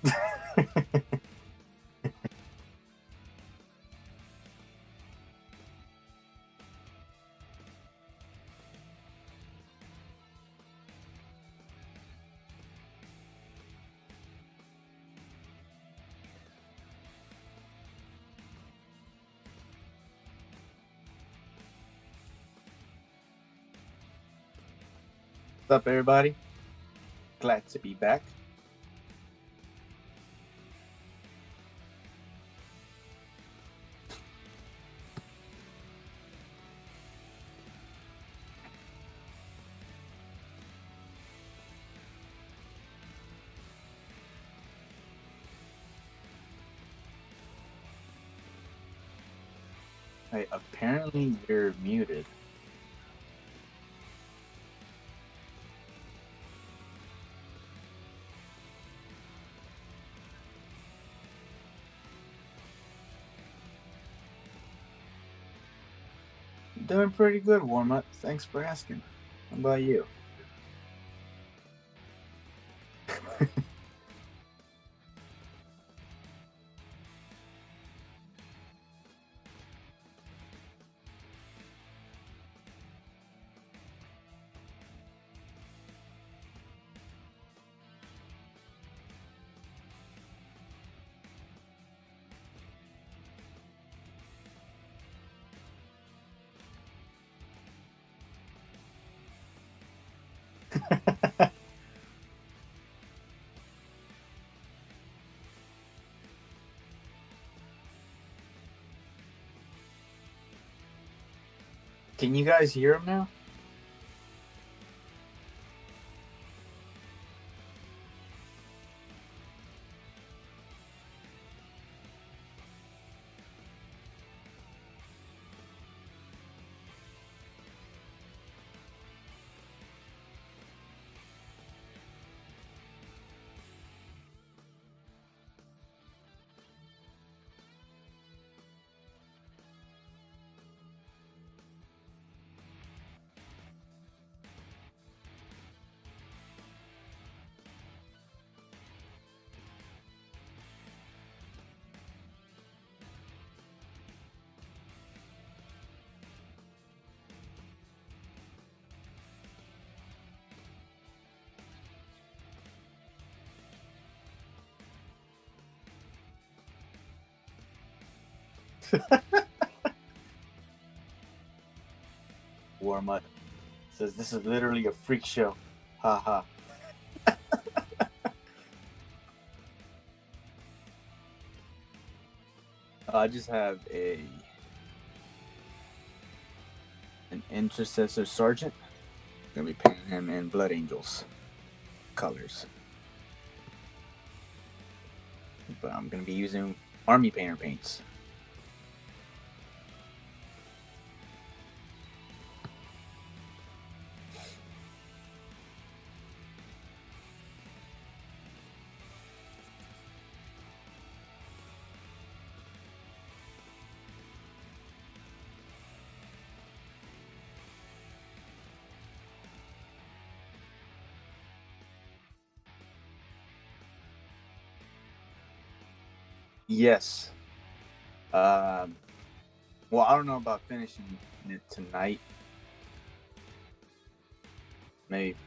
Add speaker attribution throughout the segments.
Speaker 1: What's up, everybody? Glad to be back. Hey, apparently you're muted. Doing pretty good, warm up. Thanks for asking. How about you? Can you guys hear him now? Warm up says this is literally a freak show. Ha ha. I just have an intercessor sergeant. Gonna be painting him in Blood Angels colors, but I'm gonna be using army painter paints. Yes. Um. Well, I don't know about finishing it tonight. Maybe.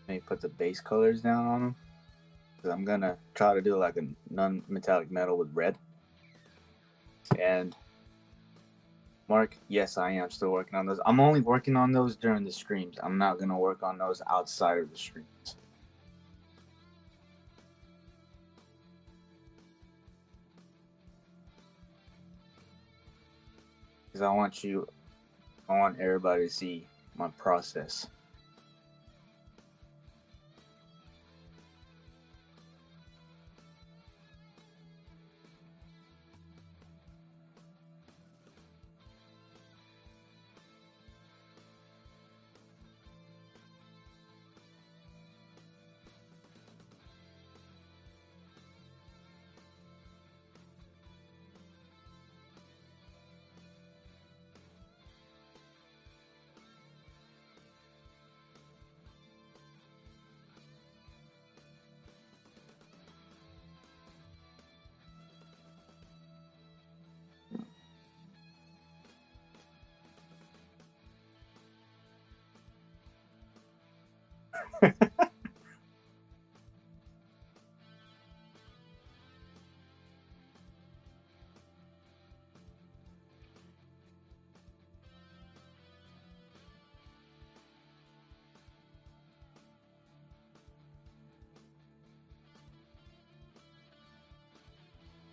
Speaker 1: Maybe put the base colors down on them. Because I'm gonna try to do like a non-metallic metal with red. And Mark, yes, I am still working on those. I'm only working on those during the streams. I'm not gonna work on those outside of the streams. Because I want everybody to see my process.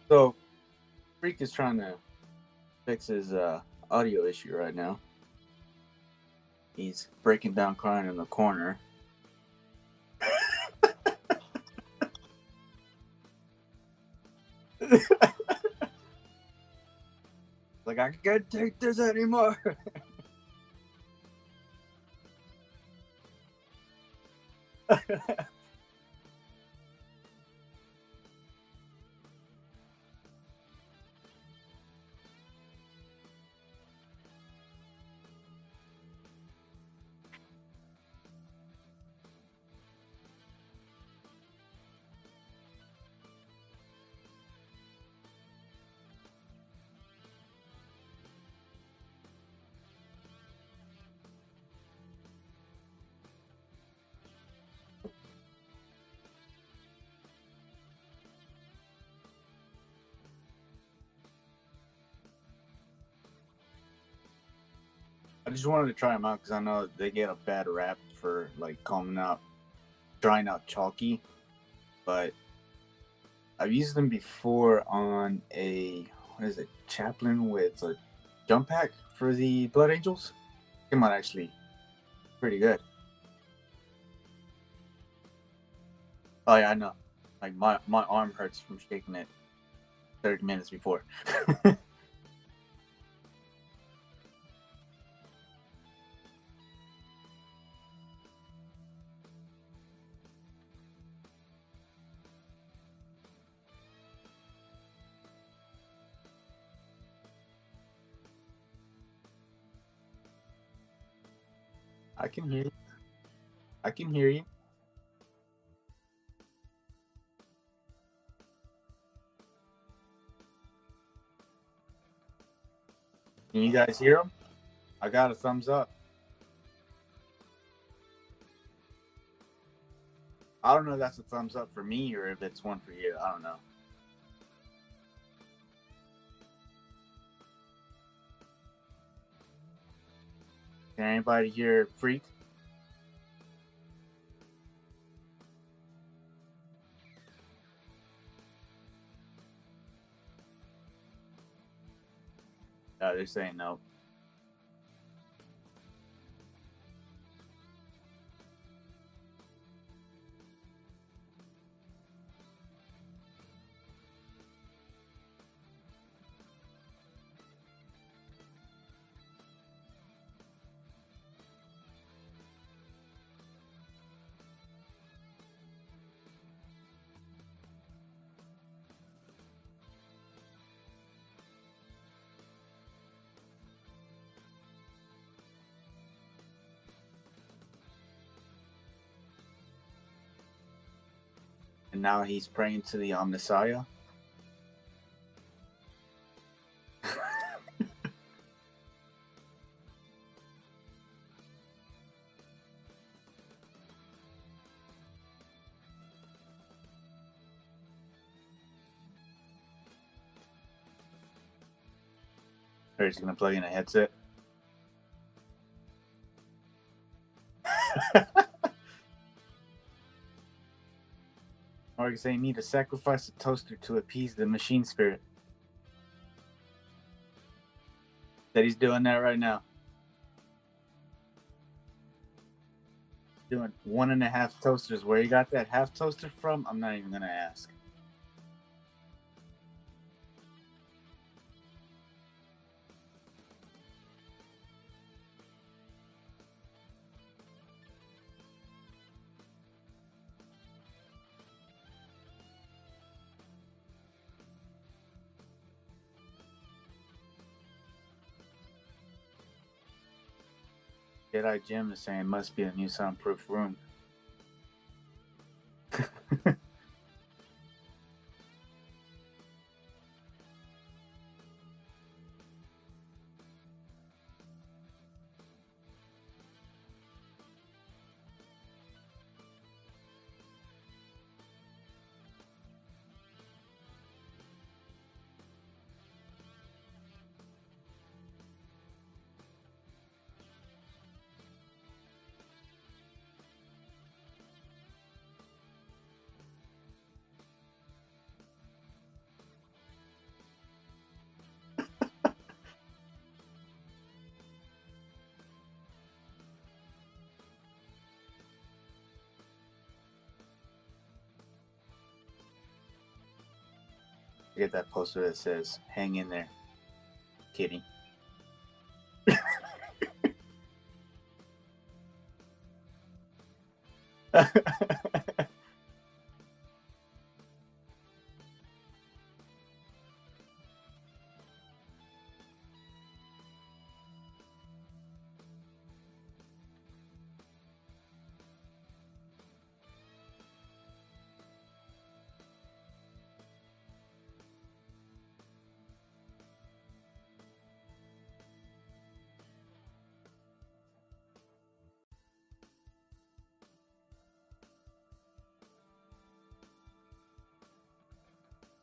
Speaker 1: So, Freak is trying to fix his audio issue right now. He's breaking down crying in the corner. Like, I can't take this anymore. I just wanted to try them out because I know they get a bad rap for like trying out chalky, but I've used them before on what is it, Chaplain with a jump pack for the Blood Angels. Came out actually pretty good. Oh yeah, I know. Like my arm hurts from shaking it 30 minutes before. I can hear you. I can hear you. Can you guys hear them? I got a thumbs up. I don't know if that's a thumbs up for me or if it's one for you. I don't know. Can anybody hear Freak? They're saying no. And now he's praying to the Messiah. Or he's gonna plug in a headset. Or you say you need to sacrifice a toaster to appease the machine spirit. That he's doing that right now. Doing 1.5 toasters. Where you got that half toaster from? I'm not even gonna ask. Jedi Jim is saying must be a new soundproof room. I get that poster that says, "Hang in there, kitty."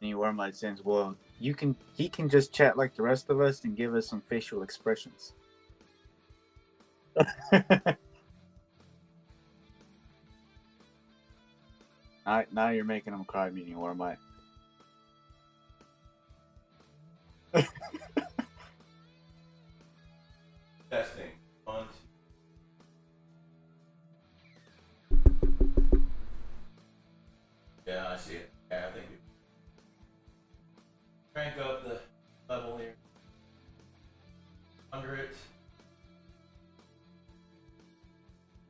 Speaker 1: And Wormlight says, "Well, he can just chat like the rest of us and give us some facial expressions." Now you're making him cry, Meaning Wormlight.
Speaker 2: Testing. On. Yeah, I see it. Yeah, I think we crank up the level here. 100.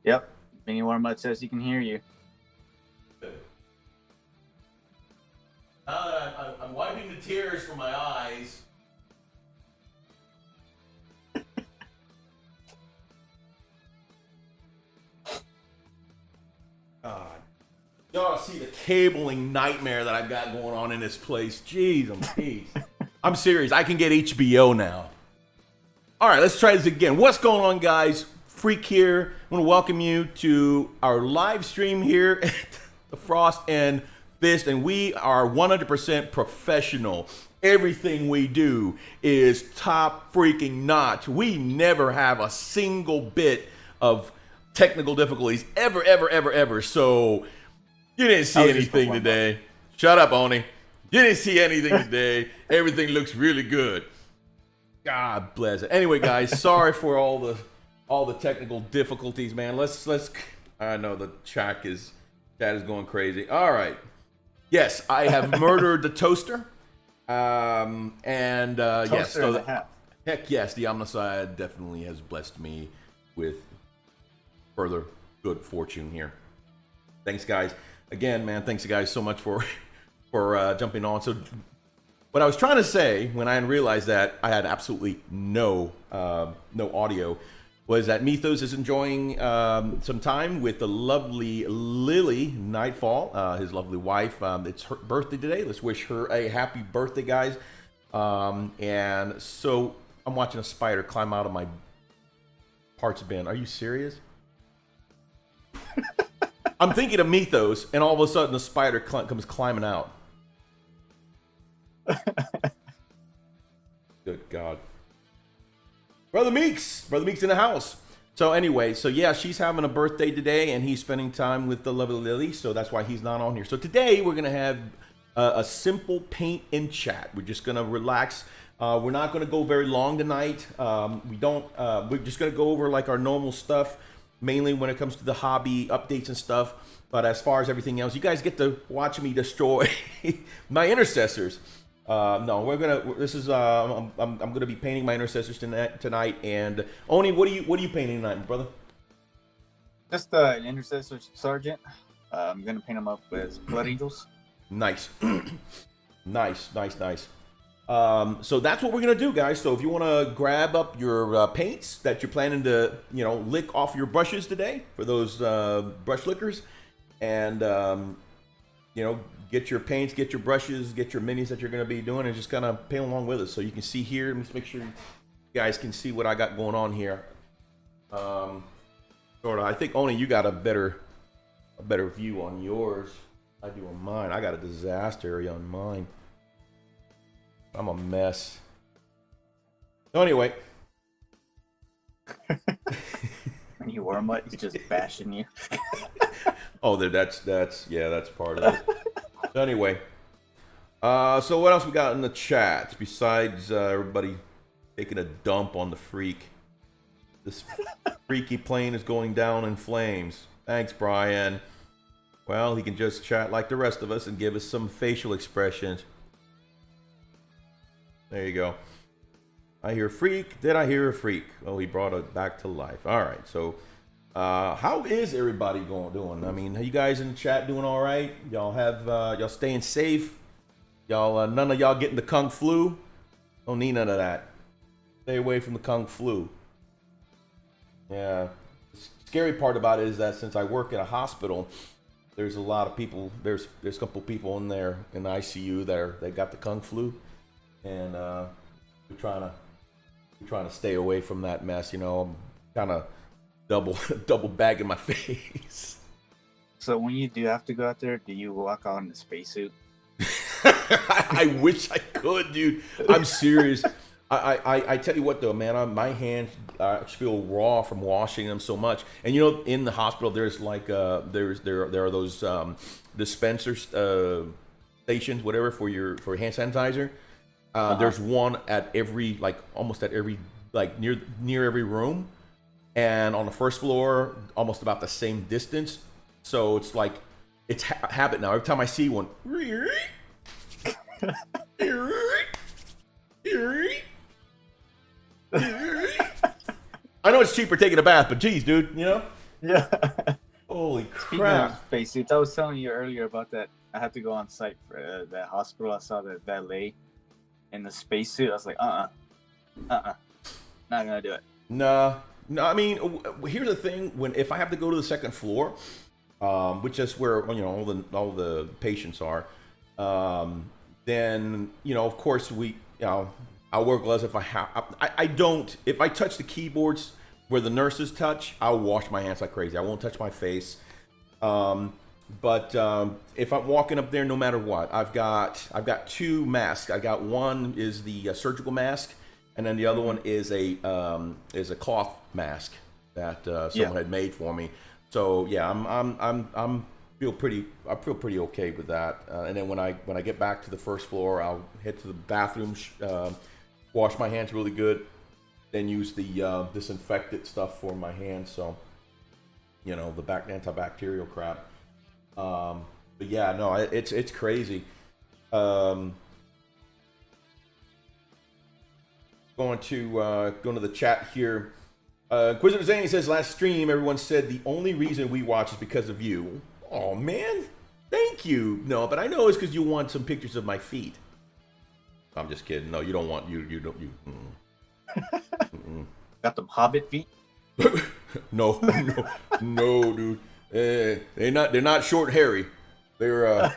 Speaker 1: Yep. Meaning Wormlight says he can hear you.
Speaker 2: Good. Now that I'm wiping the tears from my eyes. God. Y'all see the cabling nightmare that I've got going on in this place. Jeez, I'm serious. I can get HBO now. All right, let's try this again. What's going on, guys? Freak here. I want to welcome you to our live stream here at the Frost and Fist, and we are 100% professional. Everything we do is top freaking notch. We never have a single bit of technical difficulties ever. So you didn't see anything today. Shut up, Oni. You didn't see anything today. Everything looks really good. God bless it. Anyway, guys, sorry for all the technical difficulties, man. Let's. I know the chat is going crazy. All right. Yes, I have murdered the toaster. Yes. So heck yes, the Omnicide definitely has blessed me with further good fortune here. Thanks, guys. Again, man, thanks you guys so much for jumping on. So what I was trying to say when I realized that I had absolutely no audio was that Mythos is enjoying some time with the lovely Lily Nightfall, his lovely wife. It's her birthday today. Let's wish her a happy birthday, guys. And so I'm watching a spider climb out of my parts bin. Are you serious? I'm thinking of Mythos, and all of a sudden the spider comes climbing out. Good God. Brother Meeks in the house. So anyway, so yeah, she's having a birthday today, and he's spending time with the lovely Lily, so that's why he's not on here. So today we're going to have a simple paint and chat. We're just going to relax. We're not going to go very long tonight. We're just going to go over like our normal stuff, mainly when it comes to the hobby updates and stuff. But as far as everything else, you guys get to watch me destroy my intercessors. No, we're gonna. This is. I'm gonna be painting my intercessors tonight. And Oni, what are you painting tonight, brother?
Speaker 1: Just an intercessor sergeant. I'm gonna paint them up as blood angels.
Speaker 2: Nice, nice. So that's what we're gonna do, guys. So if you want to grab up your paints that you're planning to, lick off your brushes today for those brush lickers, and get your paints, get your brushes, get your minis that you're going to be doing, and just kind of paint along with us. So you can see here. Let me make sure you guys can see what I got going on here. Sort of. I think only you got a better view on yours. I do on mine. I got a disaster area on mine. I'm a mess. So anyway.
Speaker 1: And you Wormlight, he's just bashing you.
Speaker 2: Oh, that's part of it. So anyway, so what else we got in the chat besides everybody taking a dump on the freak? This freaky plane is going down in flames. Thanks, Brian. Well, he can just chat like the rest of us and give us some facial expressions. There you go. I hear freak. Did I hear a freak? Oh, he brought it back to life. All right. So, how is everybody doing? I mean, are you guys in the chat doing all right? Y'all have y'all staying safe? Y'all, none of y'all getting the kung flu? Don't need none of that. Stay away from the kung flu. Yeah. The scary part about it is that since I work in a hospital, there's a lot of people. There's a couple people in there in the ICU they got the kung flu, and we're trying to stay away from that mess. You know, I'm kind of double bagging my face.
Speaker 1: So when you do have to go out there, do you walk out in a spacesuit?
Speaker 2: I wish I could, dude. I'm serious. I tell you what though, man, my hands feel raw from washing them so much. And you know, in the hospital, there's like there are those dispenser stations, whatever, for hand sanitizer. There's one at every almost at every near every room, and on the first floor, almost about the same distance. So it's like it's habit now. Every time I see one. I know it's cheaper taking a bath, but geez, dude, you know?
Speaker 1: Yeah.
Speaker 2: Holy
Speaker 1: Speaking
Speaker 2: crap.
Speaker 1: of spacesuits, I was telling you earlier about that. I had to go on site for that hospital. I saw that lay in the spacesuit. I was like, not gonna do it.
Speaker 2: No. I mean, here's the thing: if I have to go to the second floor, which is where all the patients are, then of course I'll wear gloves if I have. I don't. If I touch the keyboards where the nurses touch, I'll wash my hands like crazy. I won't touch my face. But if I'm walking up there, no matter what, I've got two masks. I got one is the surgical mask, and then the other one is a cloth mask that someone had made for me. So yeah, I feel pretty okay with that. And then when I get back to the first floor, I'll head to the bathroom, wash my hands really good, then use the disinfectant stuff for my hands. So the antibacterial crap. But yeah, no, it's crazy. Going to the chat here. Inquisitor Zane says, last stream everyone said the only reason we watch is because of you. Oh man, thank you. No, but I know it's because you want some pictures of my feet. I'm just kidding. No, you don't want you don't you.
Speaker 1: Got them hobbit feet?
Speaker 2: No, dude. They're not short hairy. They're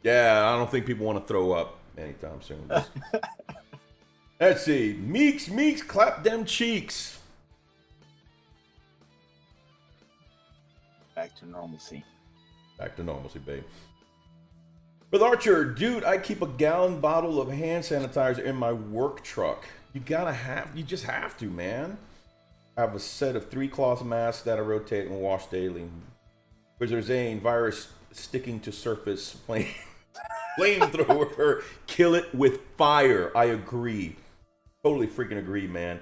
Speaker 2: yeah. I don't think people want to throw up anytime soon. Let's see. Meeks, clap them cheeks.
Speaker 1: Back to normalcy.
Speaker 2: Back to normalcy, babe. With Archer, dude, I keep a gallon bottle of hand sanitizer in my work truck. You just have to, man. I have a set of 3 cloth masks that I rotate and wash daily. Wizard Zane, virus sticking to surface, flamethrower, kill it with fire. I agree. Totally freaking agree, man.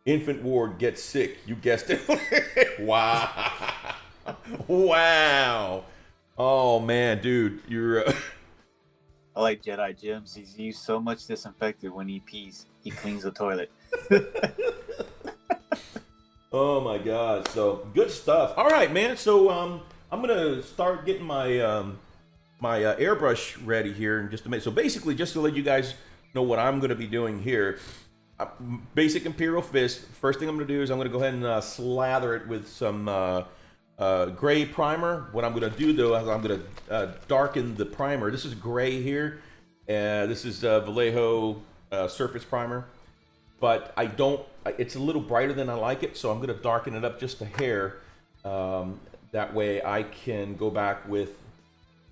Speaker 2: Infant ward gets sick. You guessed it. Wow. Wow. Oh, man, dude. You're...
Speaker 1: I like Jedi Jim's. He's used so much disinfectant when he pees. He cleans the toilet.
Speaker 2: Oh my God! So good stuff. All right, man. So I'm gonna start getting my my airbrush ready here in just a minute. So basically, just to let you guys know what I'm gonna be doing here, basic Imperial Fist. First thing I'm gonna do is I'm gonna go ahead and slather it with some gray primer. What I'm gonna do though is I'm gonna darken the primer. This is gray here. This is Vallejo surface primer. But it's a little brighter than I like it, so I'm going to darken it up just a hair. That way I can go back with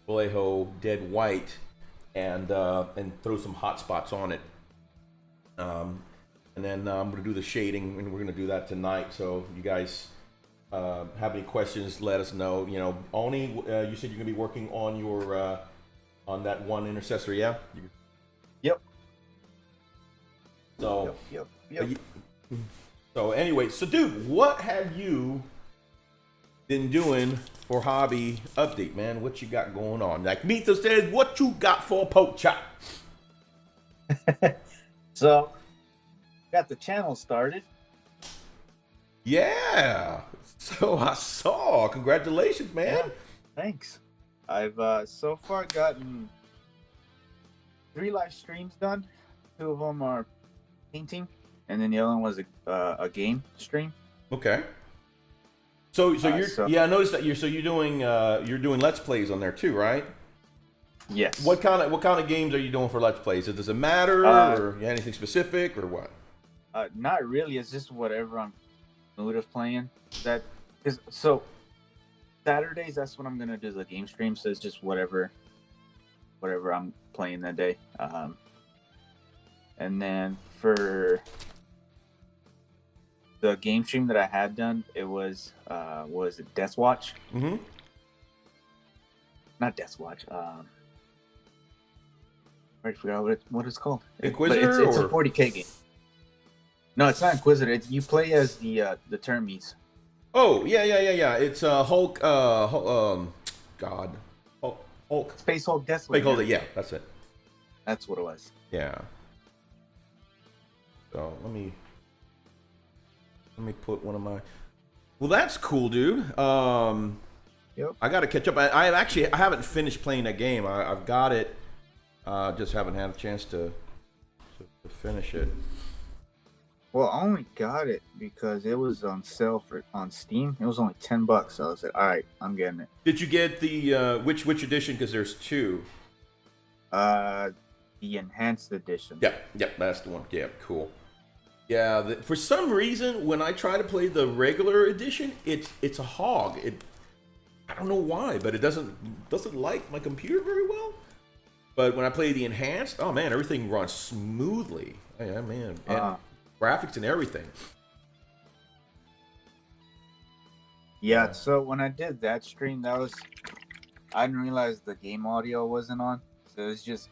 Speaker 2: Vallejo Dead White and throw some hot spots on it. And then I'm going to do the shading, and we're going to do that tonight. So if you guys have any questions, let us know. ONI, you said you're going to be working on your on that one intercessor, yeah?
Speaker 1: Yep.
Speaker 2: So,
Speaker 1: Yep.
Speaker 2: So anyway, so dude, what have you been doing for hobby update, man? What you got going on? Like Mito says, what you got for poke chop?
Speaker 1: So, got the channel started.
Speaker 2: Yeah. So I saw. Congratulations, man.
Speaker 1: Yeah, thanks. I've so far gotten 3 live streams done. 2 of them are painting, and then the other one was a game stream.
Speaker 2: Okay. So you're
Speaker 1: So
Speaker 2: yeah. I noticed that you're doing Let's Plays on there too, right?
Speaker 1: yes.
Speaker 2: What kind of games are you doing for Let's Plays? Does it matter, or anything specific, or what?
Speaker 1: Not really. It's just whatever I'm in the mood of playing. That is so. Saturdays, that's when I'm gonna do the game stream. So it's just whatever I'm playing that day. And then for the game stream that I had done, it was it Death Watch?
Speaker 2: Mm-hmm.
Speaker 1: Not Death Watch. I already forgot what it's called.
Speaker 2: Inquisitor,
Speaker 1: it's a 40K game. No, it's not Inquisitor. You play as the Termies.
Speaker 2: Oh yeah. It's Hulk. God, Hulk.
Speaker 1: Space Hulk Death
Speaker 2: Space Hulk.
Speaker 1: Watch.
Speaker 2: Yeah, that's it.
Speaker 1: That's what it was.
Speaker 2: Yeah. So let me put one of my. Well, that's cool, dude.
Speaker 1: Yep.
Speaker 2: I got to catch up. I haven't finished playing that game. I've got it. Just haven't had a chance to finish it.
Speaker 1: Well, I only got it because it was on sale on Steam. It was only $10, so I was like, "All right, I'm getting it."
Speaker 2: Did you get the which edition? Because there's two.
Speaker 1: The enhanced edition.
Speaker 2: Yep, that's the one. Yeah, cool. Yeah, for some reason, when I try to play the regular edition, it's a hog. I don't know why, but it doesn't like my computer very well. But when I play the enhanced, oh man, everything runs smoothly. Yeah, man, and graphics and everything.
Speaker 1: Yeah. So when I did that stream, I didn't realize the game audio wasn't on. So it's just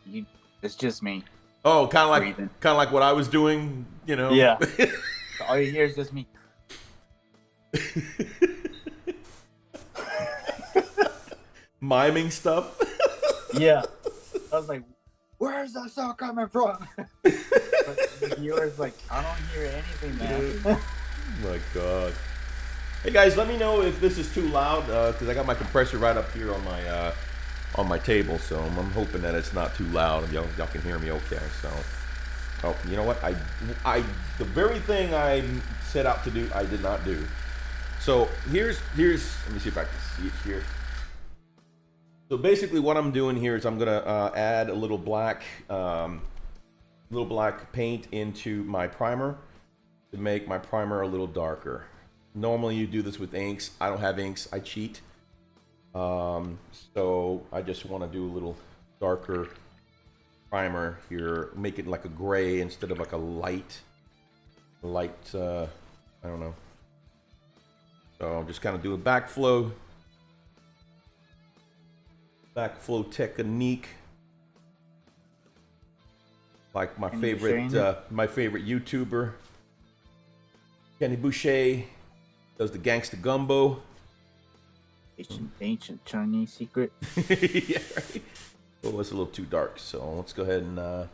Speaker 1: me.
Speaker 2: Oh, kind of like what I was doing, you know.
Speaker 1: Yeah. All you hear is just me.
Speaker 2: Miming stuff.
Speaker 1: Yeah. I was like, "Where's that sound coming from?" But the viewer's like, "I don't hear anything, man."
Speaker 2: Oh my God. Hey guys, let me know if this is too loud because I got my compressor right up here on my table, so I'm hoping that it's not too loud and y'all can hear me okay. So, oh, you know what? I the very thing I set out to do, I did not do. So here's let me see if I can see it here. So basically, what I'm doing here is I'm gonna add a little black paint into my primer to make my primer a little darker. Normally, you do this with inks. I don't have inks. I cheat. So I just want to do a little darker primer here, make it like a gray instead of like a light, I don't know. So I'll just kind of do a backflow technique, like my favorite YouTuber, Kenny Boucher, does the gangsta gumbo.
Speaker 1: Ancient Chinese secret.
Speaker 2: Yeah, right. Well, it's a little too dark, so let's go ahead and add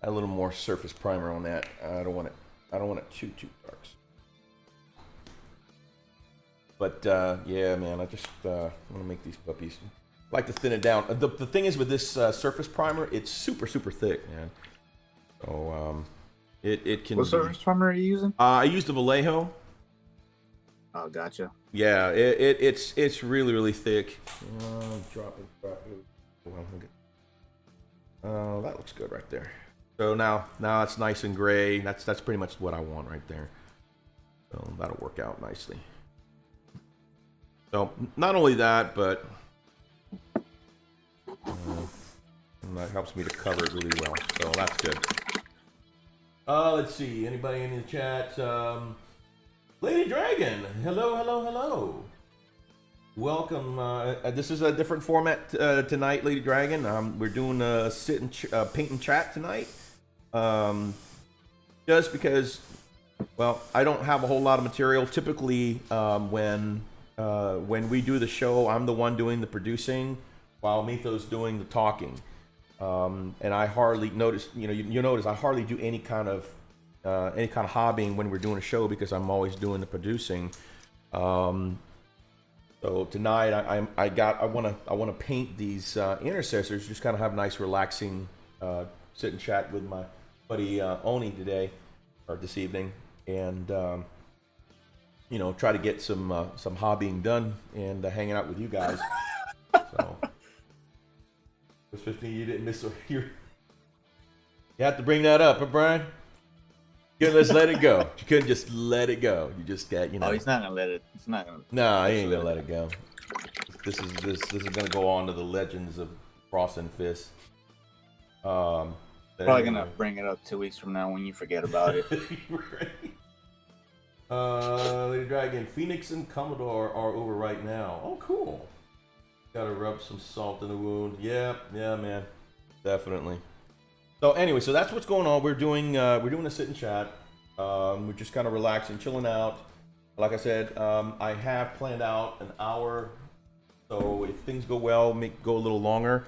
Speaker 2: a little more surface primer on that. I don't want it too dark. But yeah, man, I just want to make these puppies. I like to thin it down. The thing is with this surface primer, it's super thick, man. So it can.
Speaker 1: What surface primer are you using?
Speaker 2: I used the Vallejo.
Speaker 1: Oh, gotcha.
Speaker 2: Yeah, it's really thick. Drop it. Oh, that looks good right there. So now it's nice and gray. That's pretty much what I want right there. So that'll work out nicely. So not only that, but and that helps me to cover it really well. So that's good. Let's see. Anybody in the chat? Lady Dragon, hello. Welcome. This is a different format tonight, Lady Dragon. We're doing a sit and paint and chat tonight. Just because, well, I don't have a whole lot of material. Typically, when we do the show, I'm the one doing the producing, while Mitho's doing the talking. And I hardly notice. You notice I hardly do any kind of hobbying when we're doing a show because I'm always doing the producing. So tonight I want to paint these intercessors. Just kind of have a nice relaxing sit and chat with my buddy Oni today or this evening, and try to get some hobbying done and hanging out with you guys. So, was 15. You didn't miss you have to bring that up, huh, Brian? You couldn't just let it go. You couldn't just let it go. You just got,
Speaker 1: Oh, he's not gonna let it. He's not gonna.
Speaker 2: No, he ain't gonna let it go. This is gonna go on to the legends of Frost and Fist.
Speaker 1: Probably gonna bring it up 2 weeks from now when you forget about it.
Speaker 2: Right. Lady Dragon, Phoenix and Commodore are over right now. Oh, cool. Gotta rub some salt in the wound. Yeah, man, definitely. So anyway, so that's what's going on. We're doing a sit and chat. We're just kind of relaxing, chilling out. Like I said, I have planned out an hour. So if things go well, go a little longer.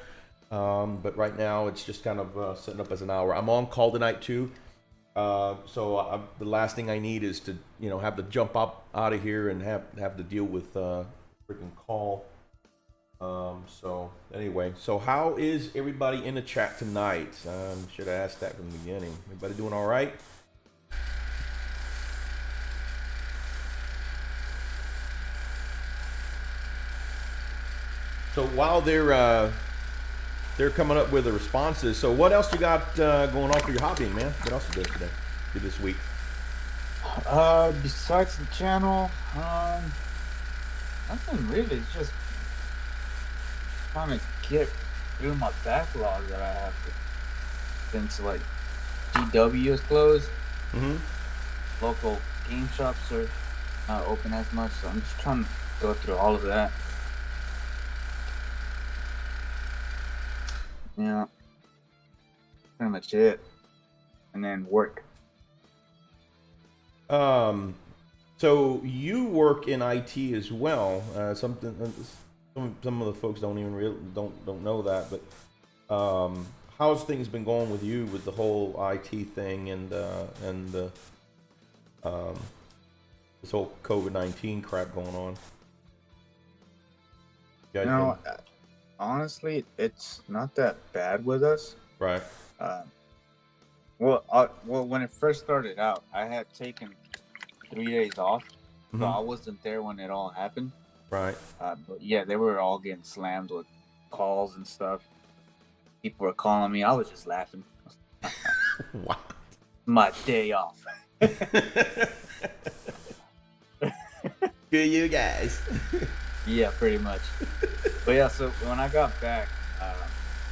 Speaker 2: But right now it's just kind of setting up as an hour. I'm on call tonight too. So the last thing I need is to have to jump up out of here and have to deal with freaking call. So anyway, so how is everybody in the chat tonight? Should have asked that from the beginning. Everybody doing all right? So while they're coming up with the responses, so what else you got going on for your hobbying, man? What else you did this week?
Speaker 1: Besides the channel, nothing really. It's just trying to get through my backlog that I have since like GW is closed.
Speaker 2: Mm-hmm.
Speaker 1: Local game shops are not open as much, so I'm just trying to go through all of that. Yeah, pretty much it, and then work.
Speaker 2: So you work in IT as well. Some of the folks don't even don't know that, but how's things been going with you with the whole IT thing and this whole COVID-19 crap going on?
Speaker 1: Honestly, it's not that bad with us.
Speaker 2: Right.
Speaker 1: Well, when it first started out, I had taken 3 days off, so I wasn't there when it all happened.
Speaker 2: Right.
Speaker 1: But yeah, they were all getting slammed with calls and stuff. People were calling me. I was just laughing.
Speaker 2: Wow.
Speaker 1: My day off.
Speaker 2: Good you guys.
Speaker 1: Yeah, pretty much. But yeah, so when I got back,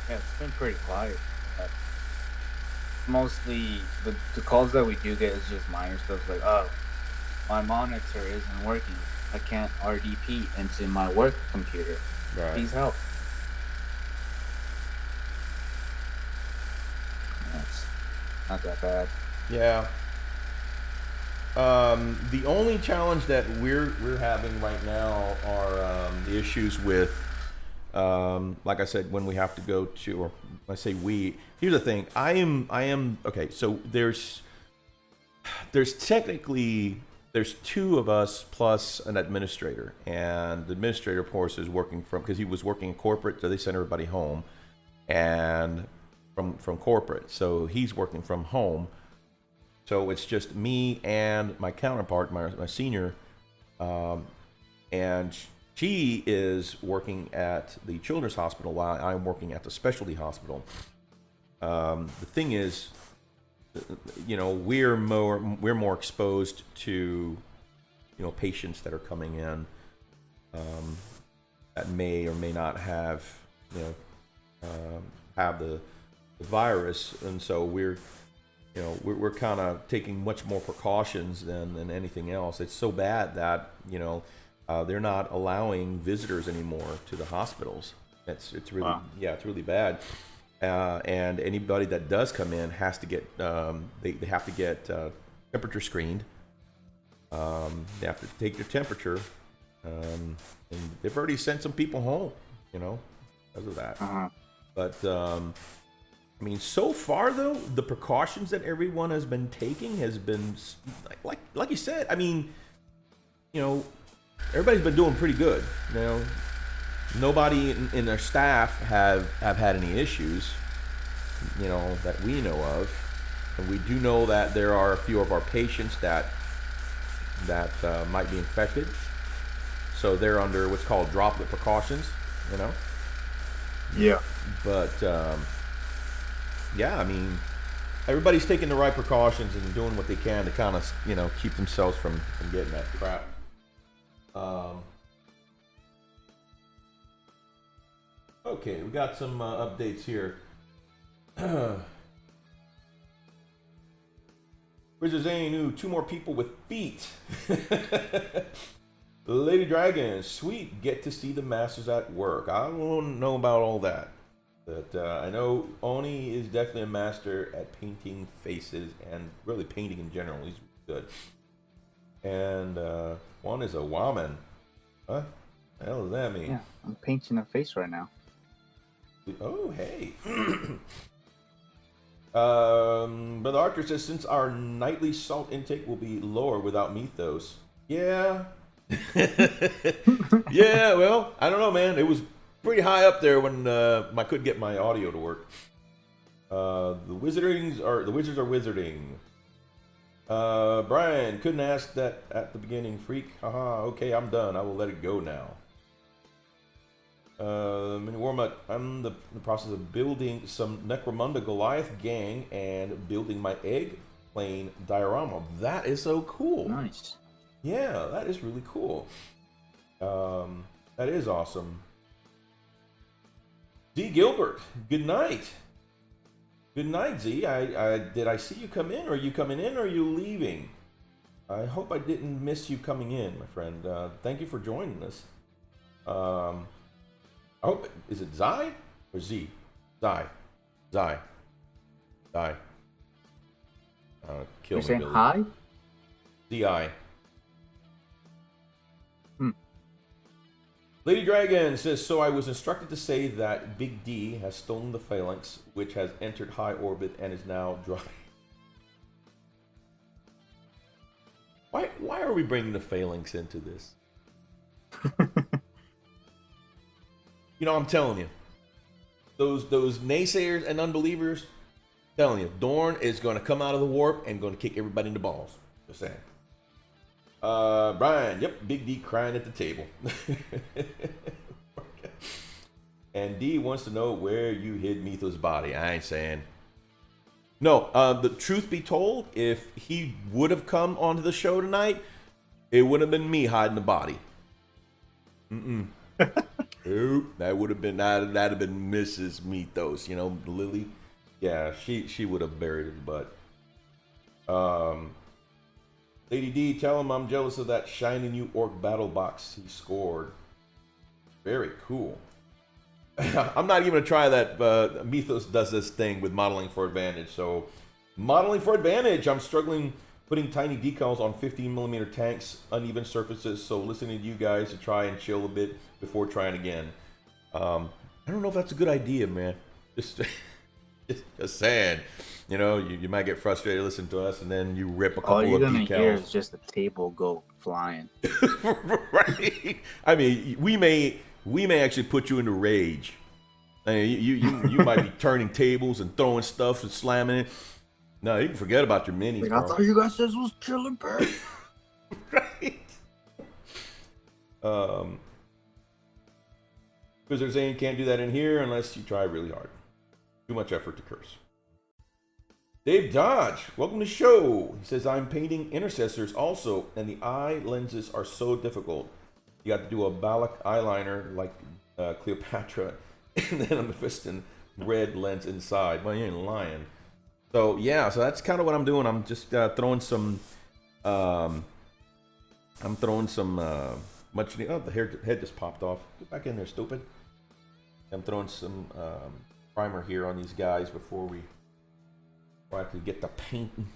Speaker 1: it's been pretty quiet. Mostly the calls that we do get is just minor stuff like, oh, my monitor isn't working. I can't RDP into my work computer.
Speaker 2: Right.
Speaker 1: Please help. That's not that bad.
Speaker 2: Yeah. The only challenge that we're having right now are the issues with, like I said, when we have to go to, or I say we. Here's the thing. I am okay. So there's technically two of us plus an administrator, and the administrator, of course, is working because he was working in corporate, so they sent everybody home, and from corporate, so he's working from home. So it's just me and my counterpart, my senior, and she is working at the children's hospital while I'm working at the specialty hospital. The thing is, we're more exposed to, patients that are coming in that may or may not have, have the virus, and so we're kind of taking much more precautions than anything else. It's so bad that they're not allowing visitors anymore to the hospitals. It's really wow. Yeah, it's really bad. And anybody that does come in has to get they have to get temperature screened. They have to take their temperature, and they've already sent some people home, because of that.
Speaker 1: Uh-huh.
Speaker 2: But I mean, so far though, the precautions that everyone has been taking has been like you said. I mean, you know, everybody's been doing pretty good. You know, nobody in their staff have had any issues, you know, that we know of, and we do know that there are a few of our patients that might be infected, so they're under what's called droplet precautions, you know.
Speaker 1: Yeah.
Speaker 2: But yeah, I mean, everybody's taking the right precautions and doing what they can to kind of, you know, keep themselves from getting that crap. Okay, we got some updates here. Wizard Zane, ooh, 2 more people with feet. Lady Dragon, sweet, get to see the masters at work. I don't know about all that. But I know Oni is definitely a master at painting faces and really painting in general. He's good. And one is a woman. What the hell does that mean?
Speaker 1: Yeah, I'm painting a face right now.
Speaker 2: Oh, hey. Brother Archer says, since our nightly salt intake will be lower without Mythos. Yeah. Yeah, well, I don't know, man. It was pretty high up there when I couldn't get my audio to work. The wizards are wizarding. Brian, couldn't ask that at the beginning, freak. Haha, okay, I'm done. I will let it go now. Mini Warmut, I'm in the process of building some Necromunda Goliath gang and building my egg plane diorama. That is so cool.
Speaker 1: Nice.
Speaker 2: Yeah, that is really cool. That is awesome. Z Gilbert, good night. Good night, Z. Did I see you come in? Are you coming in or are you leaving? I hope I didn't miss you coming in, my friend. Thank you for joining us. I hope, is it Zai or Z? Zai. Kill
Speaker 1: You're
Speaker 2: me,
Speaker 1: saying
Speaker 2: Billy.
Speaker 1: hi?
Speaker 2: Z-I. Lady Dragon says, so I was instructed to say that Big D has stolen the phalanx, which has entered high orbit and is now dropping. Why are we bringing the phalanx into this? You know, I'm telling you, those naysayers and unbelievers, I'm telling you, Dorn is going to come out of the warp and going to kick everybody in the balls. Just saying. Brian, yep, Big D crying at the table. And D wants to know where you hid Mythos' body. I ain't saying. No, the truth be told, if he would have come onto the show tonight, it would have been me hiding the body. Nope, that would have been that'd have been Mrs. Mythos, you know, Lily. Yeah, she would have buried it, but Lady D, tell him I'm jealous of that shiny new orc battle box he scored. Very cool. I'm not even gonna try that. Mythos does this thing with modeling for advantage. So, modeling for advantage, I'm struggling putting tiny decals on 15mm tanks, uneven surfaces. So, listening to you guys to try and chill a bit before trying again. I don't know if that's a good idea, man. Just saying. You know, you might get frustrated listening to us, and then you rip a couple of decals. All you're gonna
Speaker 1: hear is just the table go flying.
Speaker 2: Right? I mean, we may actually put you into rage. I mean, you might be turning tables and throwing stuff and slamming it. No, you can forget about your minis.
Speaker 1: Like, I thought you guys said this was chilling, bro.
Speaker 2: Right. Because they're saying you can't do that in here unless you try really hard. Too much effort to curse. Dave Dodge, welcome to the show. He says, I'm painting intercessors also, and the eye lenses are so difficult. You got to do a Balak eyeliner like Cleopatra, and then a Mephiston red lens inside. Well, you ain't lying. So, yeah, so that's kind of what I'm doing. I'm just throwing some, much, oh, the head just popped off. Get back in there, stupid. I'm throwing some primer here on these guys before we to get the painting.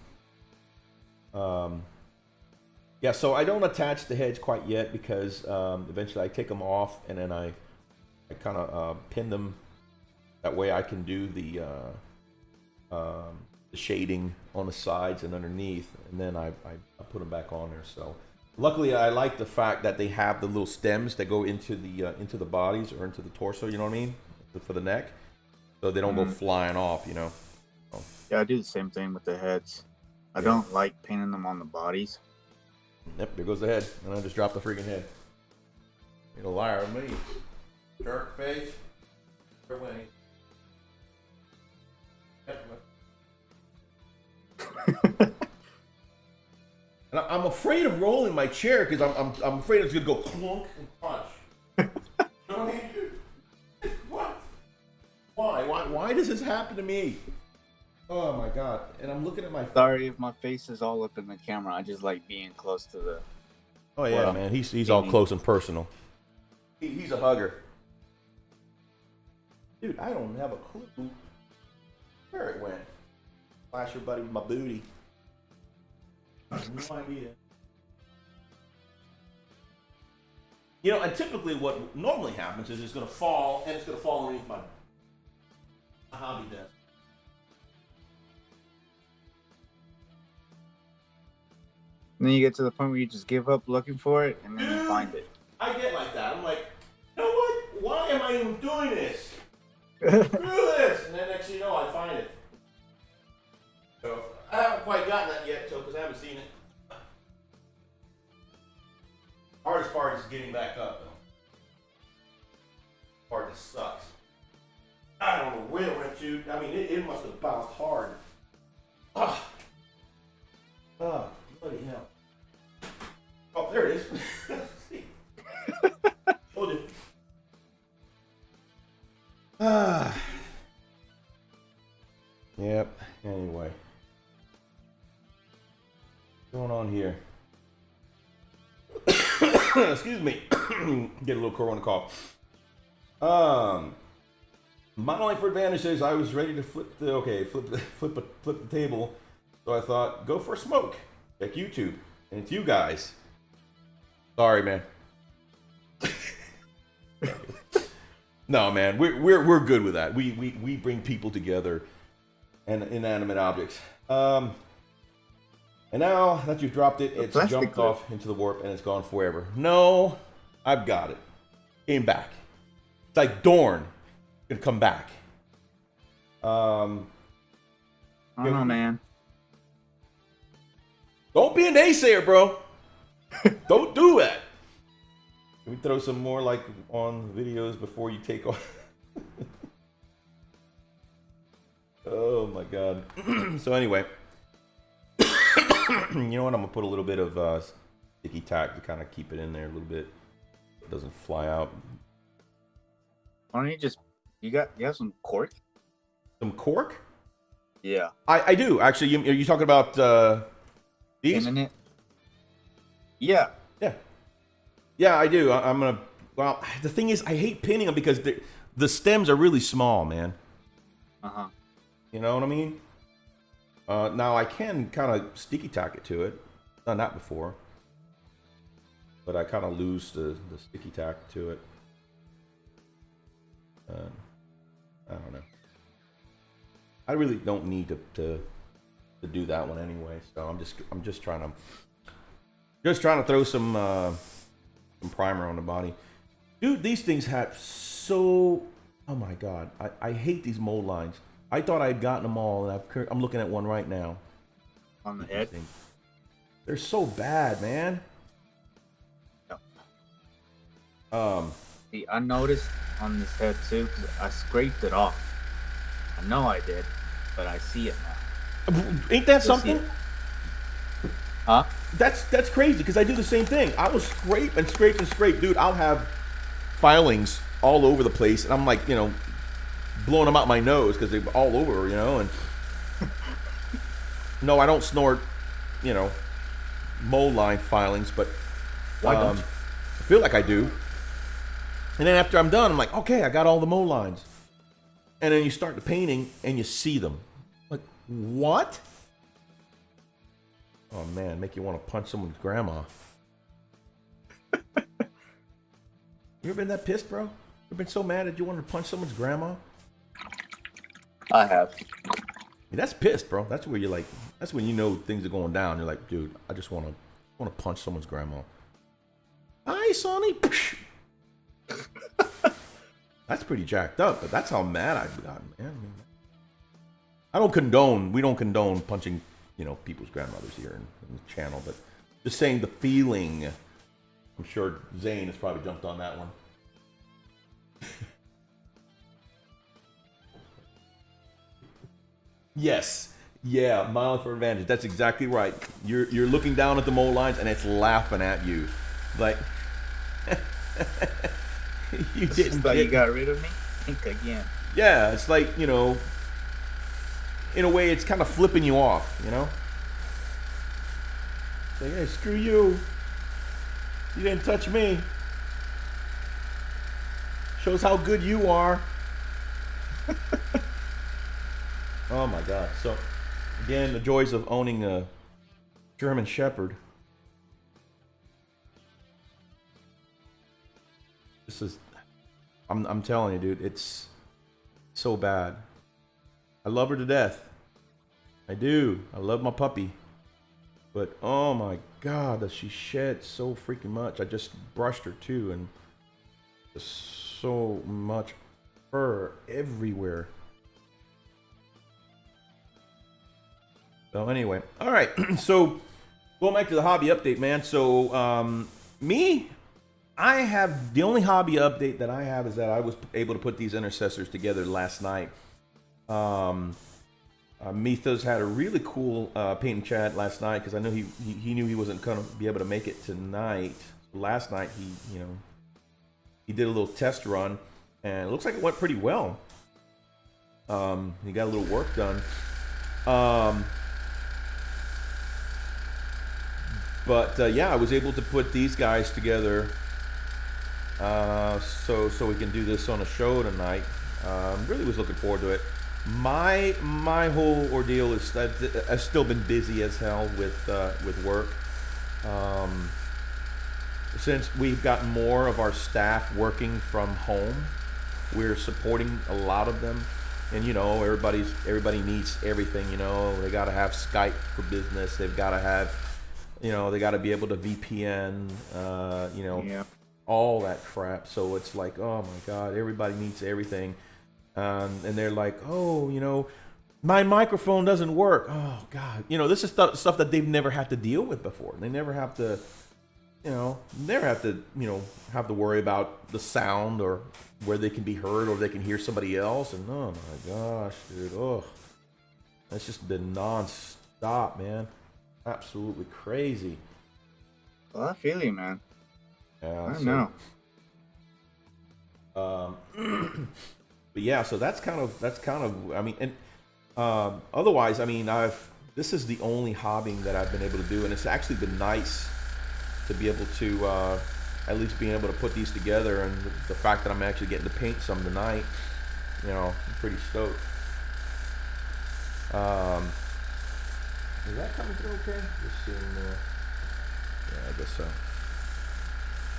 Speaker 2: Yeah, so I don't attach the heads quite yet because eventually I take them off and then I kind of pin them. That way I can do the the shading on the sides and underneath, and then I put them back on there. So luckily, I like the fact that they have the little stems that go into the bodies or into the torso. You know what I mean? For the neck, so they don't go flying off. You know. So.
Speaker 1: Yeah, I do the same thing with the heads. I don't like painting them on the bodies.
Speaker 2: Yep, there goes the head, and I just dropped the freaking head. You're a liar with me. Shark face. Away. And I'm afraid of rolling my chair because I'm afraid it's gonna go clunk and punch. You know what I mean? What? Why does this happen to me? Oh my god! And I'm looking at my.
Speaker 1: Sorry if my face is all up in the camera. I just like being close to the.
Speaker 2: Oh yeah, man. He's all close and personal. He's a hugger. Dude, I don't have a clue where it went. Flash everybody with my booty. I have no idea. You know, and typically what normally happens is it's going to fall, and it's going to fall underneath my hobby desk.
Speaker 1: And then you get to the point where you just give up looking for it, and then you find it.
Speaker 2: I get like that. I'm like, you know what? Why am I even doing this? Screw this! And then next thing you know, I find it. So I haven't quite gotten that yet, because I haven't seen it. Hardest part is getting back up, though. Part just sucks. I don't know where it went to. I mean, it must have bounced hard. Ah, bloody hell. Oh, there it is. See? Hold it. Yep. Anyway. What's going on here? Excuse me. Get a little corona cough. My only for advantage is I was ready to flip the table, so I thought go for a smoke. Check YouTube, and it's you guys. Sorry, man. No, man, we're good with that. We bring people together and inanimate objects. And now that you've dropped it, it's jumped off into the warp and it's gone forever. No, I've got it. Came back. It's like Dorn. Gonna come back.
Speaker 1: I don't know, man.
Speaker 2: Don't be a naysayer, bro. Don't do it. Can we throw some more like on videos before you take off? Oh my god. So anyway. You know what? I'm gonna put a little bit of sticky tack to kind of keep it in there a little bit. It doesn't fly out.
Speaker 1: Why don't you just you have some cork?
Speaker 2: Some cork?
Speaker 1: Yeah.
Speaker 2: I do actually. Are you talking about these?
Speaker 1: It? Yeah.
Speaker 2: Yeah. Yeah, I do. I'm gonna. Well, the thing is, I hate pinning them because the stems are really small, man. You know what I mean? Now I can kind of sticky tack it to it. Done that before, but I kind of lose the sticky tack to it. I don't know. I really don't need to do that one anyway. So I'm just trying to throw some primer on the body. Dude, these things have so. Oh my god, I hate these mold lines. I thought I had gotten them all, and I'm looking at one right now.
Speaker 1: On the head?
Speaker 2: They're so bad, man.
Speaker 1: Yep. See, I noticed on this head too, because I scraped it off. I know I did, but I see it now.
Speaker 2: Ain't that something?
Speaker 1: Huh?
Speaker 2: That's crazy, because I do the same thing. I will scrape and scrape and scrape. Dude, I'll have filings all over the place, and I'm like, you know, blowing them out my nose because they're all over, you know. And no, I don't snort, you know, mold line filings, but
Speaker 1: why don't you?
Speaker 2: I feel like I do. And then after I'm done, I'm like, okay, I got all the mold lines. And then you start the painting and you see them. Like, what? Oh man, make you want to punch someone's grandma. You ever been that pissed, bro? You ever been so mad that you wanted to punch someone's grandma?
Speaker 1: I have.
Speaker 2: That's pissed, bro. That's where you're like, that's when you know things are going down. You're like, dude, I just want to punch someone's grandma. Hi, Sonny. That's pretty jacked up, but that's how mad I've gotten, man. We don't condone punching, people's grandmothers here in the channel, but just saying the feeling. I'm sure Zane has probably jumped on that one. Yes. Yeah, miling for advantage. That's exactly right. You're looking down at the mold lines and it's laughing at you. Like you didn't
Speaker 1: thought you got rid of me? Think again.
Speaker 2: Yeah, it's like, in a way it's kind of flipping you off, Like, hey, screw you. You didn't touch me. Shows how good you are. Oh my God. So, again, the joys of owning a German Shepherd. This is, I'm telling you, dude, it's so bad. I love her to death. I do. I love my puppy. But, oh my God, does she shed so freaking much. I just brushed her too, and just so much fur everywhere. So anyway, all right. So going back to the hobby update, man. So I have the only hobby update that I have is that I was able to put these intercessors together last night. Mythos had a really cool paint and chat last night because I know he knew he wasn't gonna be able to make it tonight. Last night he did a little test run and it looks like it went pretty well. He got a little work done. But yeah, I was able to put these guys together so we can do this on a show tonight. Really was looking forward to it. My whole ordeal is that I've still been busy as hell with work. Since we've got more of our staff working from home, we're supporting a lot of them. And everybody needs everything. They got to have Skype for business. They've got to have, they got to be able to VPN.
Speaker 1: Yeah.
Speaker 2: All that crap. So it's like, oh my God, everybody needs everything. And they're like, oh, my microphone doesn't work. Oh God, this is stuff that they've never had to deal with before. They never have to, have to worry about the sound or where they can be heard or they can hear somebody else. And oh my gosh, dude, that's just been non-stop, man. Absolutely crazy.
Speaker 1: Well, I feel you, man.
Speaker 2: Yeah,
Speaker 1: I know.
Speaker 2: But yeah, so that's kind of. I mean, and otherwise, I mean, this is the only hobbying that I've been able to do, and it's actually been nice to be able to at least being able to put these together, and the fact that I'm actually getting to paint some tonight, I'm pretty stoked. Is that coming through okay? Just seeing. Yeah, I guess so.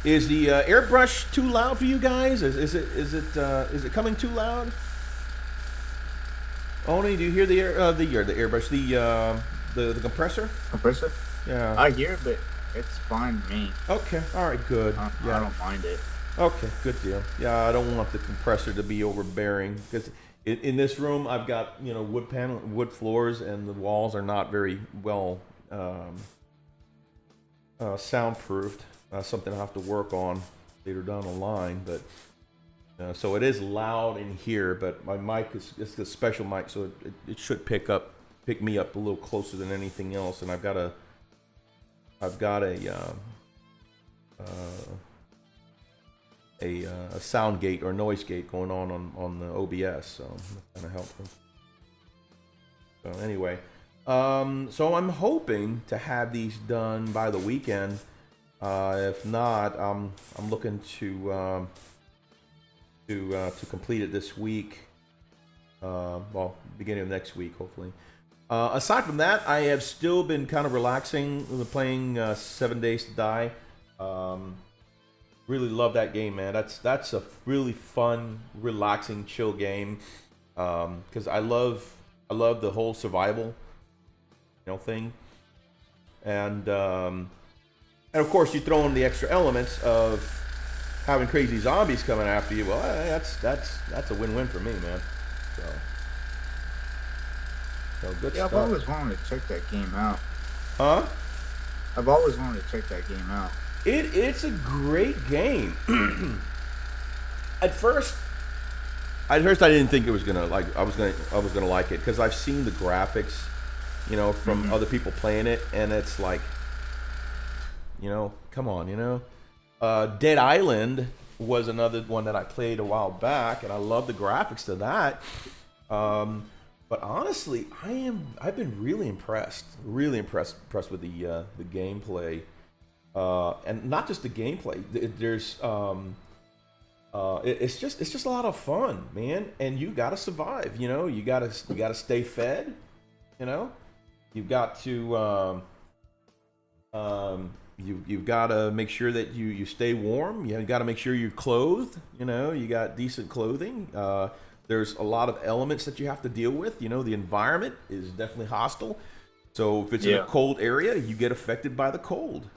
Speaker 2: Is the airbrush too loud for you guys? Is it coming too loud? Oni, do you hear the airbrush, the compressor?
Speaker 1: Compressor?
Speaker 2: Yeah.
Speaker 1: I hear it, but it's fine with me.
Speaker 2: Okay. All right. Good.
Speaker 1: Yeah. I don't mind it.
Speaker 2: Okay. Good deal. Yeah, I don't want the compressor to be overbearing because in this room I've got wood floors, and the walls are not very well soundproofed. Something I have to work on later down the line, but so it is loud in here. But my mic it's a special mic, so it should pick me up a little closer than anything else. And I've got a sound gate or noise gate going on the OBS, so that's kind of helpful. So anyway, so I'm hoping to have these done by the weekend. If not, I'm looking to complete it this week. Well, beginning of next week, hopefully. Aside from that, I have still been kind of relaxing, playing 7 Days to Die. Really love that game, man. That's a really fun, relaxing, chill game. Because I love I love the whole survival, thing. And of course, you throw in the extra elements of having crazy zombies coming after you. Well, that's a win-win for me, man. So good
Speaker 1: Yeah, I've
Speaker 2: stuff.
Speaker 1: always wanted to check that game out.
Speaker 2: Huh?
Speaker 1: I've always wanted to check that game out.
Speaker 2: It's a great game. At first, I didn't think it was gonna like I was gonna like it because I've seen the graphics, from other people playing it, and it's like, come on. Dead Island was another one that I played a while back, and I love the graphics to that. But honestly, I've been really impressed with the gameplay, and not just the gameplay. There's it's just a lot of fun, man. And you gotta survive. You gotta stay fed. You've got to you've got to make sure that you stay warm. You got to make sure you're clothed. You got decent clothing. There's a lot of elements that you have to deal with. The environment is definitely hostile. So if it's in a cold area, you get affected by the cold.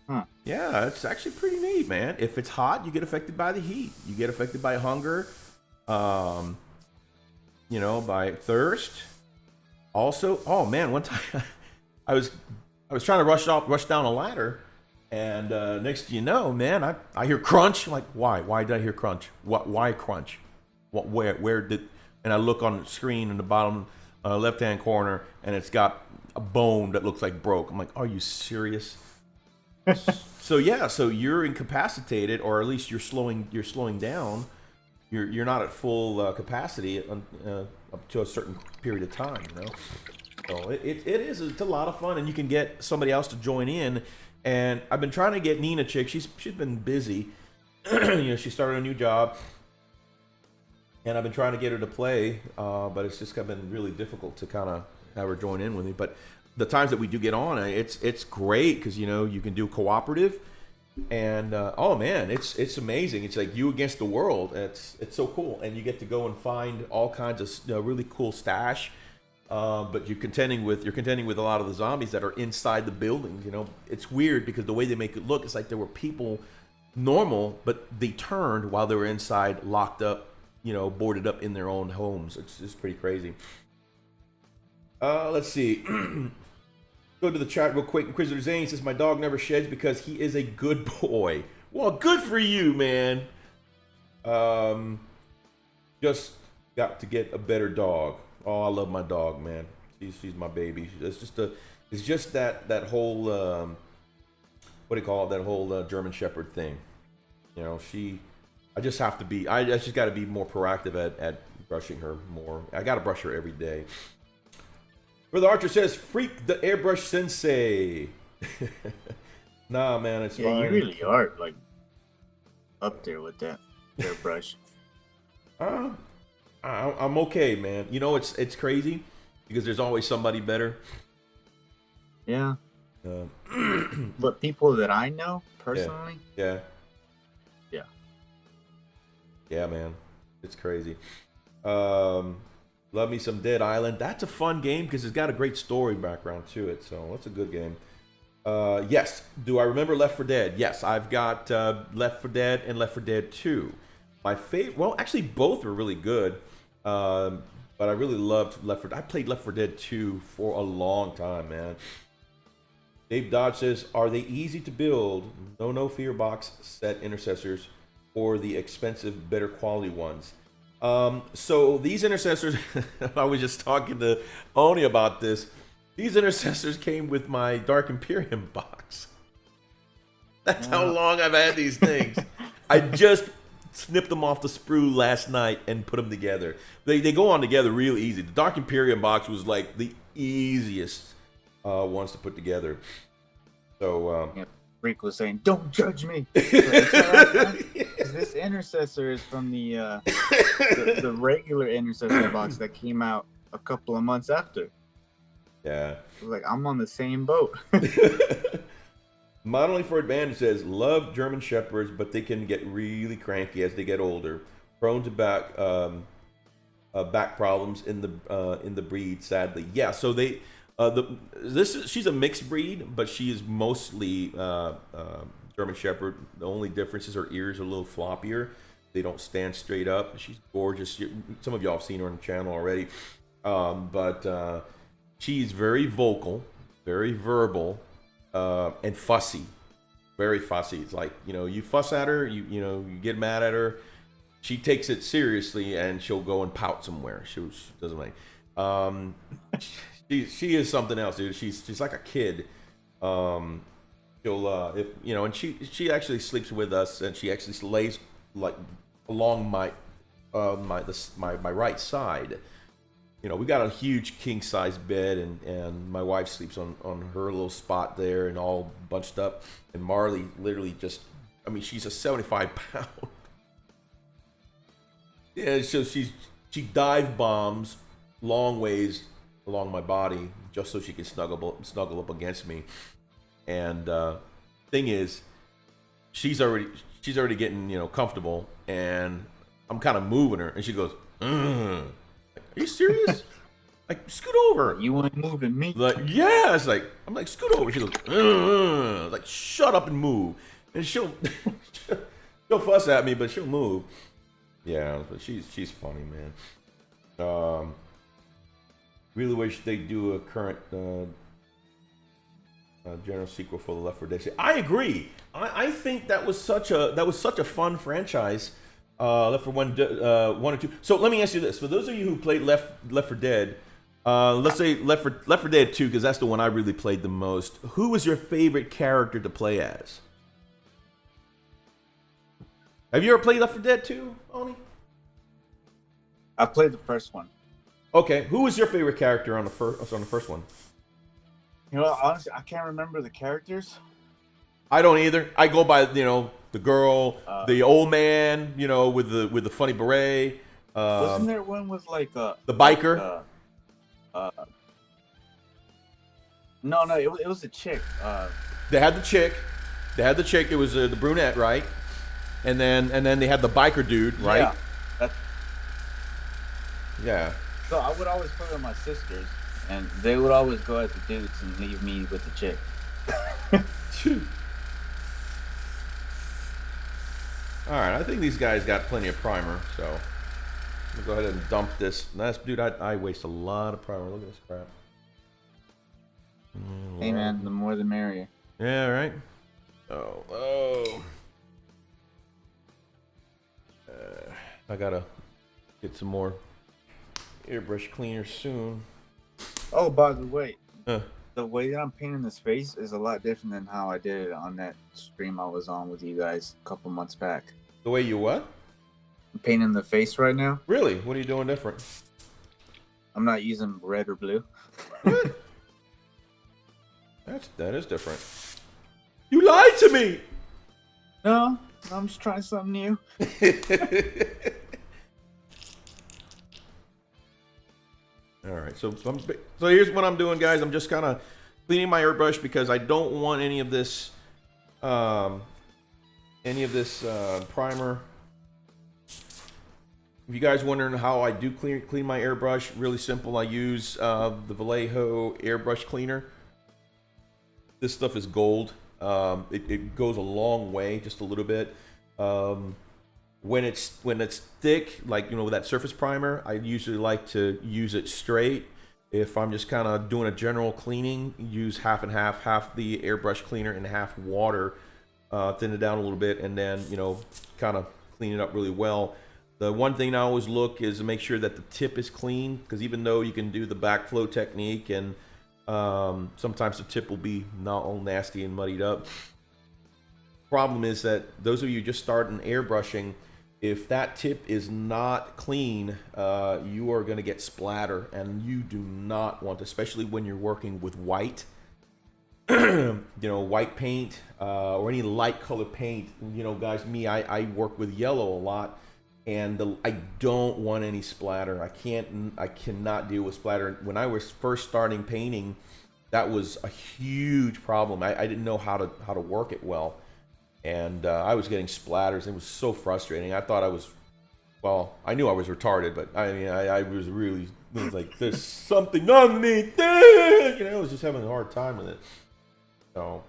Speaker 1: Huh.
Speaker 2: Yeah, it's actually pretty neat, man. If it's hot, you get affected by the heat. You get affected by hunger, by thirst. Also, oh man, one time I was trying to rush down a ladder, and next thing you know, man, I hear crunch. I'm like, why? Why did I hear crunch? What? Why crunch? What? Where did? And I look on the screen in the bottom left-hand corner, and it's got a bone that looks like broke. I'm like, are you serious? So you're incapacitated, or at least you're slowing down. You're not at full capacity up to a certain period of time. So it's a lot of fun, and you can get somebody else to join in. And I've been trying to get Nina Chick. She's been busy. She started a new job, and I've been trying to get her to play, but it's just been really difficult to kind of have her join in with me. But the times that we do get on, it's great because you can do cooperative, and oh man, it's amazing. It's like you against the world. It's so cool, and you get to go and find all kinds of really cool stash. But you're contending with a lot of the zombies that are inside the buildings. It's weird because the way they make it look, it's like there were people normal, but they turned while they were inside, locked up, boarded up in their own homes. It's pretty crazy. Let's see. Go to the chat real quick. Inquisitor Zane says, my dog never sheds because he is a good boy. Well, good for you, man. Just got to get a better dog. Oh, I love my dog, man. She's my baby. It's just that whole what do you call it? That whole German Shepherd thing. I just have to be. I just got to be more proactive at brushing her more. I got to brush her every day. Brother Archer says, "Freak the airbrush sensei." Nah, man, it's fine.
Speaker 1: Yeah, you really are like up there with that airbrush.
Speaker 2: I'm okay, man. It's crazy because there's always somebody better.
Speaker 1: Yeah. But people that I know personally.
Speaker 2: Yeah, man. It's crazy. Love me some Dead Island. That's a fun game because it's got a great story background to it. So that's a good game. Yes. Do I remember Left 4 Dead? Yes, I've got Left 4 Dead and Left 4 Dead 2. My favorite. Well, actually, both were really good. But I really loved Left 4 Dead. I played Left 4 Dead 2 for a long time, man. Dave Dodge says, are they easy to build? No fear box set intercessors or the expensive, better quality ones? So these intercessors, I was just talking to Oni about this. These intercessors came with my Dark Imperium box. That's how long I've had these things. I just snipped them off the sprue last night and put them together. They go on together real easy. The Dark Imperium box was like the easiest ones to put together. So
Speaker 1: Freak was saying, "Don't judge me." This intercessor is from the regular intercessor box that came out a couple of months after.
Speaker 2: Yeah.
Speaker 1: Like, I'm on the same boat.
Speaker 2: Modeling for Advantage says, love German Shepherds, but they can get really cranky as they get older. Prone to back problems in the breed. Sadly, yeah. So she's a mixed breed, but she is mostly German Shepherd. The only difference is her ears are a little floppier. They don't stand straight up. She's gorgeous. Some of y'all have seen her on the channel already, but she's very vocal, very verbal, and fussy. Very fussy. It's like, you fuss at her, you get mad at her, she takes it seriously, and she'll go and pout somewhere. She doesn't like. She is something else, dude. She's like a kid. She'll and she actually sleeps with us, and she actually lays like along my right side. We got a huge king size bed, and my wife sleeps on her little spot there, and all bunched up. And Marley literally she's a 75-pound. Yeah, so she dive bombs long ways along my body just so she can snuggle up against me. And thing is, she's already getting comfortable, and I'm kind of moving her, and she goes, "Are you serious? Like, scoot over."
Speaker 1: You ain't moving me.
Speaker 2: Like, yeah, I'm like, scoot over. She goes, like, shut up and move. And she'll fuss at me, but she'll move. Yeah, but she's funny, man. Really wish they do a current general sequel for the Left 4 Dead. I agree. I think that was such a fun franchise. Left 4 1 and 2. So let me ask you this: for those of you who played Left 4 Dead, let's say Left 4 Dead 2, because that's the one I really played the most. Who was your favorite character to play as? Have you ever played Left 4 Dead 2, Oni?
Speaker 1: I played the first one.
Speaker 2: Okay, who was your favorite character on the first one?
Speaker 1: Honestly, I can't remember the characters.
Speaker 2: I don't either. I go by the girl, the old man, with the funny beret.
Speaker 1: Wasn't there one with like
Speaker 2: the biker?
Speaker 1: No, it was a chick.
Speaker 2: They had the chick. It was the brunette, right? And then they had the biker dude, right?
Speaker 1: Yeah.
Speaker 2: Yeah.
Speaker 1: So I would always play with my sisters, and they would always go as the dudes and leave me with the chick.
Speaker 2: All right, I think these guys got plenty of primer, so I'm gonna go ahead and dump this. Dude, I waste a lot of primer. Look at this crap.
Speaker 1: Hey man, the more the merrier.
Speaker 2: Yeah, right. Oh. I gotta get some more airbrush cleaner soon.
Speaker 1: Oh, by the way, the way that I'm painting this face is a lot different than how I did it on that stream I was on with you guys a couple months back.
Speaker 2: The way you what?
Speaker 1: I'm painting the face right now.
Speaker 2: Really? What are you doing different?
Speaker 1: I'm not using red or blue.
Speaker 2: What? That is different. You lied to me!
Speaker 1: No, I'm just trying something new.
Speaker 2: All right, so here's what I'm doing, guys. I'm just kind of cleaning my airbrush because I don't want any of this primer. If you guys wondering how I do clean my airbrush, really simple. I use the Vallejo airbrush cleaner. This stuff is gold. It goes a long way, just a little bit. When it's thick, like with that surface primer, I usually like to use it straight. If I'm just kind of doing a general cleaning, use half and half the airbrush cleaner and half water, thin it down a little bit, and then kind of clean it up really well. The one thing I always look is to make sure that the tip is clean, because even though you can do the backflow technique and sometimes the tip will be not all nasty and muddied up. Problem is that those of you just starting airbrushing, if that tip is not clean, you are going to get splatter, and you do not want to, especially when you're working with white, white paint or any light color paint. Guys, I work with yellow a lot, and I don't want any splatter. I cannot deal with splatter. When I was first starting painting, that was a huge problem. I didn't know how to work it well. And I was getting splatters. It was so frustrating. I thought I was Well, I knew I was retarded, but I mean, I was really, it was like, there's something underneath there. You know, I was just having a hard time with it. So.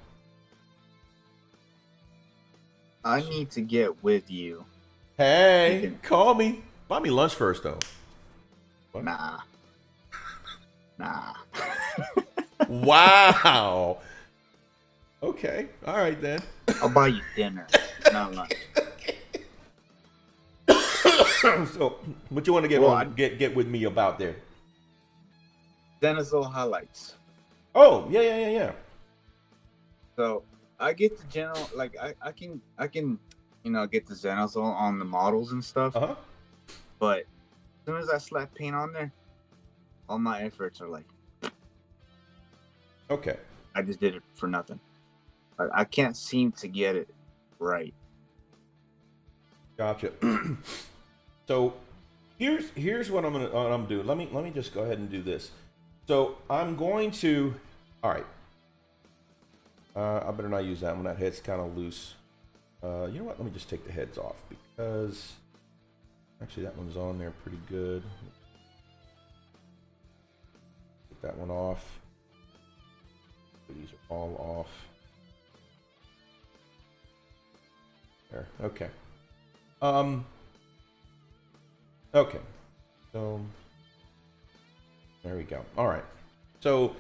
Speaker 1: I need to get with you.
Speaker 2: Hey, call me. Buy me lunch first, though. What?
Speaker 1: Nah.
Speaker 2: Wow. Okay. All right, then.
Speaker 1: I'll buy you dinner, not lunch.
Speaker 2: So, what you want to get with me about there?
Speaker 1: Zenithal highlights.
Speaker 2: Oh, yeah.
Speaker 1: So I get the general, like I can, get the Zenithal on the models and stuff.
Speaker 2: Uh-huh.
Speaker 1: But as soon as I slap paint on there, all my efforts are like,
Speaker 2: okay.
Speaker 1: I just did it for nothing. I can't seem to get it right.
Speaker 2: Gotcha. So here's what I'm gonna do. Let me just go ahead and do this. So I'm going to. All right. I better not use that one. That head's kind of loose. You know what? Let me just take the heads off because actually that one's on there pretty good. Take that one off. These are all off. There. Okay. Okay. So there we go. All right. So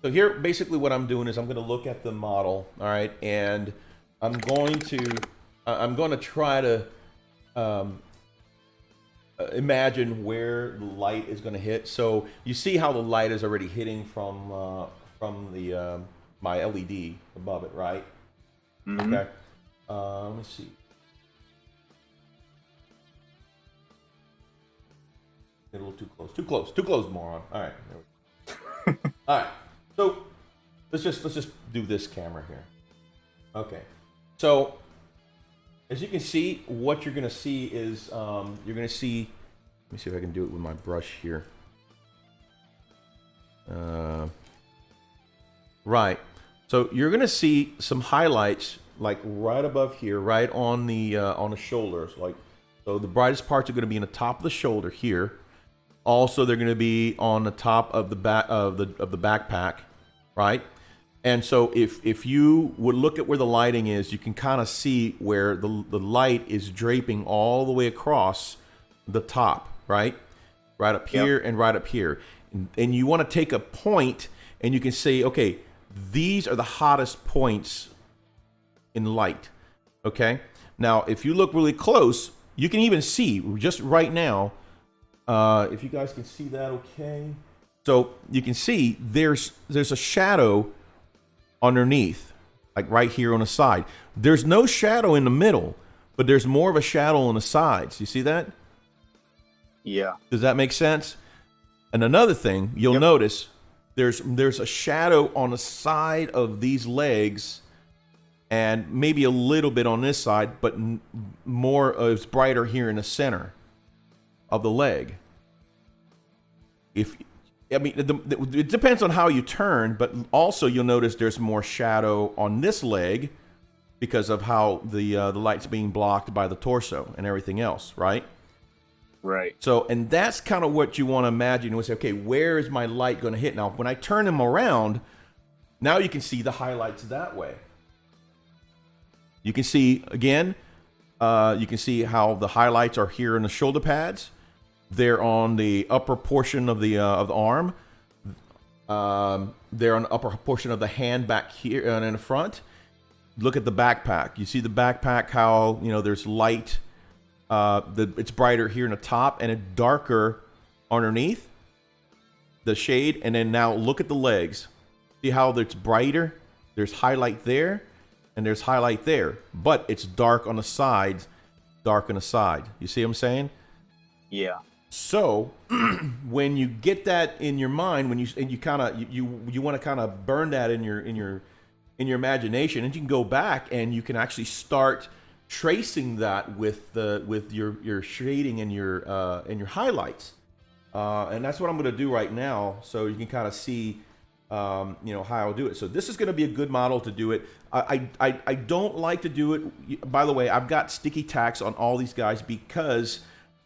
Speaker 2: here, basically, what I'm doing is I'm going to look at the model. All right, and I'm going to try to imagine where the light is going to hit. So you see how the light is already hitting from the my LED above it, right?
Speaker 1: Mm-hmm.
Speaker 2: Okay. Let me see. Get a little too close, moron. All right. There we go. All right. So let's just do this camera here. Okay. So as you can see, what you're gonna see is you're gonna see. Let me see if I can do it with my brush here. Right. So you're gonna see some highlights like right above here, right on the shoulders. Like, so the brightest parts are gonna be in the top of the shoulder here. Also, they're going to be on the top of the back of the backpack, right? And so, if you would look at where the lighting is, you can kind of see where the light is draping all the way across the top, right? Right up here and right up here, and you want to take a point, and you can say, okay, these are the hottest points in light. Okay. Now, if you look really close, you can even see just right now. If you guys can see that, okay. So you can see there's a shadow underneath, like right here on the side. There's no shadow in the middle, but there's more of a shadow on the sides. You see that?
Speaker 1: Yeah.
Speaker 2: Does that make sense? And another thing you'll notice, there's a shadow on the side of these legs, and maybe a little bit on this side, but more it's brighter here in the center of the leg. It depends on how you turn, but also you'll notice there's more shadow on this leg because of how the light's being blocked by the torso and everything else, right?
Speaker 1: Right.
Speaker 2: So, and that's kind of what you want to imagine. You say, okay, where is my light going to hit? Now, when I turn them around, now you can see the highlights that way. You can see, again, you can see how the highlights are here in the shoulder pads. They're on the upper portion of the arm. They're on the upper portion of the hand back here and in the front. Look at the backpack. You see the backpack, how, there's light. It's brighter here in the top and it's darker underneath the shade. And then now look at the legs. See how it's brighter? There's highlight there and there's highlight there, but it's dark on the sides, dark on the side. You see what I'm saying?
Speaker 1: Yeah.
Speaker 2: So when you get that in your mind, you want to kind of burn that in your imagination, and you can go back and you can actually start tracing that with your shading and your highlights, and that's what I'm going to do right now. So you can kind of see, how I'll do it. So this is going to be a good model to do it. I don't like to do it. By the way, I've got sticky tacks on all these guys because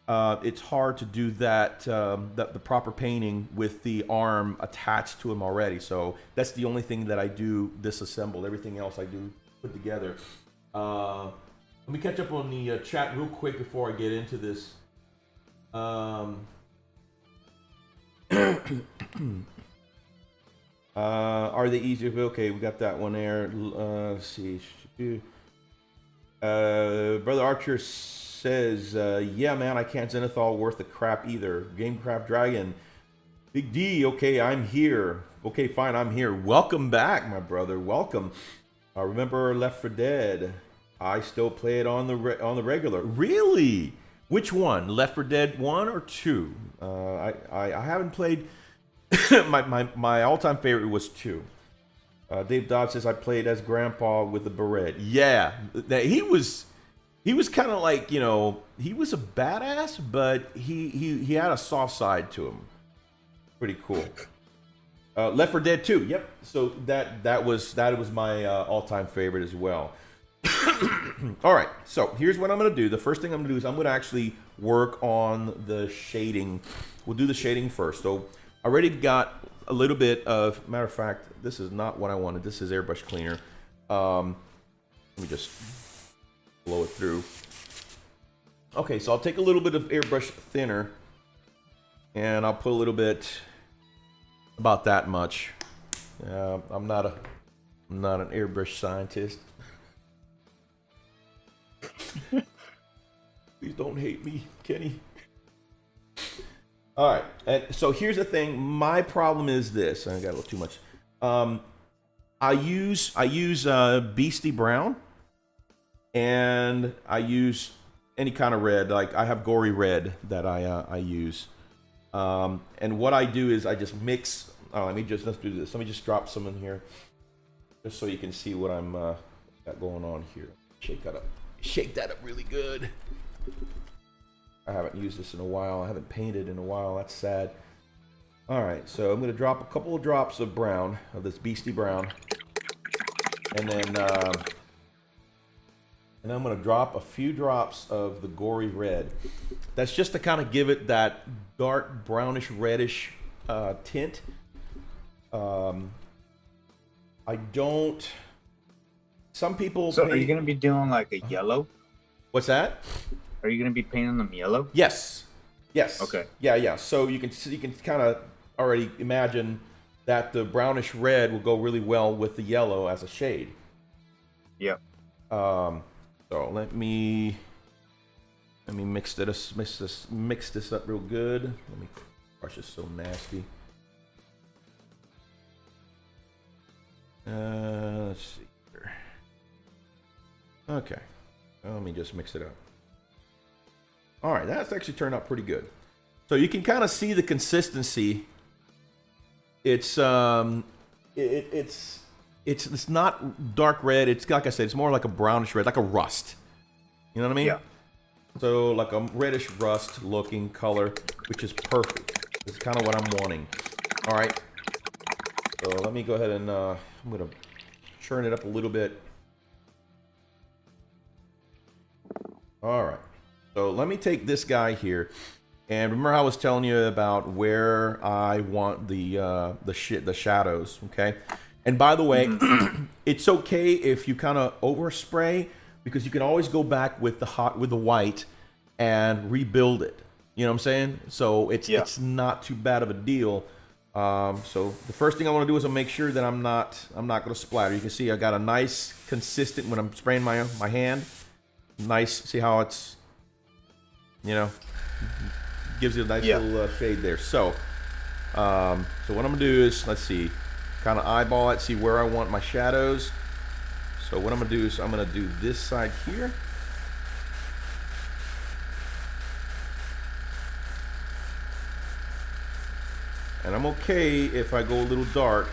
Speaker 2: it's hard to do that, the proper painting with the arm attached to him already. So that's the only thing that I do disassemble. Everything else I do put together. Let me catch up on the chat real quick before I get into this. Are they easier? Okay, we got that one there. Let's see. Brother Archer says, yeah, man, I can't Zenithal worth the crap either. Gamecraft Dragon. Big D, okay, I'm here. Okay, fine, I'm here. Welcome back, my brother. Welcome. Remember Left 4 Dead? I still play it on the regular. Really? Which one? Left 4 Dead 1 or 2? I haven't played. my all-time favorite was 2. Dave Dodd says I played as Grandpa with the beret. Yeah, he was kind of like, you know, he was a badass, but he had a soft side to him. Pretty cool. Left 4 Dead 2. Yep. So that was my all-time favorite as well. All right. So here's what I'm gonna do. The first thing I'm gonna do is I'm gonna actually work on the shading. We'll do the shading first. So I already got a little bit of. Matter of fact, this is not what I wanted. This is airbrush cleaner. Let me just blow it through. Okay, so I'll take a little bit of airbrush thinner, and I'll put a little bit, about that much. I'm not an airbrush scientist. Please don't hate me, Kenny. All right, and so here's the thing. My problem is this. I got a little too much. I use Beastie Brown, and I use any kind of red. Like I have Gory Red that I use. And what I do is I just mix. Oh, let's do this. Let me just drop some in here, just so you can see what I'm got going on here. Shake that up. Shake that up really good. I haven't used this in a while. I haven't painted in a while. That's sad. All right, so I'm gonna drop a couple of drops of brown, of this Beastie Brown, and then I'm gonna drop a few drops of the Gory Red. That's just to kind of give it that dark brownish reddish tint. I don't. Some people.
Speaker 1: So are you gonna be doing like a yellow?
Speaker 2: What's that?
Speaker 1: Are you gonna be painting them yellow?
Speaker 2: Yes. Yes.
Speaker 1: Okay.
Speaker 2: Yeah. So you can kind of already imagine that the brownish red will go really well with the yellow as a shade.
Speaker 1: Yep.
Speaker 2: So let me mix this up real good. Let me brush this so nasty. Let's see here. Okay. Let me just mix it up. All right, that's actually turned out pretty good. So you can kind of see the consistency. It's it's not dark red. It's like I said, it's more like a brownish red, like a rust. You know what I mean?
Speaker 1: Yeah.
Speaker 2: So like a reddish rust looking color, which is perfect. It's kind of what I'm wanting. All right. So let me go ahead and I'm gonna churn it up a little bit. All right. So let me take this guy here, and remember how I was telling you about where I want the shadows, okay? And by the way, it's okay if you kind of overspray, because you can always go back with the white and rebuild it. You know what I'm saying? So it's not too bad of a deal. So the first thing I want to do is I'll make sure that I'm not going to splatter. You can see I got a nice consistent when I'm spraying my hand. Nice. See how it's, you know, gives you a nice little shade there. So, so what I'm gonna do is, let's see, kind of eyeball it, see where I want my shadows. So what I'm gonna do is I'm gonna do this side here. And I'm okay if I go a little dark.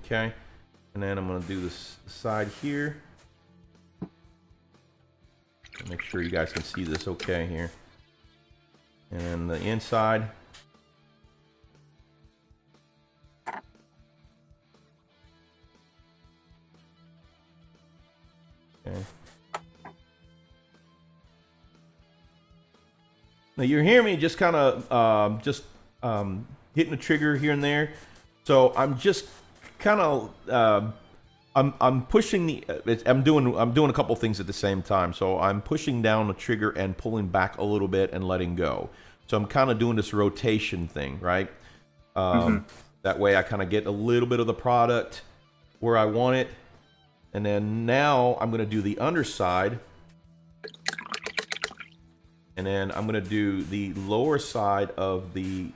Speaker 2: Okay. And then I'm going to do this side here. Make sure you guys can see this okay here. And the inside. Okay. Now you're hearing me just kind of hitting the trigger here and there. So I'm just kind of I'm pushing I'm doing a couple things at the same time. So I'm pushing down the trigger and pulling back a little bit and letting go. So I'm kind of doing this rotation thing, right? That way I kind of get a little bit of the product where I want it. And then now I'm going to do the underside. And then I'm going to do the lower side of the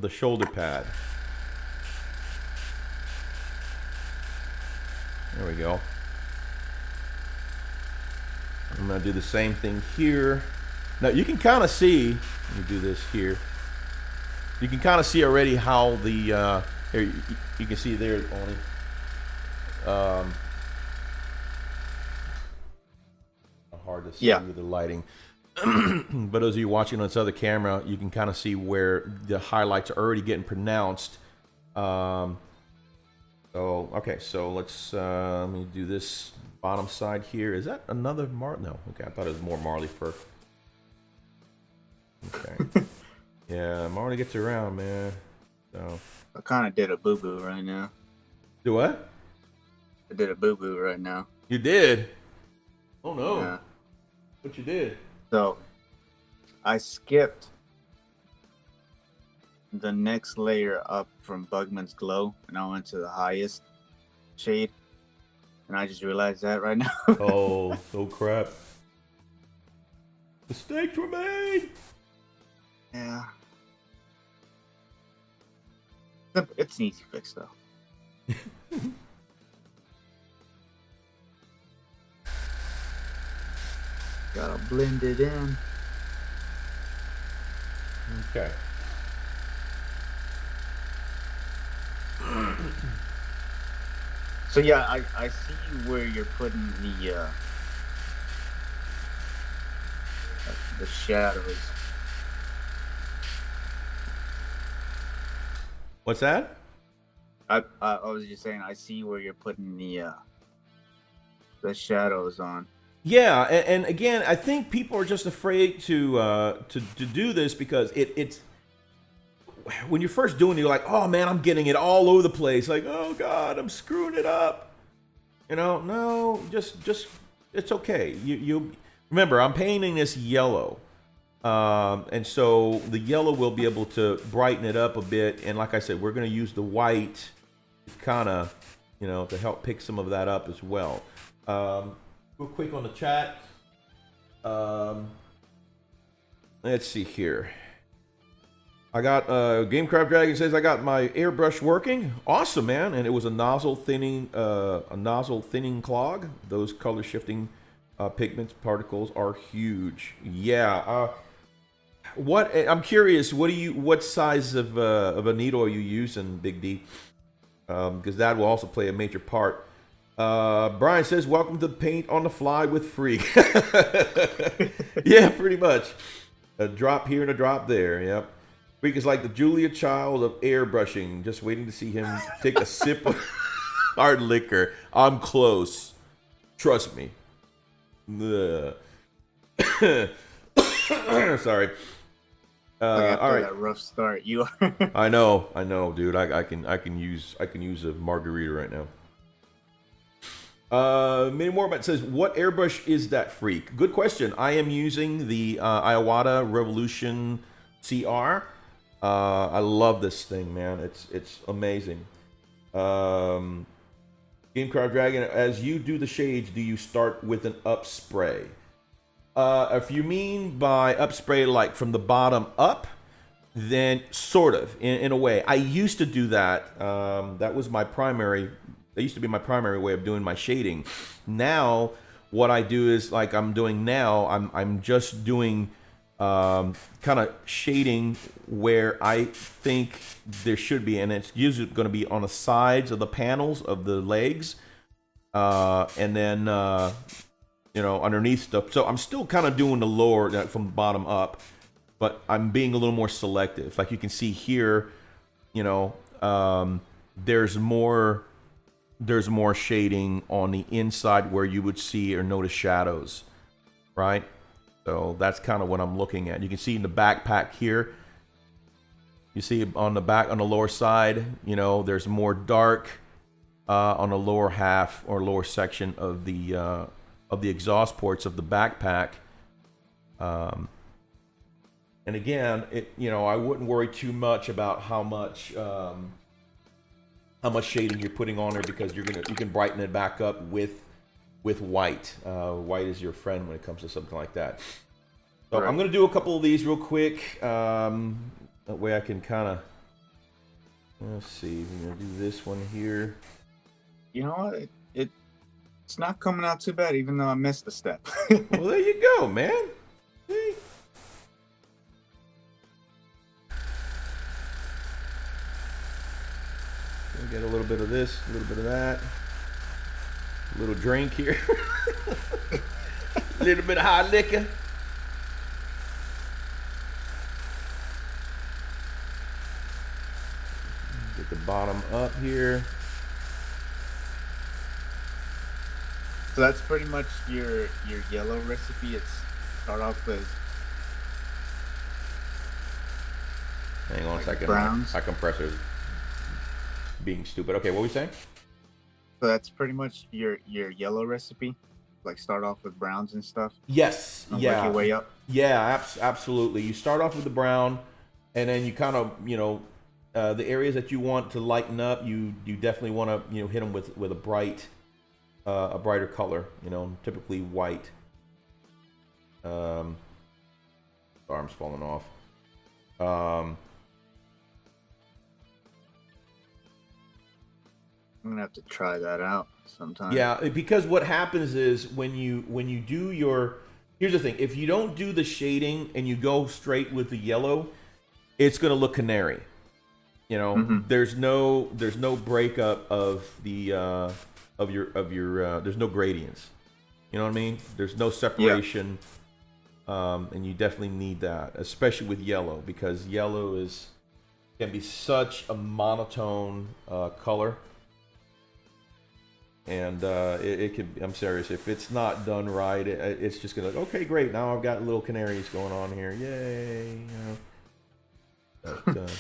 Speaker 2: shoulder pad. There we go. I'm going to do the same thing here. Now you can kind of see, let me do this here. You can kind of see already how the, here, you can see there, Oni. Hard to see with the lighting. But those of you watching on this other camera, you can kind of see where the highlights are already getting pronounced. So, okay, so let me do this bottom side here. Is that another No, okay, I thought it was more Marley fur. Okay. Yeah, Marley gets around, man. So
Speaker 1: I kind of did a boo-boo right now.
Speaker 2: Do what?
Speaker 1: I did a boo-boo right now.
Speaker 2: You did? Oh, no.
Speaker 1: Yeah.
Speaker 2: What you did?
Speaker 1: So, I skipped the next layer up from Bugman's Glow, and I went to the highest shade, and I just realized that right now.
Speaker 2: Oh crap. Mistakes were made!
Speaker 1: Yeah. It's an easy fix, though. Gotta blend it in.
Speaker 2: Okay.
Speaker 1: So yeah, I see where you're putting the shadows.
Speaker 2: What's that?
Speaker 1: I was just saying I see where you're putting the shadows on.
Speaker 2: Yeah, and again, I think people are just afraid to do this because it's when you're first doing it, you're like, oh man, I'm getting it all over the place. Like, oh god, I'm screwing it up. You know, no, just it's okay. You remember, I'm painting this yellow, and so the yellow will be able to brighten it up a bit. And like I said, we're going to use the white, kind of, you know, to help pick some of that up as well. Real quick on the chat. Let's see here. I got GameCraft Dragon says I got my airbrush working. Awesome, man! And it was a nozzle thinning clog. Those color shifting pigments particles are huge. Yeah. What I'm curious. What size of a needle are you using, Big D? Because that will also play a major part. Brian says, welcome to Paint on the Fly with Freak. Yeah, pretty much. A drop here and a drop there. Yep. Freak is like the Julia Child of airbrushing. Just waiting to see him take a sip of hard liquor. I'm close. Trust me. Sorry. All right.
Speaker 1: A rough start. You are.
Speaker 2: I know, dude. I can use a margarita right now. Many more, but says, what airbrush is that, Freak? Good question. I am using the Iwata Revolution CR. I love this thing, man. It's amazing. GameCraft Dragon, as you do the shades, do you start with an up spray? If you mean by up spray like from the bottom up, then sort of, in a way. I used to do that. That was my primary. That used to be my primary way of doing my shading. Now, what I do is like I'm doing now. I'm just doing kind of shading where I think there should be, and it's usually going to be on the sides of the panels of the legs, and then you know, underneath stuff. So I'm still kind of doing the lower from the bottom up, but I'm being a little more selective. Like you can see here, you know, there's more there's more shading on the inside where you would see or notice shadows, right? So that's kind of what I'm looking at. You can see in the backpack here, you see on the back, on the lower side, you know, there's more dark on the lower half or lower section of the exhaust ports of the backpack. And again, you know, I wouldn't worry too much about how much shading you're putting on there, because you can brighten it back up with white. White is your friend when it comes to something like that. So right. I'm gonna do a couple of these real quick. That way I can kind of, let's see, we're gonna do this one here.
Speaker 1: You know what? It's not coming out too bad, even though I missed a step.
Speaker 2: Well, there you go, man. See? We get a little bit of this, a little bit of that. A little drink here. A little bit of hot liquor. Get the bottom up here.
Speaker 1: So that's pretty much your yellow recipe. It's start off with.
Speaker 2: Hang on a second.
Speaker 1: Browns.
Speaker 2: My compressor's being stupid. Okay, what were we saying?
Speaker 1: So that's pretty much your yellow recipe. Like start off with browns and stuff.
Speaker 2: Yes.
Speaker 1: And
Speaker 2: yeah.
Speaker 1: Work your way up.
Speaker 2: Yeah. Absolutely. You start off with the brown, and then you kind of, you know, the areas that you want to lighten up, you definitely want to, you know, hit them with a brighter color, you know, typically white. Arms falling off.
Speaker 1: I'm gonna have to try that out sometime.
Speaker 2: Yeah, because what happens is when you do your, here's the thing: if you don't do the shading and you go straight with the yellow, it's gonna look canary. You know, there's no breakup of the of your there's no gradients. You know what I mean? There's no separation, and you definitely need that, especially with yellow, because yellow can be such a monotone color, and it can. I'm serious. If it's not done right, it's just gonna okay, great. Now I've got little canaries going on here. Yay! You know. But,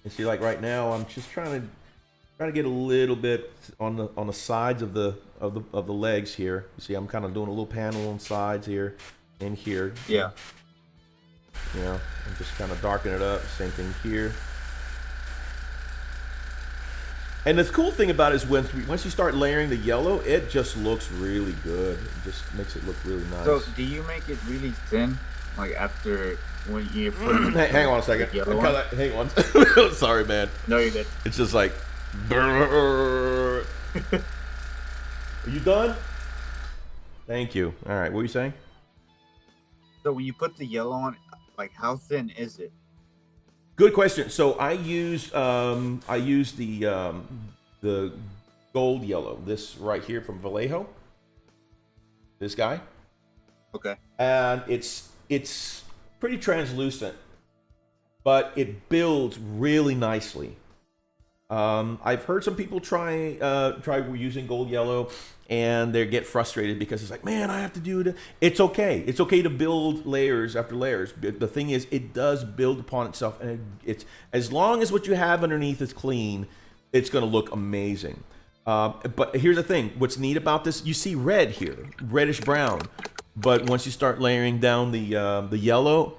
Speaker 2: you see, like right now, I'm just trying to get a little bit on the sides of the legs here. You see, I'm kind of doing a little panel on sides here and here.
Speaker 1: Yeah.
Speaker 2: You know, I'm just kind of darkening it up. Same thing here. And the cool thing about it is once you start layering the yellow, it just looks really good. It just makes it look really nice.
Speaker 1: So, do you make it really thin, like after when you put?
Speaker 2: Hang on a second. Hang on. Sorry, man.
Speaker 1: No, you're good.
Speaker 2: It's just like. Are you done? Thank you. All right. What were you saying?
Speaker 1: So when you put the yellow on, like how thin is it?
Speaker 2: Good question. So I use the gold yellow. This right here from Vallejo. This guy.
Speaker 1: Okay.
Speaker 2: And it's pretty translucent, but it builds really nicely. I've heard some people try using gold yellow, and they get frustrated because it's like, man, I have to do it. It's okay. It's okay to build layers after layers. The thing is, it does build upon itself, and it's as long as what you have underneath is clean, it's going to look amazing. But here's the thing: what's neat about this? You see red here, reddish brown, but once you start layering down the yellow,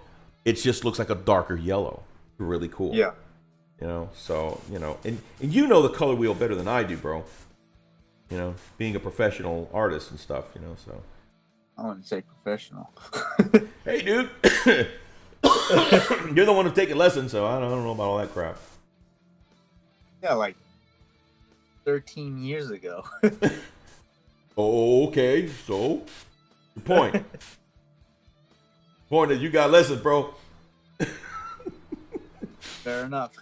Speaker 2: it just looks like a darker yellow. Really cool.
Speaker 1: Yeah.
Speaker 2: You know, so, you know, and you know the color wheel better than I do, bro. You know, being a professional artist and stuff, you know, so.
Speaker 1: I wouldn't say professional.
Speaker 2: Hey, dude. You're the one who's taking lessons, so I don't know about all that crap.
Speaker 1: Yeah, like 13 years ago.
Speaker 2: Oh, okay, so, your point. Point is you got lessons, bro.
Speaker 1: Fair enough.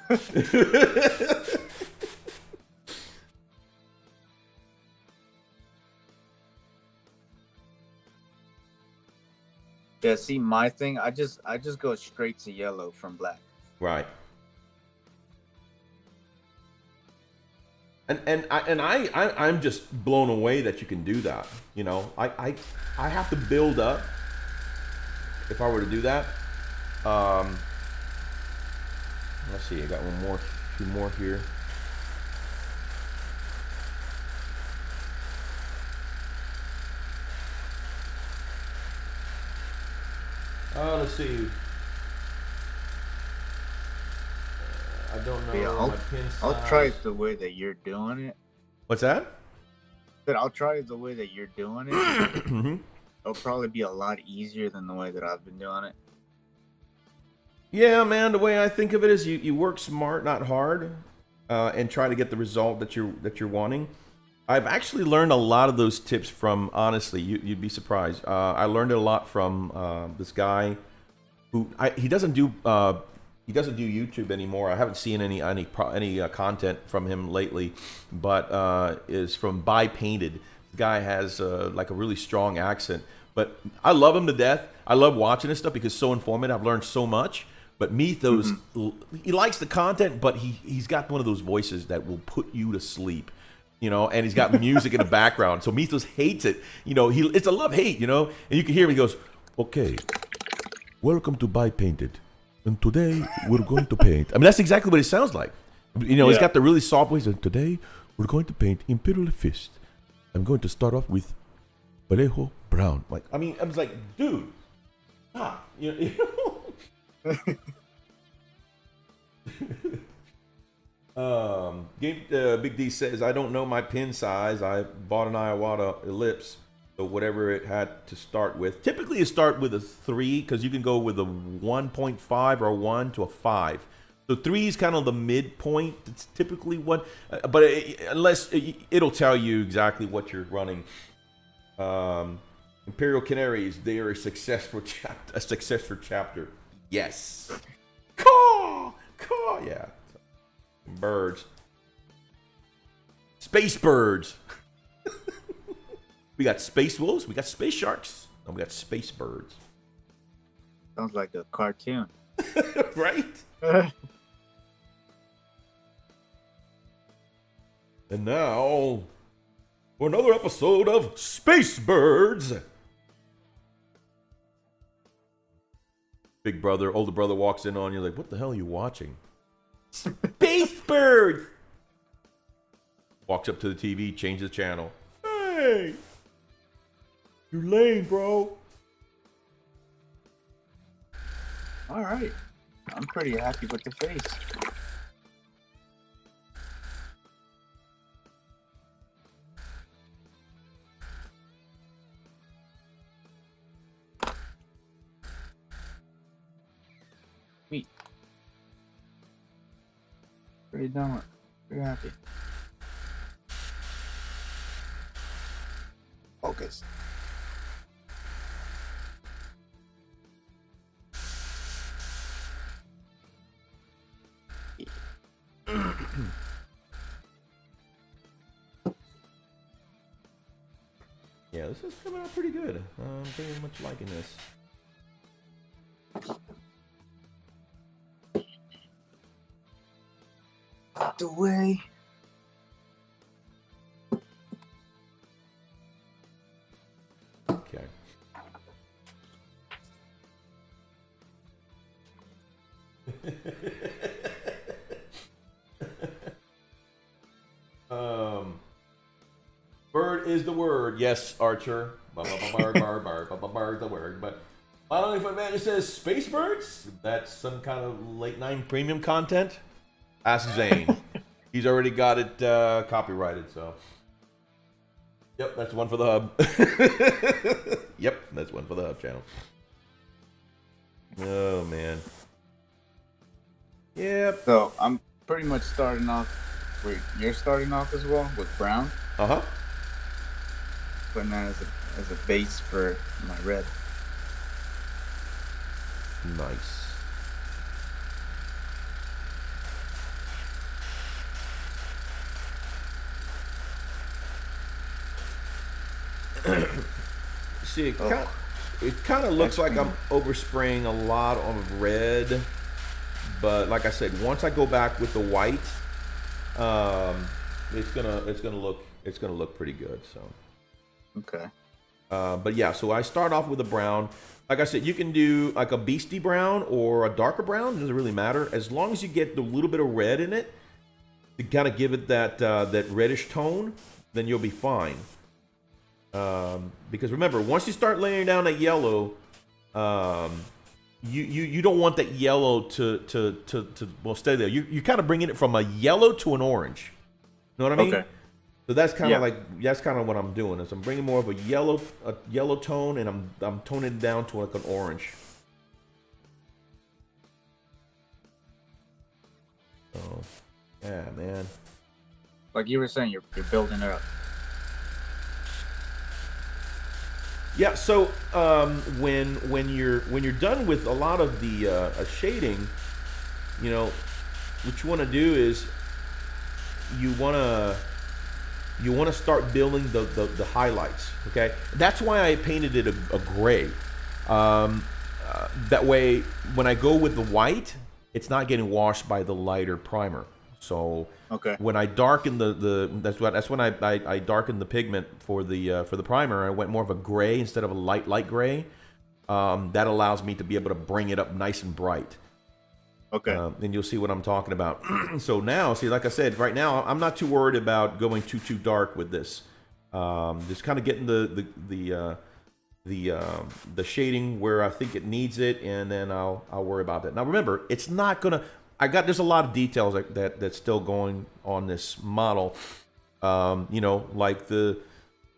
Speaker 1: Yeah, see, my thing, I just go straight to yellow from black.
Speaker 2: Right. I'm just blown away that you can do that. You know, I have to build up if I were to do that. Um, let's see, I got two more here. Let's see. I don't know
Speaker 1: Yeah,
Speaker 2: my pin size.
Speaker 1: I'll try it the way that you're doing it.
Speaker 2: What's that?
Speaker 1: But I'll try it the way that you're doing it.
Speaker 2: Mm-hmm.
Speaker 1: It'll probably be a lot easier than the way that I've been doing it.
Speaker 2: Yeah, man. The way I think of it is, you work smart, not hard, and try to get the result that you're wanting. I've actually learned a lot of those tips from, honestly, you'd be surprised. I learned it a lot from this guy who he doesn't do YouTube anymore. I haven't seen any content from him lately, but is from Buy Painted. The guy has like a really strong accent, but I love him to death. I love watching this stuff because it's so informative. I've learned so much. But Mythos, he likes the content, but he's got one of those voices that will put you to sleep. You know, and he's got music in the background. So Mythos hates it. You know, it's a love-hate, you know? And you can hear him, he goes, okay, welcome to Buy Painted. And today we're going to paint. I mean, that's exactly what it sounds like. You know, He's got the really soft voice. And today we're going to paint Imperial Fist. I'm going to start off with Vallejo Brown. Like, I mean, I was like, dude, stop. You know? Big D says, I don't know my pin size. I bought an Iwata Ellipse, so whatever it had to start with. Typically you start with a 3 because you can go with a 1.5 or 1 to a 5. So 3 is kind of the midpoint. It's typically what, but unless it'll tell you exactly what you're running. Imperial Canaries, they are a successful chapter. Yes. Caw, yeah. Birds. Space birds. We got space wolves, we got space sharks, and we got space birds.
Speaker 1: Sounds like a cartoon.
Speaker 2: Right? And now, for another episode of Space Birds. Big brother, older brother walks in on you like, what the hell are you watching? Space Birds! Walks up to the TV, changes the channel. Hey! You're lame, bro.
Speaker 1: Alright. I'm pretty happy with the face. Sweet. Pretty done with. Pretty happy. Focus.
Speaker 2: Yeah, this is coming out pretty good. I'm very much liking this.
Speaker 1: Out the way.
Speaker 2: Okay. Bird is the word. Yes, Archer. Bird, the word. But my only foot man just says space birds. That's some kind of late night premium content. Ask Zane. He's already got it copyrighted. So, yep, that's one for the hub. Yep, that's one for the hub channel. Oh man. Yep.
Speaker 1: So I'm pretty much starting off where you're starting off as well with brown.
Speaker 2: Uh-huh.
Speaker 1: Putting that as a base for my red.
Speaker 2: Nice. See, it kind of looks like I'm overspraying a lot of red, but like I said, once I go back with the white, it's gonna look pretty good. So.
Speaker 1: Okay.
Speaker 2: But yeah, so I start off with a brown. Like I said, you can do like a beastie brown or a darker brown. It doesn't really matter as long as you get a little bit of red in it to kind of give it that that reddish tone. Then you'll be fine. Because remember, once you start laying down that yellow, you don't want that yellow to well stay there. You kind of bringing it from a yellow to an orange. You know what I mean?
Speaker 1: Okay.
Speaker 2: So that's kind of that's kind of what I'm doing. Is I'm bringing more of a yellow tone, and I'm toning it down to like an orange. Oh, yeah, man.
Speaker 1: Like you were saying, you're building it up.
Speaker 2: Yeah. So when you're done with a lot of the shading, you know, what you want to do is you want to start building the highlights. Okay, that's why I painted it a gray. That way, when I go with the white, it's not getting washed by the lighter primer. So when I darken that's when I darkened the pigment for the primer. I went more of a gray instead of a light gray. That allows me to be able to bring it up nice and bright.
Speaker 1: Okay.
Speaker 2: And you'll see what I'm talking about. So now, see, like I said, right now I'm not too worried about going too dark with this. Just kind of getting the shading where I think it needs it, and then I'll worry about that. Now remember, it's not gonna. There's a lot of details that's still going on this model. You know, like the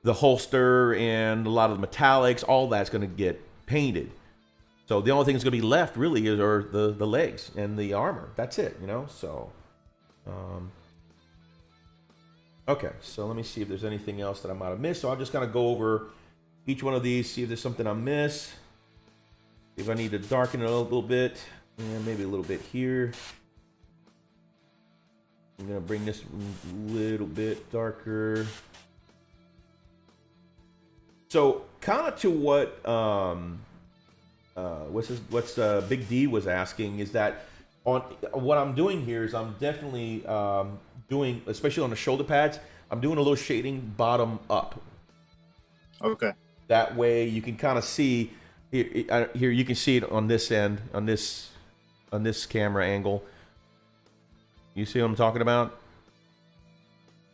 Speaker 2: holster and a lot of the metallics, all that's gonna get painted. So the only thing that's going to be left really are the legs and the armor. That's it, you know. So, okay. So let me see if there's anything else that I might have missed. So I'll just kind of go over each one of these, see if there's something I miss. If I need to darken it a little bit, and maybe a little bit here. I'm going to bring this a little bit darker. So kind of to what what's Big D was asking is that on what I'm doing here is I'm definitely doing, especially on the shoulder pads, I'm doing a little shading bottom up.
Speaker 1: Okay.
Speaker 2: That way you can kind of see here you can see it on this end, on this camera angle. You see what I'm talking about?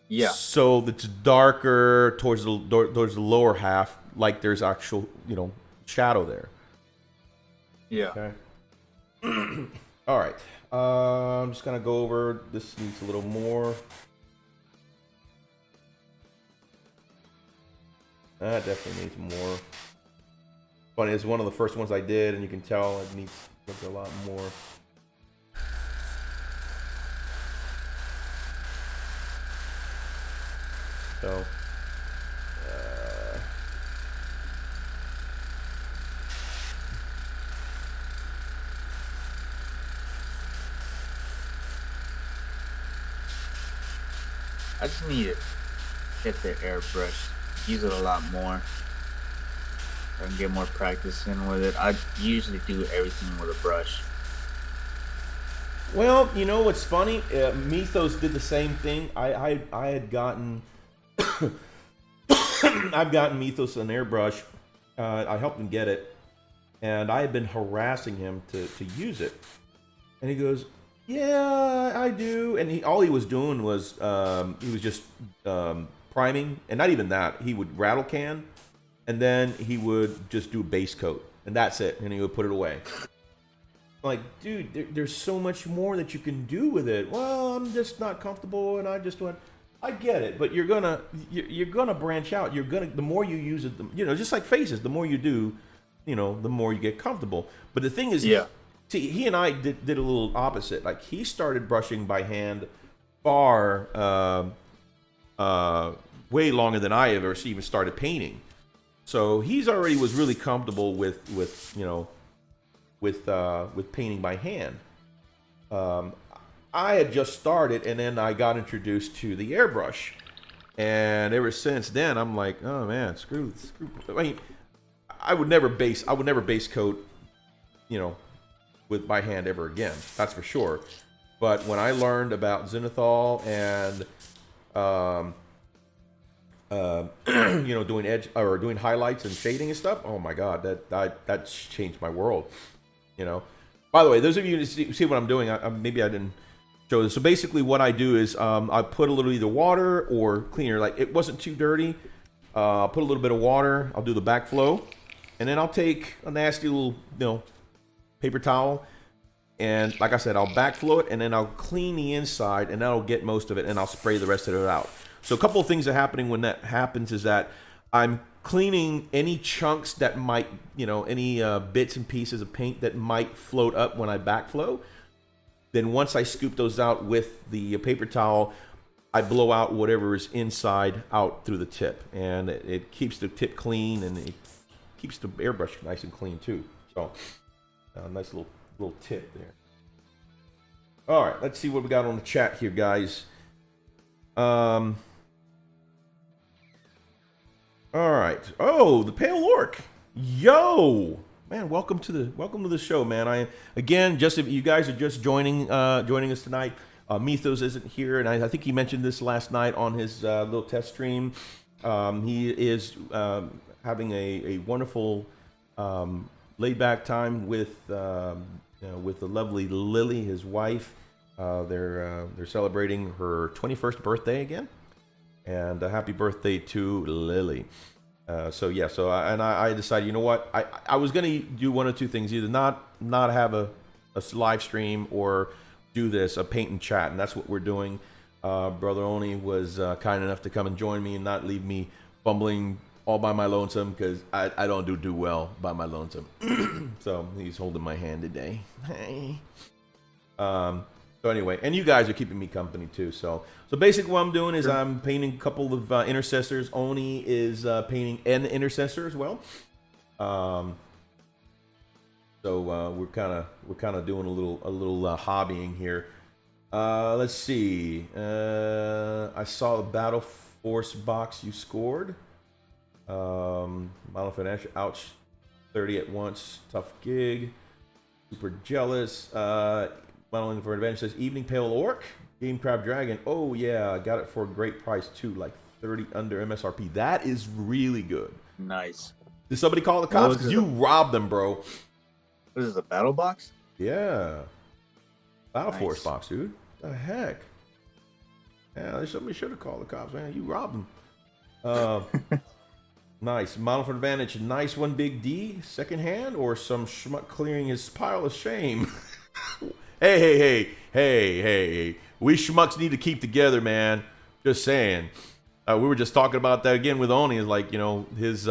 Speaker 1: Yeah.
Speaker 2: So it's darker towards the lower half, like there's actual, you know, shadow there.
Speaker 1: Yeah.
Speaker 2: Okay. All right. I'm just gonna go over. This needs a little more. That definitely needs more. Funny, it's one of the first ones I did, and you can tell it needs a lot more. So.
Speaker 1: I just need to get the airbrush, use it a lot more, and get more practice in with it. I usually do everything with a brush.
Speaker 2: Well, you know what's funny? Mythos did the same thing. I had gotten I've gotten Mythos an airbrush. I helped him get it, and I had been harassing him to use it, and he goes, "Yeah, I do." And all he was doing was he was just priming, and not even that. He would rattle can, and then he would just do a base coat, and that's it. And he would put it away. Like, dude, there's so much more that you can do with it. Well, I'm just not comfortable, and I just went. I get it, but you're gonna branch out. The more you use it, you know, just like faces. The more you do, you know, the more you get comfortable. But the thing is,
Speaker 1: yeah.
Speaker 2: See, he and I did a little opposite. Like, he started brushing by hand far, way longer than I ever even started painting. So he's already was really comfortable with you know, with painting by hand. I had just started, and then I got introduced to the airbrush, and ever since then, I'm like, oh man, screw. I mean, I would never base coat, you know, with by hand ever again. That's for sure. But when I learned about zenithal and You know, doing edge or doing highlights and shading and stuff. Oh my God, that's changed my world. You know. By the way, those of you who see what I'm doing, maybe I didn't show this. So basically, what I do is I put a little either water or cleaner. Like it wasn't too dirty. I'll put a little bit of water. I'll do the backflow, and then I'll take a nasty little, you know, paper towel, and like I said, I'll backflow it, and then I'll clean the inside, and that'll get most of it, and I'll spray the rest of it out. So a couple of things are happening when that happens is that I'm cleaning any chunks that might, you know, any bits and pieces of paint that might float up when I backflow. Then once I scoop those out with the paper towel, I blow out whatever is inside out through the tip, and it keeps the tip clean, and it keeps the airbrush nice and clean too. So, nice little tip there. All right, let's see what we got on the chat here, guys. All right. Oh, the Pale Orc. Yo, man, welcome to the show, man. Just if you guys are just joining us tonight. Mythos isn't here, and I think he mentioned this last night on his little test stream. He is having a wonderful laid-back time with the lovely Lily, his wife. They're celebrating her 21st birthday again, and happy birthday to Lily. I decided, you know what, I was gonna do one of two things: either not have a live stream or do a paint and chat, and that's what we're doing. Brother Oni was kind enough to come and join me and not leave me fumbling all by my lonesome, because I don't do well by my lonesome. So he's holding my hand today. Hey. So anyway, and you guys are keeping me company too. So basically what I'm doing is I'm painting a couple of intercessors. Oni is painting an intercessor as well. So we're kind of doing a little hobbying here. Let's see. I saw the Battle Force box you scored. Model Financial, ouch, 30 at once, tough gig. Super jealous. Modeling for Advantage says Evening Pale Orc, Game Crab Dragon. Oh yeah, I got it for a great price too, like 30 under MSRP. That is really good.
Speaker 1: Nice.
Speaker 2: Did somebody call the cops? Because you robbed them, bro.
Speaker 1: This is a battle box?
Speaker 2: Yeah. Battle Force box, dude. What the heck? Yeah, somebody should have called the cops, man. You robbed them. Nice. Model for Advantage. Nice one, Big D. Second hand, or some schmuck clearing his pile of shame? Hey. We schmucks need to keep together, man. Just saying. We were just talking about that again with Oni. Is like, you know, his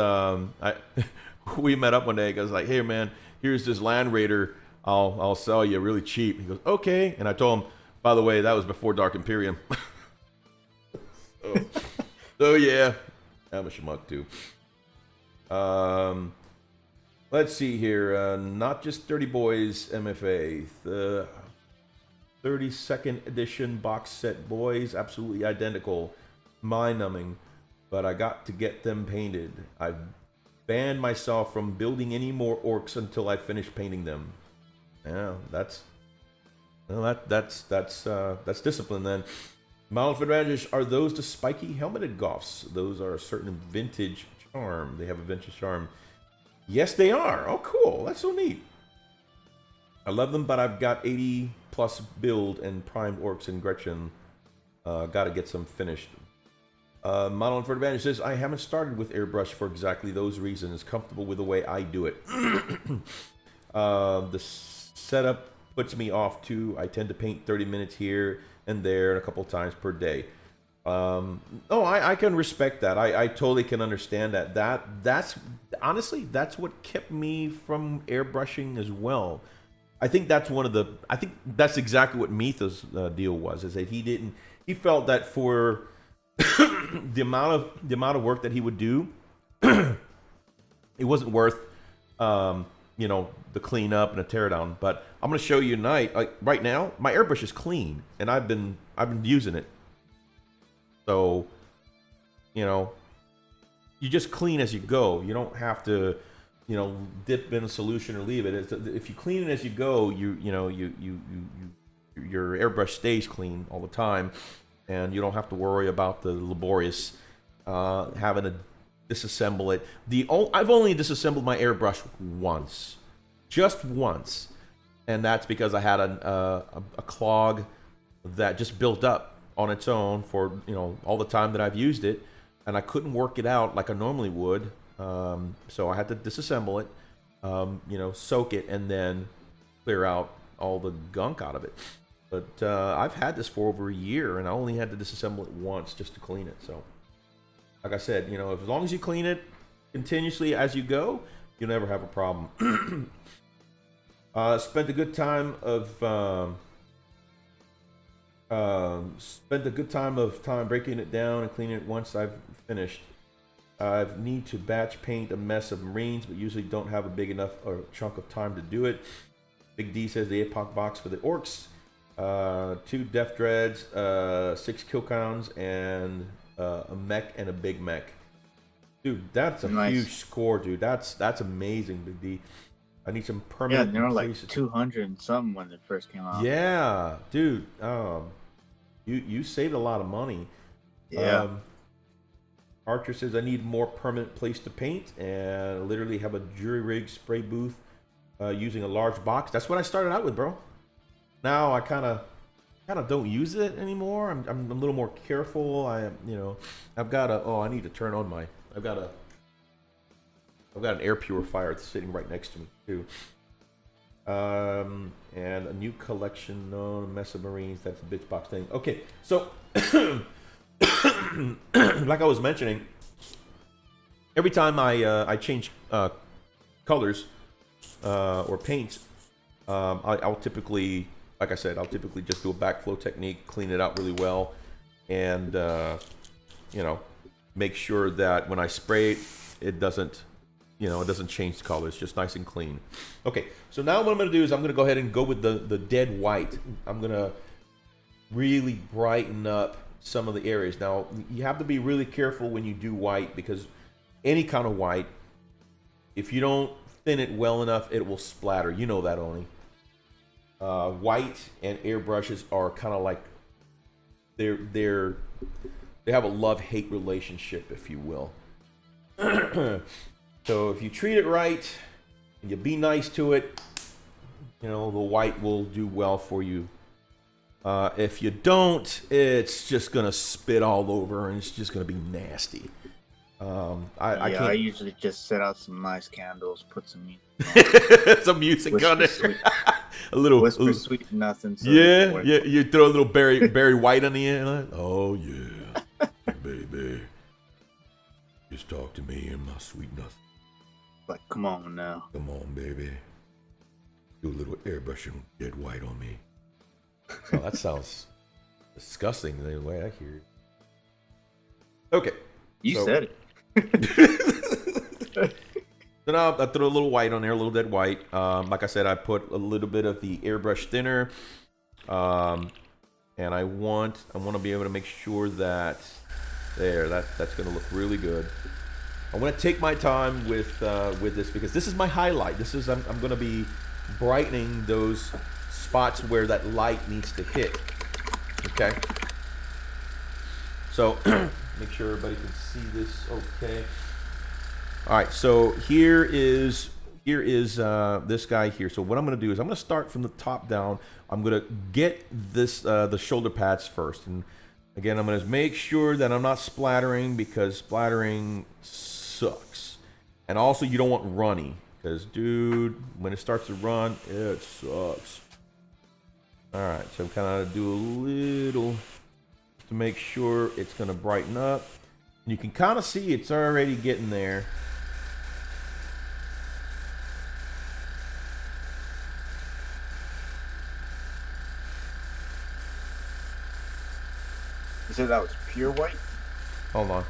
Speaker 2: we met up one day. He goes like, hey man, here's this Land Raider. I'll sell you really cheap. He goes, okay. And I told him, by the way, that was before Dark Imperium. So yeah, I'm a schmuck too. Let's see here. Not just Dirty Boys MFA. The 32nd edition box set, boys, absolutely identical, mind-numbing, but I got to get them painted. I've banned myself from building any more orcs until I finish painting them. Yeah, that's discipline then. Model of Advantage, are those the spiky helmeted goths? Those are a certain vintage charm. They have a vintage charm. Yes, they are. Oh, cool. That's so neat. I love them, but I've got 80 plus build and primed orcs in Gretchen. Got to get some finished. Model for Advantage says, I haven't started with airbrush for exactly those reasons. Comfortable with the way I do it. The setup puts me off too. I tend to paint 30 minutes here and there and a couple times per day. I can respect that. I totally can understand that. That's honestly, that's what kept me from airbrushing as well. I think that's that's exactly what Mitha's deal was, is that he felt that for the amount of work that he would do, it wasn't worth the cleanup and the tear down. But I'm going to show you tonight. Like right now, my airbrush is clean, and I've been using it. So, you just clean as you go. You don't have to, dip in a solution or leave it. If you clean it as you go, your airbrush stays clean all the time. and you don't have to worry about the laborious having to disassemble it. I've only disassembled my airbrush once, just once, and that's because I had a clog that just built up on its own for all the time that I've used it, and I couldn't work it out like I normally would. So I had to disassemble it, soak it, and then clear out all the gunk out of it. But I've had this for over a year, and I only had to disassemble it once just to clean it. So, like I said, as long as you clean it continuously as you go, you'll never have a problem. Spent a good time breaking it down and cleaning it once I've finished. I need to batch paint a mess of Marines, but usually don't have a big enough or chunk of time to do it. Big D says the APOC box for the orcs, 2 Def Dreads, 6 kill counts, and a mech and a big mech. Dude, that's a huge score, dude. That's amazing, Big D. I need some permanent.
Speaker 1: Yeah, they were like 200 and something when it first came out.
Speaker 2: Yeah, dude. You saved a lot of money.
Speaker 1: Yeah.
Speaker 2: Archer says I need more permanent place to paint and literally have a jury rig spray booth using a large box. That's what I started out with, bro. Now I kind of don't use it anymore. I'm a little more careful. I've got I need to turn on my. I've got an air purifier that's sitting right next to me too. And a new collection on a mess of Marines. That's a bitch box thing. Okay, so like I was mentioning, every time I change colors or paints, I'll typically, like I said, just do a backflow technique, clean it out really well, and make sure that when I spray it, it doesn't change the color. It's just nice and clean. Okay, so now what I'm going to do is I'm going to go ahead and go with the dead white. I'm going to really brighten up some of the areas. Now, you have to be really careful when you do white, because any kind of white, if you don't thin it well enough, it will splatter. You know that, Oni. White and airbrushes are kind of like they have a love-hate relationship, if you will. So if you treat it right and you be nice to it, the white will do well for you. If you don't, it's just gonna spit all over and it's just gonna be nasty. I
Speaker 1: usually just set out some nice candles, put some
Speaker 2: music on there. A little
Speaker 1: whisper sweet nothing. So
Speaker 2: yeah. You throw a little Barry White on the end. Like, oh yeah, baby, just talk to me and my sweet nothing.
Speaker 1: Like, come on now.
Speaker 2: Come on, baby. Do a little airbrushing dead white on me. Oh, that sounds disgusting the way I hear it. Okay.
Speaker 1: You said it.
Speaker 2: So now I throw a little white on there, a little dead white. Like I said, I put a little bit of the airbrush thinner. And I want to be able to make sure that that's going to look really good. I want to take my time with this, because this is my highlight. I'm going to be brightening those spots where that light needs to hit. Okay. So make sure everybody can see this. Okay. All right. So here is this guy here. So what I'm going to do is I'm going to start from the top down. I'm going to get this the shoulder pads first, and again I'm going to make sure that I'm not splattering, because splattering sucks. And also you don't want runny, because dude, when it starts to run, it sucks. All right, so kind of do a little to make sure it's going to brighten up. And you can kind of see it's already getting there.
Speaker 1: You said that was pure white?
Speaker 2: Hold on.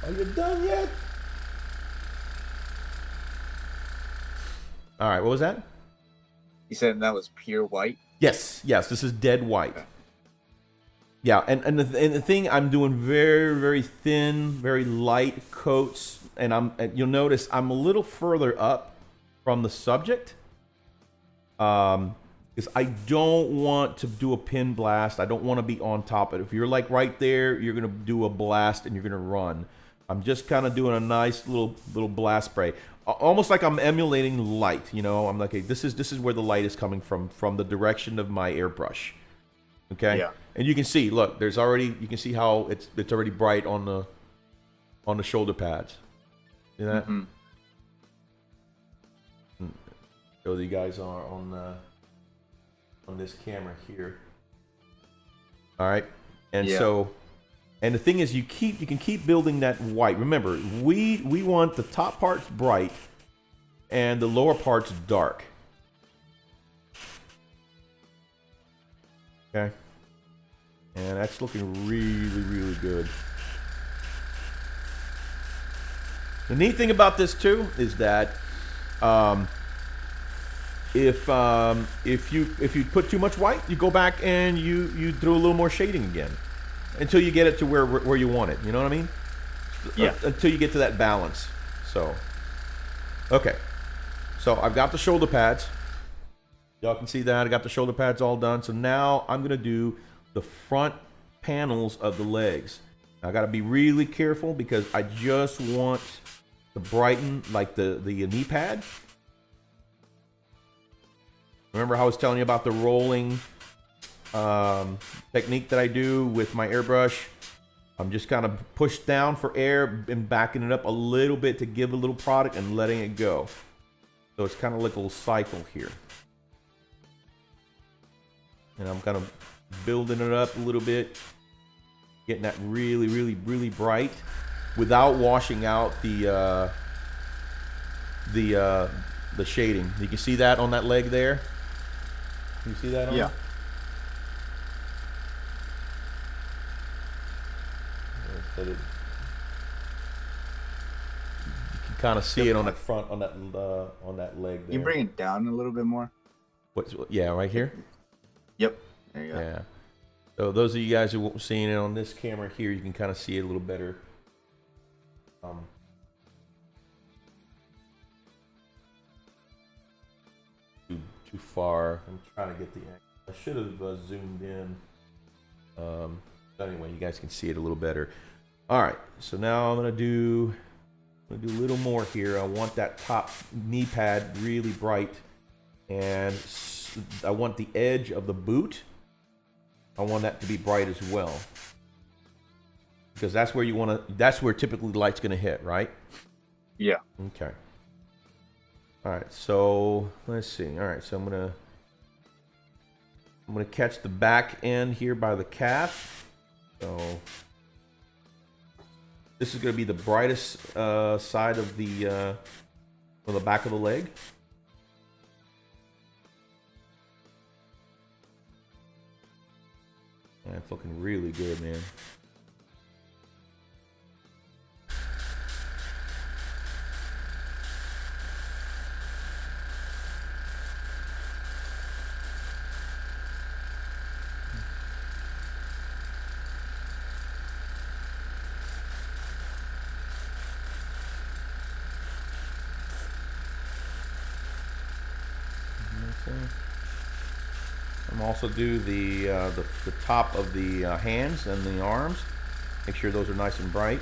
Speaker 2: Are you done yet? All right, what was that?
Speaker 1: You said that was pure white?
Speaker 2: Yes, this is dead white. Yeah, and the thing, I'm doing very, very thin, very light coats, and you'll notice I'm a little further up from the subject, because I don't want to do a pin blast. I don't want to be on top of it. If you're like right there, you're gonna do a blast and you're gonna run. I'm just kind of doing a nice little blast spray, almost like I'm emulating light. You know, I'm like, hey, this is where the light is coming from the direction of my airbrush. Okay.
Speaker 1: Yeah.
Speaker 2: And you can see, look, there's already, you can see how it's already bright on the shoulder pads. See that?
Speaker 1: Mm-hmm.
Speaker 2: Show you guys are on this camera here. All right. And so, and the thing is, you can keep building that white. Remember, we want the top parts bright and the lower parts dark. Okay. And that's looking really, really good. The neat thing about this too is that if you put too much white, you go back and you do a little more shading again until you get it to where you want it. You know what I mean?
Speaker 1: Yeah.
Speaker 2: Until you get to that balance. So, okay. So I've got the shoulder pads. Y'all can see that I got the shoulder pads all done. So now I'm gonna do the front panels of the legs. I got to be really careful because I just want to brighten like the knee pad. Remember how I was telling you about the rolling technique that I do with my airbrush? I'm just kind of pushed down for air and backing it up a little bit to give a little product and letting it go. So it's kind of like a little cycle here. And I'm kind of building it up a little bit, getting that really, really, really bright without washing out the shading. You can see that on that leg there. You see that on
Speaker 1: Yeah.
Speaker 2: it? You can kind of see it on that front, on that leg there.
Speaker 1: You bring it down a little bit more.
Speaker 2: Yeah, right here.
Speaker 1: Yep. There you go.
Speaker 2: Yeah. So those of you guys who won't see it on this camera here, you can kind of see it a little better. Too far. I'm trying to get the angle. I should have zoomed in. But anyway, you guys can see it a little better. All right. So now I'm gonna do a little more here. I want that top knee pad really bright, and I want the edge of the boot. I want that to be bright as well, because that's where you want to. That's where typically the light's going to hit, right?
Speaker 1: Yeah.
Speaker 2: Okay. All right. So let's see. All right. So I'm gonna catch the back end here by the calf. So this is going to be the brightest side of the back of the leg. Man, it's looking really good, man. I'm also do the top of the hands and the arms. Make sure those are nice and bright.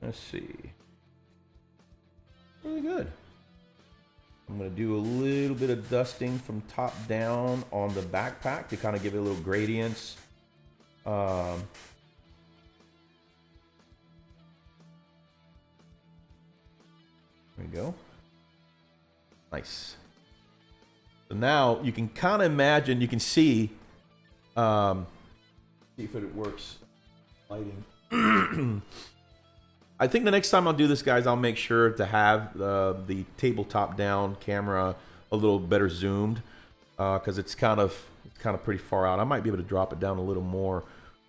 Speaker 2: Let's see. Really good. I'm going to do a little bit of dusting from top down on the backpack to kind of give it a little gradients. There we go. Nice. So now you can kind of imagine, you can see, see if it works. Lighting. I think the next time I'll do this, guys, I'll make sure to have the tabletop down camera a little better zoomed, because it's kind of pretty far out. I might be able to drop it down a little more,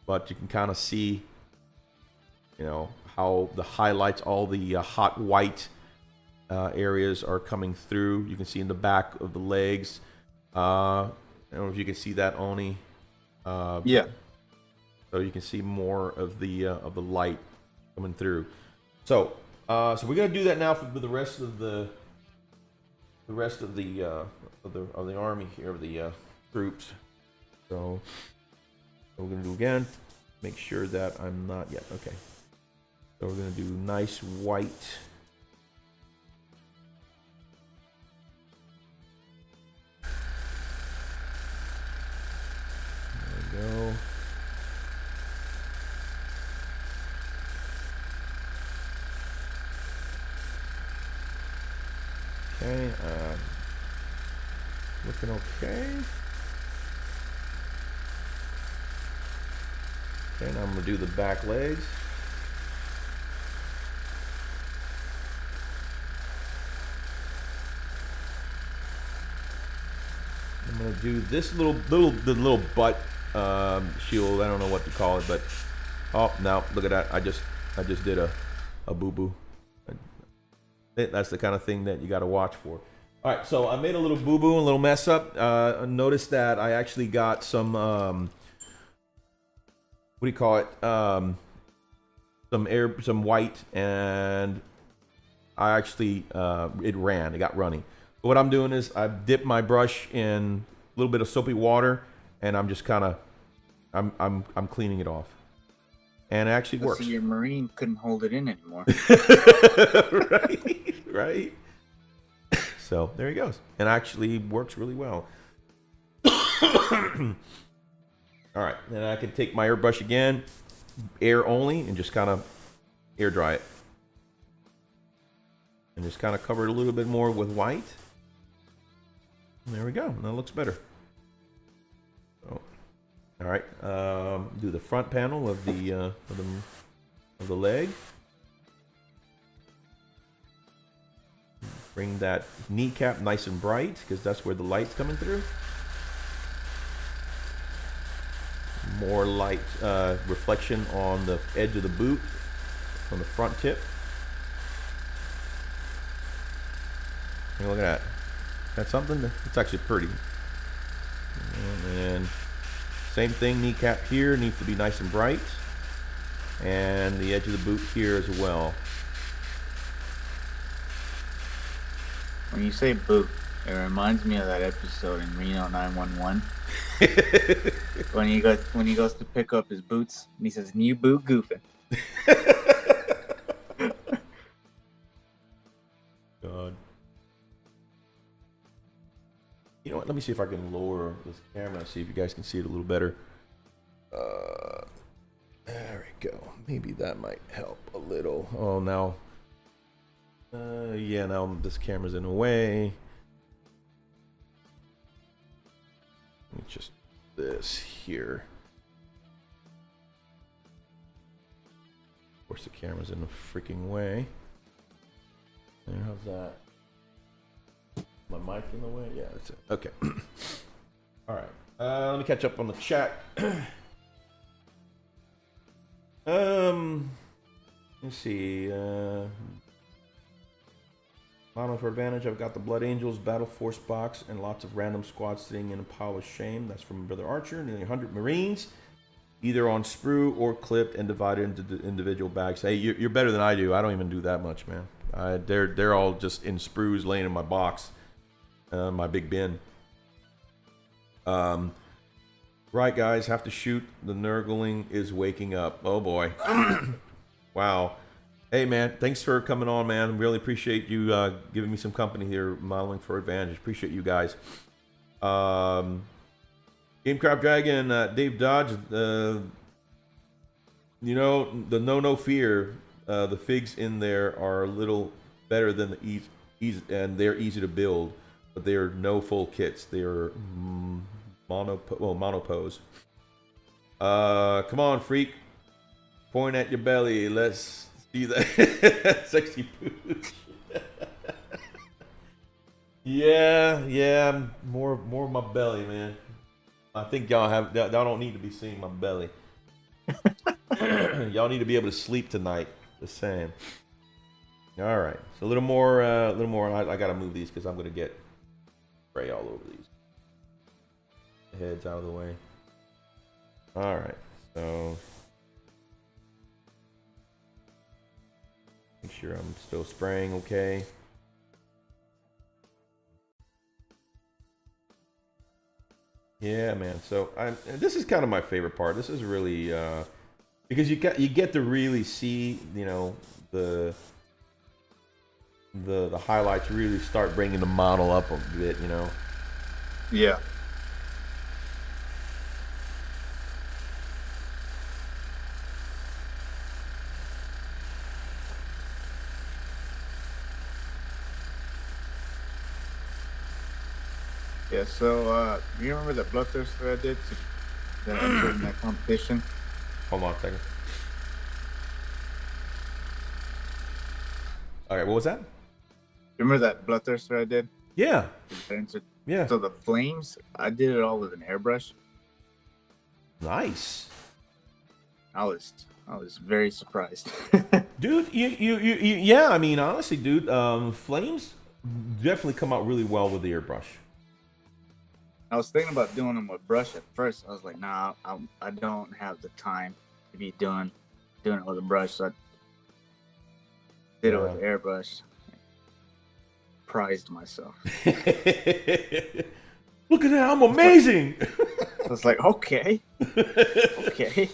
Speaker 2: but you can kind of see, you know, how the highlights, all the hot white areas are coming through. You can see in the back of the legs. I don't know if you can see that, Oni.
Speaker 1: Yeah.
Speaker 2: So you can see more of the light coming through. So we're gonna do that now for the rest of the army here, of the troops. So what we're gonna do again, make sure that I'm not yet. Okay. So we're gonna do nice white. There we go. Okay, looking okay. Okay, now I'm gonna do the back legs. I'm gonna do this little butt shield. I don't know what to call it, but oh, now look at that! I just did a boo boo. That's the kind of thing that you got to watch for. All right, so I made a little boo boo, a little mess up. Notice that I actually got some what do you call it? Some white, and I actually it got runny. So what I'm doing is I dipped my brush in a little bit of soapy water, and I'm just kind of I'm cleaning it off, and it actually works.
Speaker 1: See, your Marine couldn't hold it in anymore.
Speaker 2: right. So there he goes, and actually works really well. All right, then I can take my airbrush again, air only, and just kind of air dry it. And just kind of cover it a little bit more with white. And there we go. That looks better. So, all right, do the front panel of the leg. Bring that kneecap nice and bright, because that's where the light's coming through. More light reflection on the edge of the boot, on the front tip. And look at that. That's something. It's actually pretty. And same thing, kneecap here needs to be nice and bright. And the edge of the boot here as well.
Speaker 1: When you say boot, it reminds me of that episode in Reno 911. when he goes to pick up his boots, and he says, "New boot goofing."
Speaker 2: God. You know what? Let me see if I can lower this camera, see if you guys can see it a little better. There we go. Maybe that might help a little. Oh, now. Yeah, now this camera's in the way. Let me just this here. Of course, the camera's in the freaking way. There, how's that? My mic in the way? Yeah, that's it. Okay. All right. Let me catch up on the chat. Let's see. Mono for advantage. I've got the Blood Angels Battle Force box and lots of random squads sitting in a pile of shame. That's from Brother Archer. Nearly 100 Marines, either on sprue or clipped and divided into individual bags. Hey, you're better than I do. I don't even do that much, man. They're all just in sprues laying in my box, my big bin. Right, guys, have to shoot. The Nurgling is waking up. Oh boy. Wow. Hey, man, thanks for coming on, man. Really appreciate you giving me some company here, modeling for advantage. Appreciate you guys. Game Crab Dragon, Dave Dodge. You know, the no fear. The figs in there are a little better than the easy, and they're easy to build, but they are no full kits. They are monopose. Come on, freak. Point at your belly. Let's see that sexy pooch. Yeah, more of my belly, man. I think y'all don't need to be seeing my belly. Y'all need to be able to sleep tonight. The same. All right, so a little more. I gotta move these because I'm gonna get spray all over these. heads out of the way. All right, so make sure I'm still spraying okay. Yeah, man. So this is kind of my favorite part. This is really because you get to really see, you know, the highlights really start bringing the model up a bit, you know.
Speaker 1: Yeah. Yeah, so you remember that bloodthirster I did that entered in that competition?
Speaker 2: Hold on a second. All right, what was that?
Speaker 1: Remember that bloodthirster I did?
Speaker 2: Yeah.
Speaker 1: That entered-
Speaker 2: Yeah.
Speaker 1: So the flames, I did it all with an airbrush.
Speaker 2: Nice.
Speaker 1: I was very surprised.
Speaker 2: Dude, you yeah, I mean, honestly, dude, flames definitely come out really well with the airbrush.
Speaker 1: I was thinking about doing them with brush at first. I was like, nah, I don't have the time to be doing it with a brush. So I did it with an airbrush. Prized myself.
Speaker 2: Look at that, I'm amazing.
Speaker 1: I was like, okay. Okay.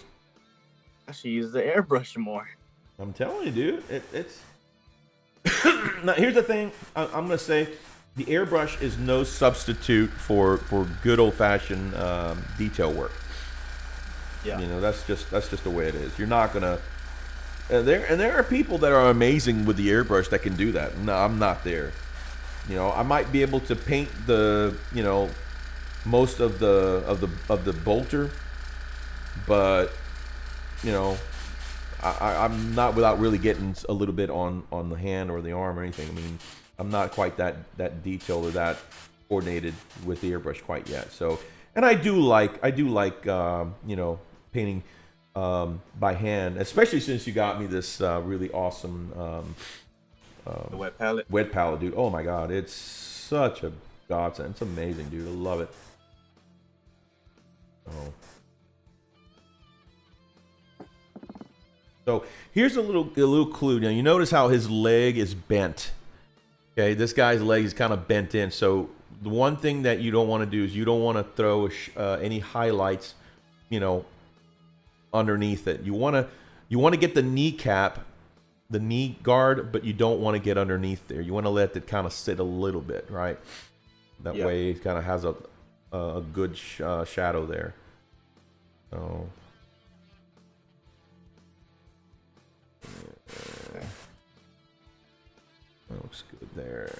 Speaker 1: I should use the airbrush more.
Speaker 2: I'm telling you, dude, it's. Now, here's the thing. I'm gonna say, the airbrush is no substitute for good old fashioned detail work.
Speaker 1: Yeah.
Speaker 2: You know, that's just the way it is. You're not gonna. There are people that are amazing with the airbrush that can do that. No, I'm not there. You know, I might be able to paint the, you know, most of the bolter, but you know, I'm not without really getting a little bit on the hand or the arm or anything. I mean, I'm not quite that detailed or that coordinated with the airbrush quite yet. So, and I do like you know, painting by hand, especially since you got me this really awesome
Speaker 1: the wet palette.
Speaker 2: Wet palette, dude. Oh my god, it's such a godsend. It's amazing, dude. I love it. Oh. So here's a little clue. Now you notice how his leg is bent. Okay, this guy's leg is kind of bent in. So the one thing that you don't want to do is you don't want to throw any highlights, you know, underneath it. You want to get the kneecap, the knee guard, but you don't want to get underneath there. You want to let it kind of sit a little bit, right? That way it kind of has a good shadow there. So that looks good there.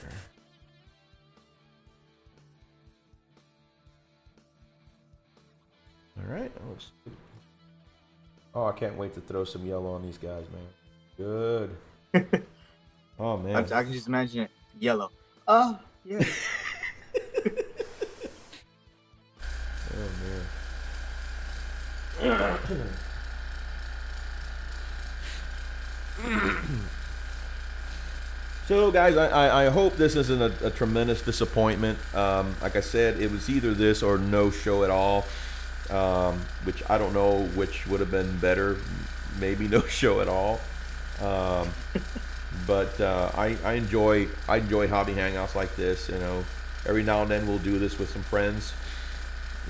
Speaker 2: All right, that looks good. Oh, I can't wait to throw some yellow on these guys, man. Good. Oh man,
Speaker 1: I can just imagine it yellow. Oh yeah.
Speaker 2: Oh man. So guys, I hope this isn't a tremendous disappointment. Like I said, it was either this or no show at all, which I don't know which would have been better. Maybe no show at all. But I enjoy hobby hangouts like this. You know, every now and then we'll do this with some friends,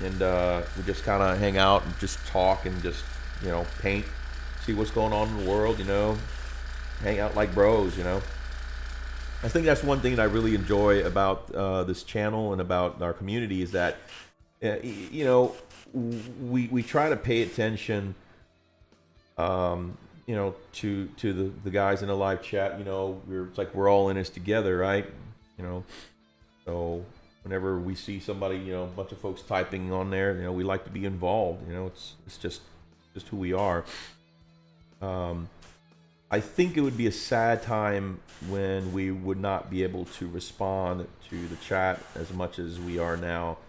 Speaker 2: and we just kind of hang out and just talk and just, you know, paint, see what's going on in the world. You know, hang out like bros. You know, I think that's one thing that I really enjoy about this channel and about our community is that you know, we try to pay attention. You know, to the guys in the live chat. You know, it's like we're all in this together, right? You know, so whenever we see somebody, you know, a bunch of folks typing on there, you know, we like to be involved. You know, it's just who we are. I think it would be a sad time when we would not be able to respond to the chat as much as we are now.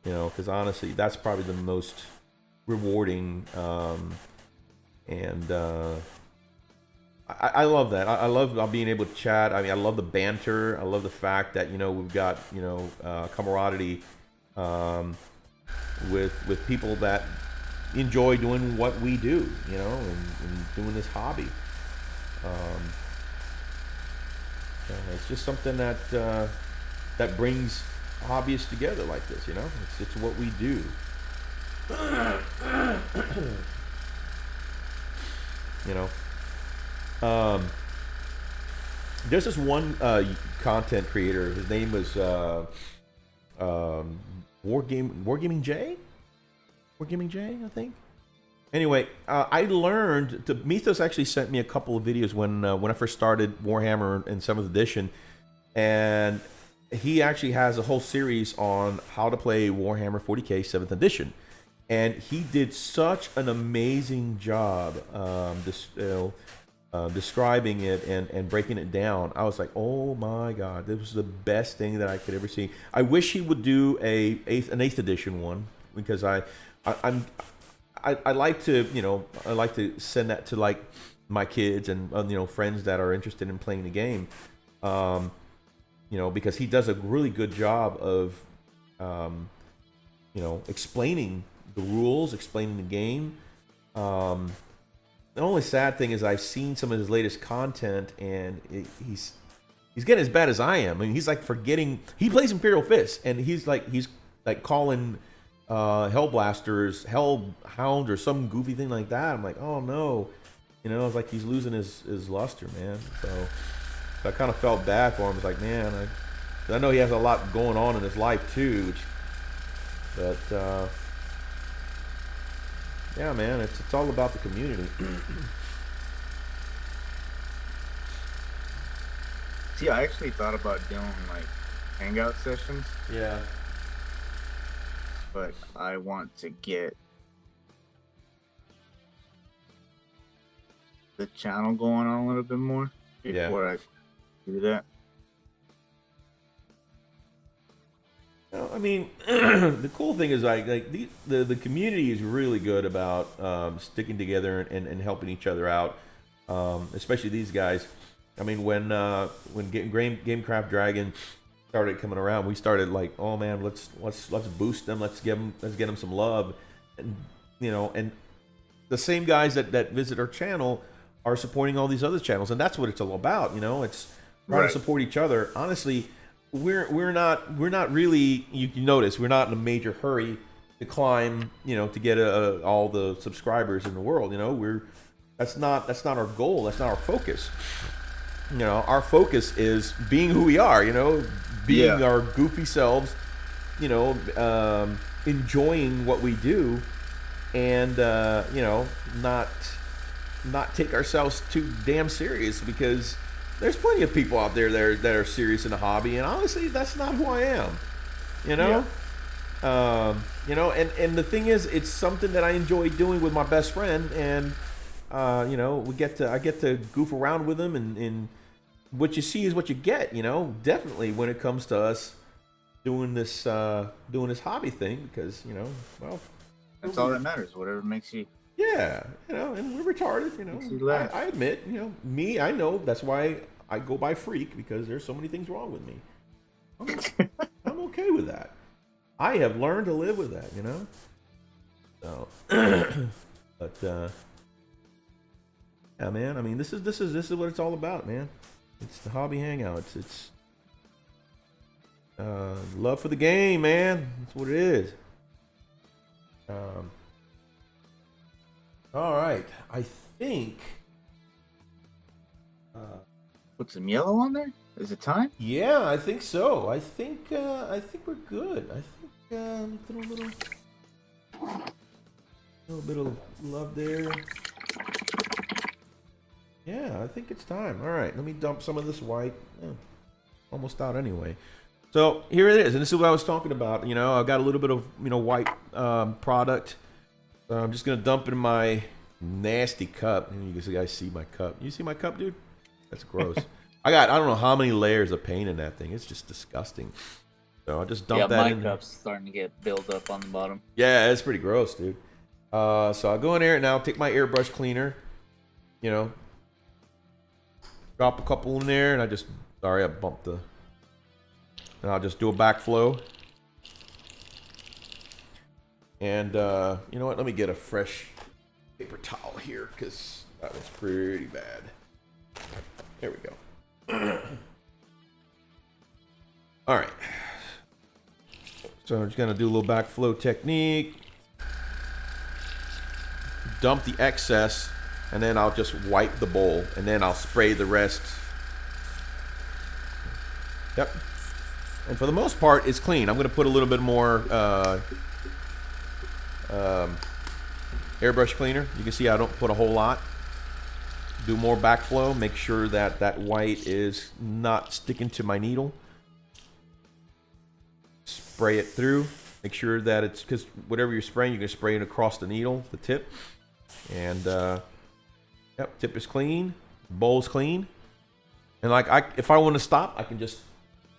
Speaker 2: You know, because honestly, that's probably the most rewarding. And I love that. I love being able to chat. I mean, I love the banter. I love the fact that, you know, we've got, you know, camaraderie with people that enjoy doing what we do, you know, and doing this hobby. Um, it's just something that that brings hobbyists together like this, you know. It's what we do. You know. There's this one content creator. His name was Wargaming J. Wargaming J, I think. Anyway, I learned. Mythos actually sent me a couple of videos when I first started Warhammer in 7th edition, and he actually has a whole series on how to play Warhammer 40k 7th edition, and he did such an amazing job describing it and breaking it down. I was like, oh my god, this was the best thing that I could ever see. I wish he would do an 8th edition one, because I like to, you know, I like to send that to like my kids and you know, friends that are interested in playing the game, you know, because he does a really good job of you know, explaining the rules, explaining the game. The only sad thing is I've seen some of his latest content, and he's getting as bad as I am. I mean, he's like forgetting. He plays Imperial Fist, and he's like calling Hellblasters Hellhound or some goofy thing like that. I'm like, oh no, you know, it's like he's losing his luster, man. So I kind of felt bad for him. It's like, man, I know he has a lot going on in his life too, but. Yeah, man, it's all about the community.
Speaker 1: See, I actually thought about doing like hangout sessions.
Speaker 2: Yeah.
Speaker 1: But I want to get the channel going on a little bit more before I do that.
Speaker 2: I mean, the cool thing is like the community is really good about sticking together and helping each other out, especially these guys. I mean, when Gamecraft Dragon started coming around, we started like, oh man, let's boost them, let's get them some love, and you know, and the same guys that visit our channel are supporting all these other channels, and that's what it's all about. You know, it's trying to support each other. Honestly. We're not really. You can notice we're not in a major hurry to climb. You know, to get all the subscribers in the world. You know, that's not our goal. That's not our focus. You know, our focus is being who we are. You know, being our goofy selves. You know, enjoying what we do, and you know, not take ourselves too damn serious, because. There's plenty of people out there that are serious in the hobby, and honestly, that's not who I am. You know, you know, and the thing is, it's something that I enjoy doing with my best friend, and you know, I get to goof around with him, and what you see is what you get. You know, definitely when it comes to us doing this hobby thing, because you know, well,
Speaker 1: that's all that matters. Whatever makes you.
Speaker 2: Yeah, you know, and we're retarded, you know. I admit, you know, I know that's why I go by freak, because there's so many things wrong with me. I'm okay with that. I have learned to live with that, you know. So, but yeah, man. I mean, this is what it's all about, man. It's the hobby hangout. It's love for the game, man. That's what it is. All right, I think.
Speaker 1: Put some yellow on there. Is it time?
Speaker 2: Yeah, I think so. I think we're good. I think throw a little bit of love there. Yeah, I think it's time. All right, let me dump some of this white. Almost out anyway. So here it is, and this is what I was talking about. You know, I've got a little bit of white product. So I'm just gonna dump it in my nasty cup. And you guys see my cup. You see my cup, dude? That's gross. I don't know how many layers of paint in that thing. It's just disgusting. So I'll just dump that in.
Speaker 1: My cup's starting to get built up on the bottom.
Speaker 2: Yeah, it's pretty gross, dude. So I'll go in there and I'll take my airbrush cleaner. You know, drop a couple in there, and I bumped the. And I'll just do a backflow. And you know what? Let me get a fresh paper towel here because that was pretty bad. There we go. All right. So I'm just going to do a little backflow technique. Dump the excess, and then I'll just wipe the bowl, and then I'll spray the rest. Yep. And for the most part, it's clean. I'm going to put a little bit more airbrush cleaner. You can see I don't put a whole lot. Do more backflow. Make sure that that white is not sticking to my needle. Spray it through. Make sure that it's, because whatever you're spraying, you can spray it across the needle, the tip. And yep, tip is clean. Bowl's clean. And like, if I want to stop, I can just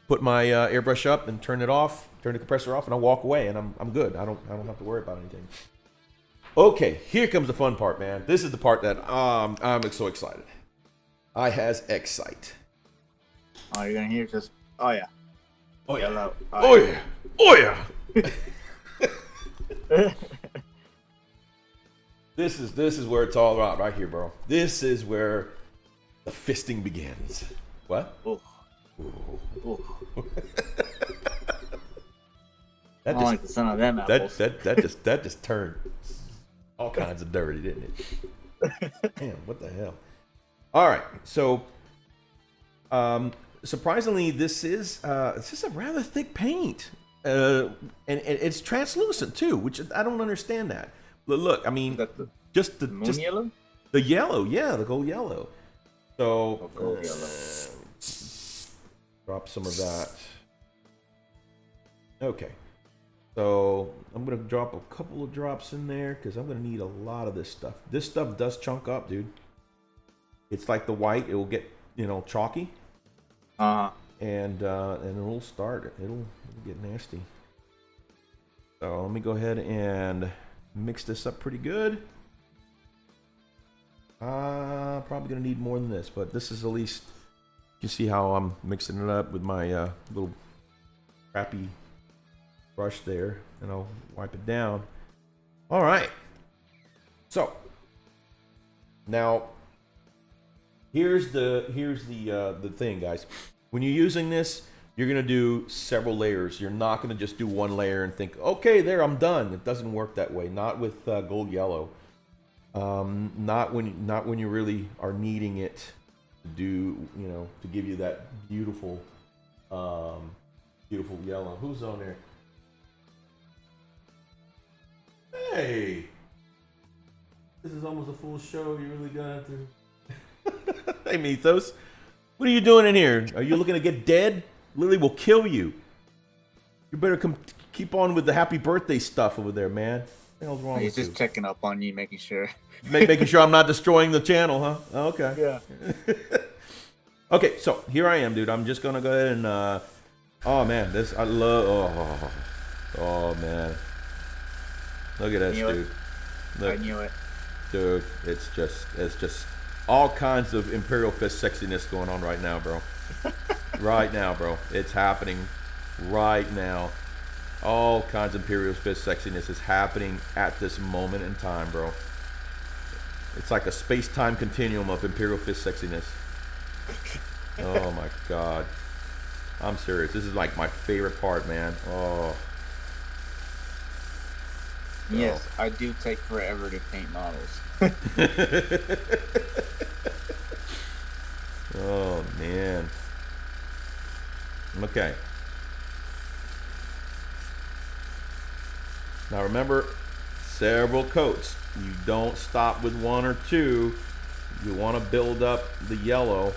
Speaker 2: put my airbrush up and turn it off, turn the compressor off, and I'll walk away, and I'm good. I don't have to worry about anything. Okay, here comes the fun part, man. This is the part that I'm so excited. I has excite.
Speaker 1: Oh, you're gonna hear just. Oh yeah.
Speaker 2: Oh yeah.
Speaker 1: Yellow.
Speaker 2: Oh yeah. Oh yeah. This is where it's all about right here, bro. This is where the fisting begins. What?
Speaker 1: Ooh. Ooh.
Speaker 2: That
Speaker 1: I don't like the sound of them apples.
Speaker 2: that just turned all kinds of dirty, didn't it? Damn, what the hell? All right, so surprisingly, this is a rather thick paint, and it's translucent too, which I don't understand that. Look, I mean, just the
Speaker 1: moon yellow.
Speaker 2: The yellow, yeah, the gold yellow. So
Speaker 1: Gold yellow.
Speaker 2: Drop some of that. Okay. So I'm going to drop a couple of drops in there because I'm going to need a lot of this stuff. This stuff does chunk up, dude. It's like the white. It will get, chalky. And it'll start. It'll get nasty. So let me go ahead and mix this up pretty good. Probably going to need more than this, but this is at least... You see how I'm mixing it up with my little crappy brush there, and I'll wipe it down. All right. So now here's the thing, guys. When you're using this, you're gonna do several layers. You're not gonna just do one layer and think, okay, there, I'm done. It doesn't work that way. Not with gold yellow. Not when you really are needing it. Do to give you that beautiful yellow. Who's on there? Hey, this is almost a full show. You really gonna have to... Hey Mythos, what are you doing in here? Are you looking to get dead? Lily will kill you. You better keep on with the happy birthday stuff over there, man. What the hell's wrong
Speaker 1: He's
Speaker 2: with you?
Speaker 1: just checking up on you, making sure.
Speaker 2: Making sure I'm not destroying the channel, huh? Oh, okay.
Speaker 1: Yeah.
Speaker 2: Okay, so here I am, dude. I'm just gonna go ahead and oh man, this I love. Oh man, look at this, dude. Look,
Speaker 1: I knew it,
Speaker 2: dude. It's just all kinds of Imperial Fist sexiness going on right now, bro. Right now, bro. It's happening right now. All kinds of Imperial Fist sexiness is happening at this moment in time, bro. It's like a space-time continuum of Imperial Fist sexiness. Oh my god. I'm serious. This is like my favorite part, man. Oh.
Speaker 1: Yes, I do take forever to paint models.
Speaker 2: Oh man. Okay. Now remember, several coats. You don't stop with one or two. You want to build up the yellow,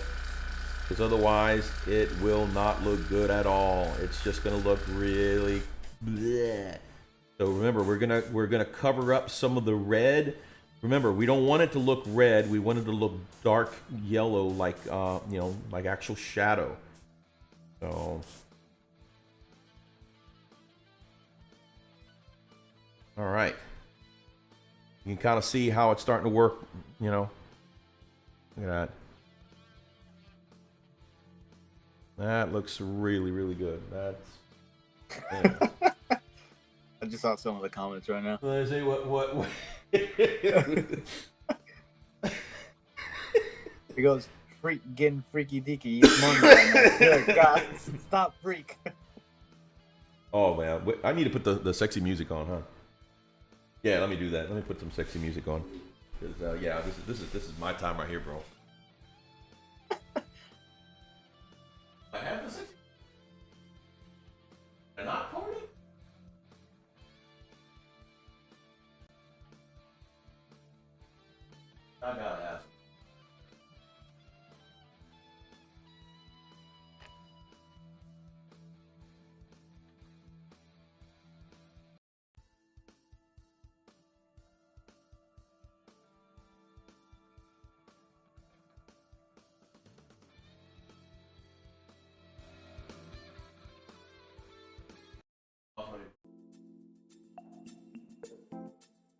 Speaker 2: because otherwise it will not look good at all. It's just going to look really bleh. So remember, we're gonna cover up some of the red. Remember, we don't want it to look red. We want it to look dark yellow, like like actual shadow. So, all right. You can kind of see how it's starting to work. Look at that. That looks really, really good. That's. Yeah.
Speaker 1: just saw some of the comments right now.
Speaker 2: Let's see what.
Speaker 1: He goes, freak, getting freaky deaky. He's moaning right now. Good God, stop, freak.
Speaker 2: Oh man, wait, I need to put the sexy music on, huh? Yeah, let me do that. Let me put some sexy music on. Yeah, this is my time right here, bro. I have the sexy. And not party. I gotta ask.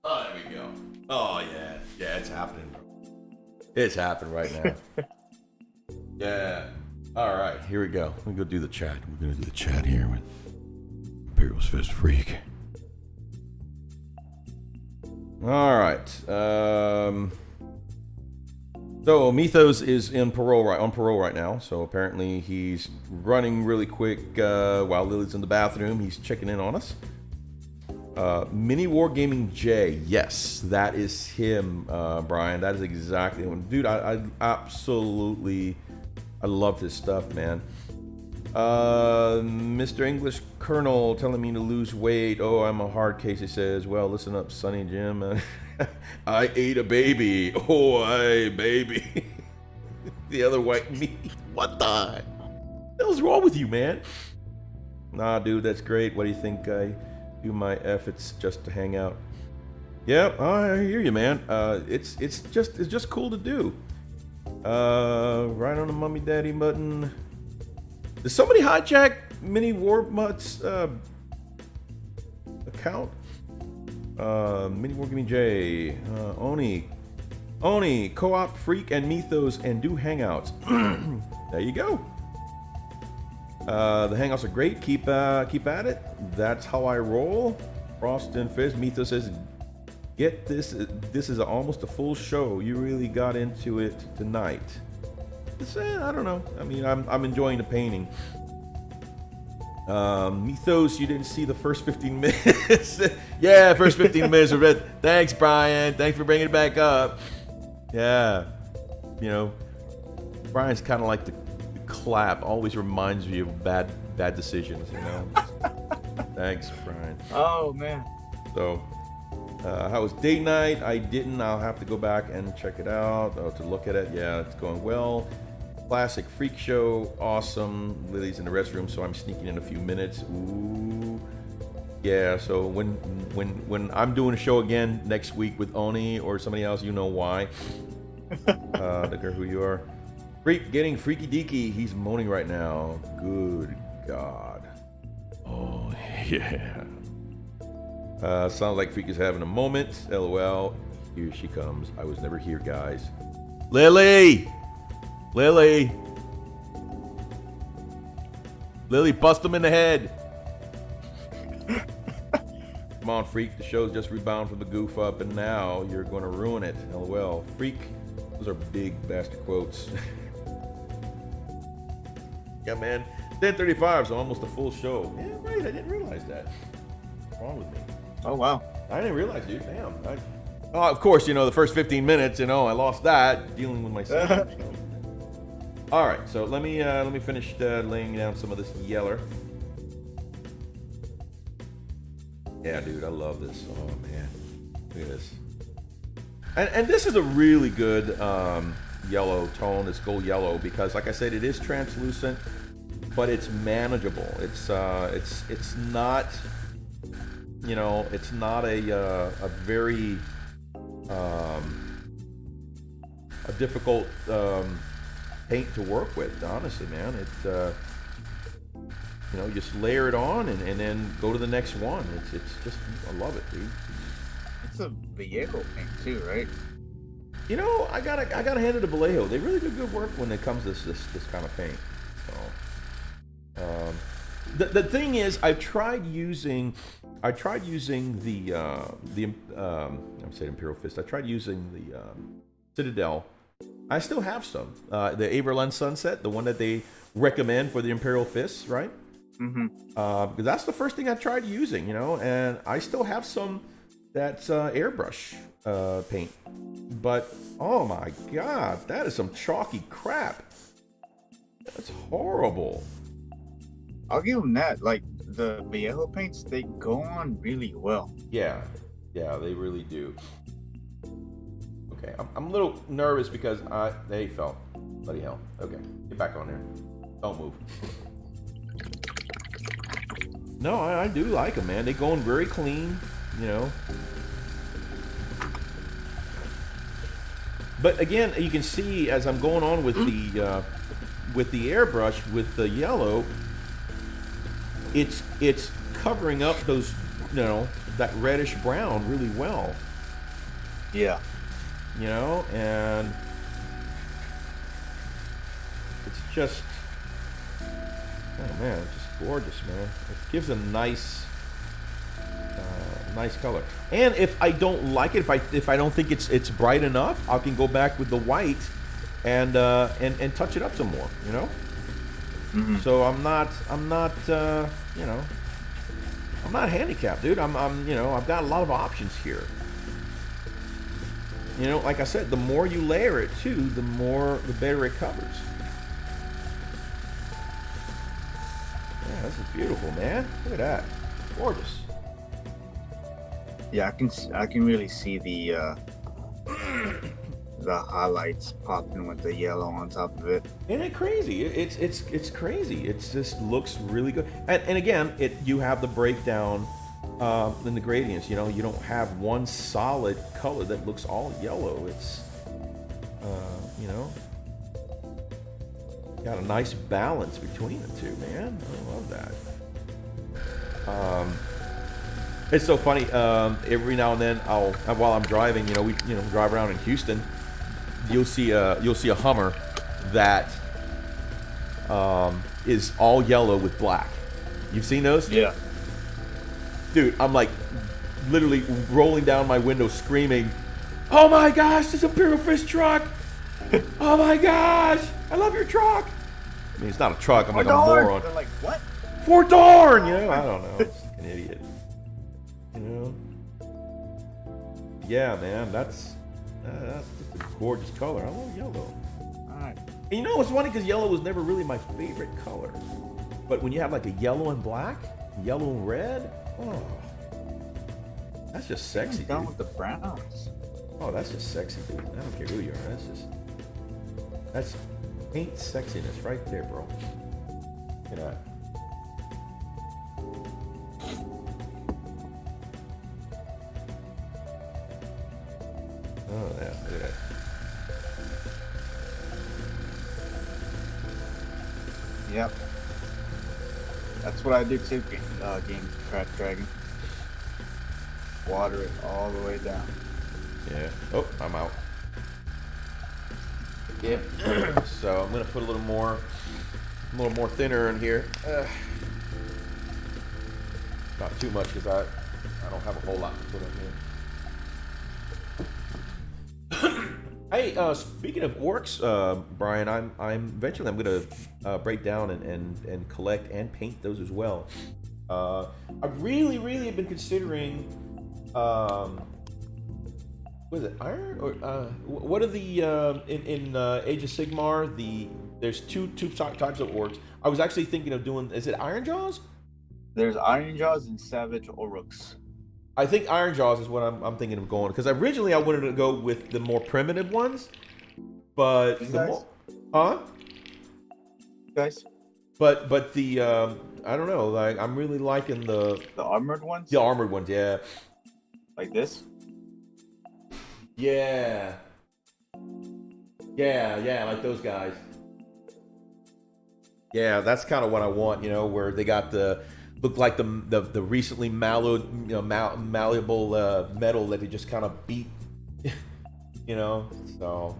Speaker 2: Oh, there we go. Oh yeah, yeah, it's happening. It's happening right now. Yeah. All right, here we go. Let me go do the chat. We're gonna do the chat here with Imperial's Fist Freak. All right. So Mythos is on parole right now. So apparently he's running really quick while Lily's in the bathroom. He's checking in on us. Mini Wargaming J, yes, that is him, Brian. That is exactly him. Dude, I absolutely, I love his stuff, man. Mr. English Colonel telling me to lose weight. Oh, I'm a hard case, he says. Well, listen up, Sonny Jim. I ate a baby. Oh, I baby. The other white meat. What the hell's wrong with you, man? Nah, dude, that's great. What do you think? I do my efforts just to hang out. Yep, I hear you, man. It's just cool to do. Right on the Mummy Daddy button. Did somebody hijack Mini War Mutt's account? Mini Wargaming J, Oni, Co-op Freak and Mythos and do hangouts. There you go. The hangouts are great. Keep at it. That's how I roll. Frost and Fizz. Mythos says, "Get this. This is almost a full show. You really got into it tonight." I don't know. I mean, I'm enjoying the painting. Mythos, you didn't see the first 15 minutes. Yeah, first 15 minutes of red. Thanks, Brian. Thanks for bringing it back up. Yeah, you know, Brian's kind of like the clap. Always reminds me of bad decisions. You know. Thanks, Brian.
Speaker 1: Oh man.
Speaker 2: So, how was date night? I didn't. I'll have to go back and check it out to look at it. Yeah, it's going well. Classic freak show, awesome. Lily's in the restroom, so I'm sneaking in a few minutes. Ooh, yeah. So when I'm doing a show again next week with Oni or somebody else, you know why. The girl who you are, Freak getting freaky deaky. He's moaning right now. Good God. Oh yeah. Sounds like Freak is having a moment. LOL. Here she comes. I was never here, guys. Lily, bust him in the head. Come on, Freak. The show's just rebound from the goof up, and now you're going to ruin it. LOL. Freak. Those are big bastard quotes. Yeah, man. 10:35, so almost a full show. Yeah, right. I didn't realize that. What's wrong with me?
Speaker 1: Oh wow.
Speaker 2: I didn't realize, dude. Damn. Of course, you know, the first 15 minutes, you know, I lost that dealing with myself. All right, so let me finish laying down some of this yeller. Yeah, dude, I love this. Oh man, look at this. And this is a really good yellow tone. This gold yellow because, like I said, it is translucent, but it's manageable. It's not, you know, it's not a very a difficult paint to work with, honestly, man. It's you know, just layer it on and then go to the next one. It's just, I love it, dude.
Speaker 1: It's a Vallejo paint too, right?
Speaker 2: You know, I gotta hand it to Vallejo. They really do good work when it comes to this kind of paint. So the thing is, I tried using the I'm saying Imperial Fist. I tried using the Citadel. I still have some. The Averland Sunset, the one that they recommend for the Imperial Fists, right?
Speaker 1: Mm-hmm.
Speaker 2: Because that's the first thing I tried using, you know, and I still have some that's airbrush paint. But oh my god, that is some chalky crap. That's horrible.
Speaker 1: I'll give them that. Like the yellow paints, they go on really well.
Speaker 2: Yeah, they really do. Okay, I'm a little nervous because they fell. Bloody hell. Okay, get back on there. Don't move. No, I do like them, man. They going very clean, you know. But again, you can see as I'm going on with the airbrush with the yellow, it's covering up those, you know, that reddish brown really well.
Speaker 1: Yeah.
Speaker 2: You know, and it's just, oh man, it's just gorgeous, man. It gives a nice color. And if I don't like it, if I don't think it's bright enough, I can go back with the white and touch it up some more, you know.
Speaker 1: Mm-hmm.
Speaker 2: So I'm not you know, I'm not handicapped, dude. I'm you know, I've got a lot of options here. You know, like I said, the more you layer it too, the better it covers. Yeah, this is beautiful, man. Look at that, gorgeous.
Speaker 1: Yeah, I can really see the highlights popping with the yellow on top of it.
Speaker 2: Isn't it crazy? It's crazy. It just looks really good. And again, you have the breakdown in the gradients. You know, you don't have one solid color that looks all yellow. It's you know, got a nice balance between the two, man. I love that. It's so funny. Every now and then, while I'm driving, you know, we drive around in Houston. You'll see a Hummer that is all yellow with black. You've seen those?
Speaker 1: Yeah.
Speaker 2: Dude, I'm like literally rolling down my window screaming, "Oh my gosh, this Imperial Fist truck! Oh my gosh, I love your truck!" I mean, it's not a truck. I'm like a moron.
Speaker 1: They're like, what?
Speaker 2: For darn! You know, I don't know. I'm just an idiot. You know? Yeah, man, that's just a gorgeous color. I love yellow.
Speaker 1: All right.
Speaker 2: And you know what's funny? Because yellow was never really my favorite color. But when you have like a yellow and black, yellow and red, oh, that's just sexy,
Speaker 1: Down
Speaker 2: dude.
Speaker 1: with the browns.
Speaker 2: Oh, that's just sexy, dude. I don't care who you are. That's paint sexiness right there, bro. Look at that. Oh, yeah, look at that.
Speaker 1: Yep. That's what I do too, game Craft Dragon. Water it all the way down.
Speaker 2: Yeah. Oh, I'm out. Yeah. So I'm gonna put a little more thinner in here. Not too much because I don't have a whole lot to put in here. Hey, speaking of orcs, Brian, I'm eventually gonna break down and collect and paint those as well. I really have been considering, what is it, iron or what are the in Age of Sigmar? There's two types of orcs. I was actually thinking of doing. Is it Iron Jaws?
Speaker 1: There's Iron Jaws and Savage Oryx.
Speaker 2: I think Iron Jaws is what I'm thinking of going, because originally I wanted to go with the more primitive ones, but
Speaker 1: Guys?
Speaker 2: But the I don't know, like I'm really liking the
Speaker 1: armored ones.
Speaker 2: The armored ones, yeah.
Speaker 1: Like this.
Speaker 2: Yeah, like those guys. Yeah, that's kind of what I want, you know, where they got look like the recently mellowed, you know, malleable metal that they just kind of beat, you know. So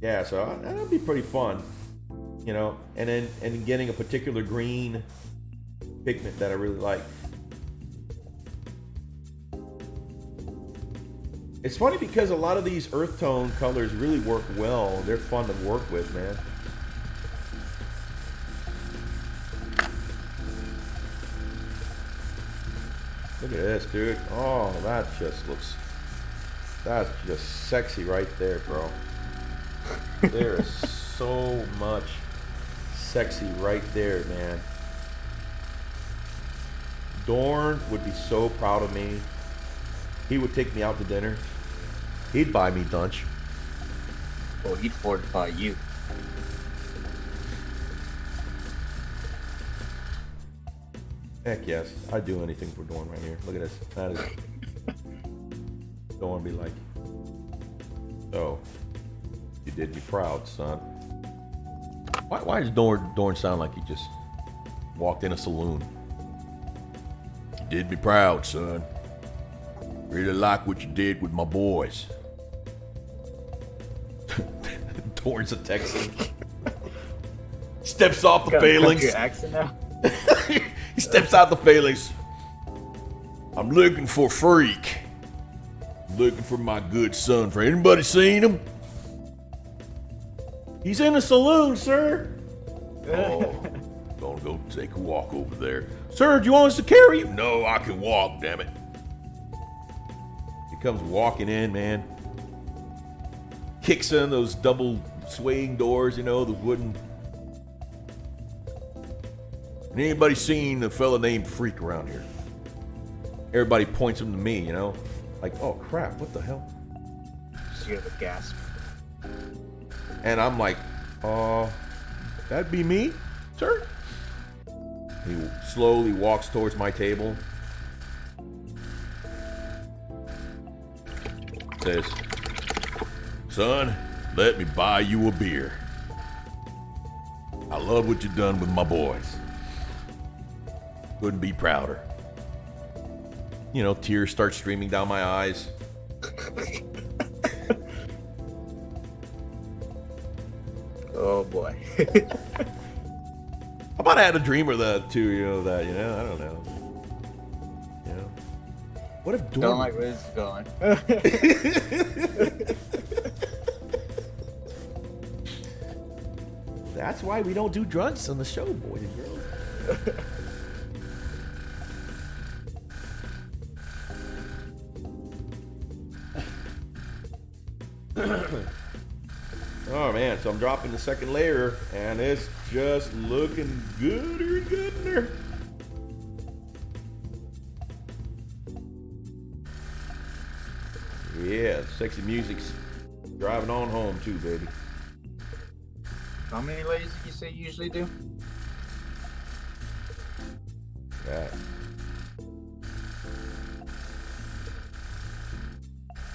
Speaker 2: yeah, so that'd be pretty fun. you know, and then getting a particular green pigment that I really like. It's funny because a lot of these earth tone colors really work well. They're fun to work with, man. Look at this, dude. Oh, that's just sexy right there, bro. There is so much sexy right there, man. Dorn would be so proud of me. He would take me out to dinner. He'd buy me lunch.
Speaker 1: Well, he'd fortify you.
Speaker 2: Heck yes, I'd do anything for Dorn right here. Look at this. That is. Dorn be like, so you did me proud, son. Why does Dorn sound like he just walked in a saloon? You did me proud, son. Really like what you did with my boys. Dorn's a Texan. Steps off the failings.
Speaker 1: Your accent now?
Speaker 2: He steps out the failings. I'm looking for a freak. I'm looking for my good son. For anybody seen him? He's in a saloon, sir. Oh, gonna go take a walk over there. Sir, do you want us to carry you? No, I can walk, damn it. He comes walking in, man. Kicks in those double swaying doors, you know, the wooden. And anybody seen a fella named Freak around here? Everybody points him to me, you know? Like, oh crap, what the hell?
Speaker 1: So you have a gasp.
Speaker 2: And I'm like, that'd be me, sir? He slowly walks towards my table. Says, son, let me buy you a beer. I love what you've done with my boys. Couldn't be prouder. You know, tears start streaming down my eyes.
Speaker 1: Oh boy.
Speaker 2: I might have had a dream or that too, I don't know. You know. What if Dorn...
Speaker 1: Don't like where this is going.
Speaker 2: That's why we don't do drugs on the show, boys and girls. Oh man, so I'm dropping the second layer and it's just looking gooder and gooder. Yeah, sexy music's driving on home too, baby.
Speaker 1: How many layers did you say you usually do?
Speaker 2: Yeah.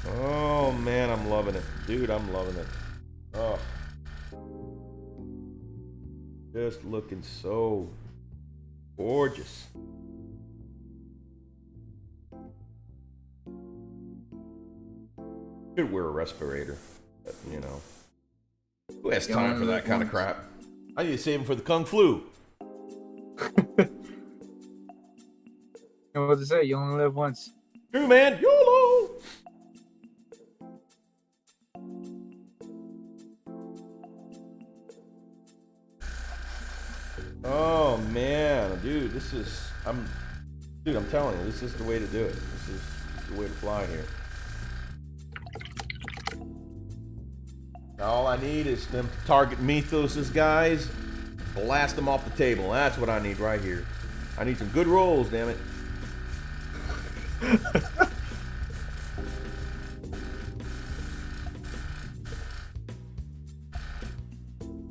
Speaker 2: Oh man, I'm loving it. Dude, I'm loving it. Oh. Just looking so gorgeous. Should wear a respirator, but, you know. Who has time for that kind of crap? I need to save him for the Kung Flu.
Speaker 1: You know what to say? You only live once.
Speaker 2: True, man. YOLO! Oh man, dude, I'm telling you, this is the way to do it. This is the way to fly here. Now all I need is them to target Mythos' guys, blast them off the table. That's what I need right here. I need some good rolls, damn it.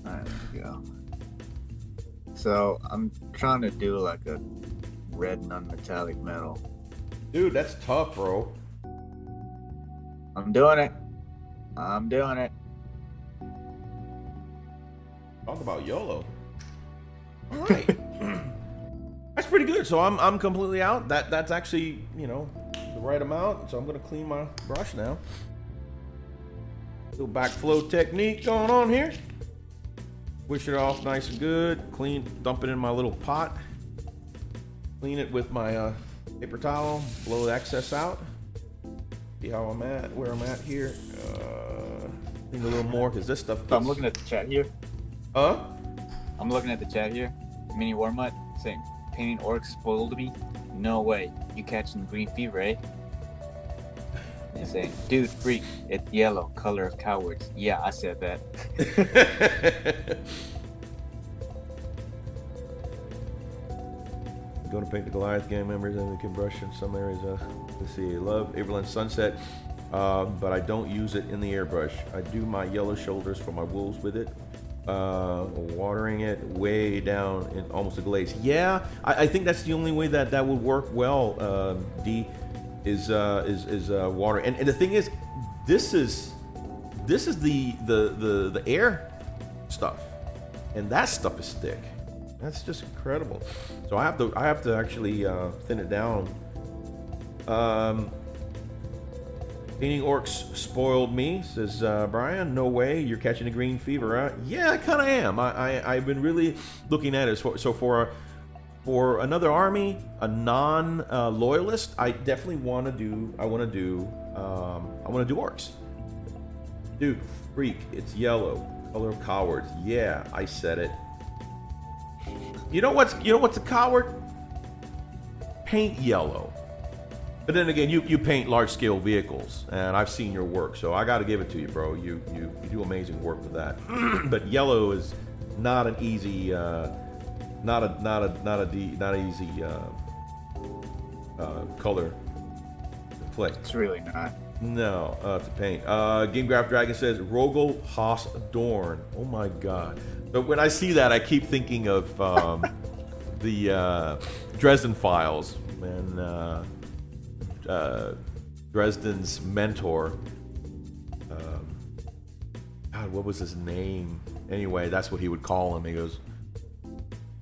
Speaker 1: Alright, there we go. So I'm trying to do like a red non-metallic metal.
Speaker 2: Dude, that's tough, bro.
Speaker 1: I'm doing it.
Speaker 2: Talk about YOLO. All right. That's pretty good. So I'm completely out. That's actually, the right amount. So I'm gonna clean my brush now. Little backflow technique going on here. Wish it off nice and good. Clean, dump it in my little pot. Clean it with my paper towel. Blow the excess out. See how I'm at, where I'm at here. Clean a little more because this stuff.
Speaker 1: So I'm looking at the chat here.
Speaker 2: Huh?
Speaker 1: I'm looking at the chat here. Mini Warmut saying painting orcs spoiled me. No way. You catching green fever, eh? And saying, dude, freak, it's yellow, color of cowards. Yeah, I said that.
Speaker 2: Going to paint the Goliath gang members and they can brush in some areas. Let's see, love Averland Sunset, but I don't use it in the airbrush. I do my yellow shoulders for my wolves with it. Watering it way down in almost a glaze. Yeah, I think that's the only way that would work well. D is water, and the thing is, this is the air stuff, and that stuff is thick. That's just incredible. So I have to actually thin it down. Painting orcs spoiled me, says Brian. No way, you're catching a green fever, huh? Yeah, I kind of am. I've been really looking at it. So for another army, a non-loyalist, I definitely want to do. I want to do orcs. Dude, freak! It's yellow, color of cowards. Yeah, I said it. You know what's a coward? Paint yellow. But then again, you paint large-scale vehicles, and I've seen your work, so I got to give it to you, bro. You do amazing work with that. But yellow is not an easy, color to play.
Speaker 1: It's really not.
Speaker 2: No, to paint. Game Graph Dragon says Rogel Haas Dorn. Oh my God! But when I see that, I keep thinking of the Dresden Files and. Dresden's mentor. God, what was his name? Anyway, that's what he would call him. He goes,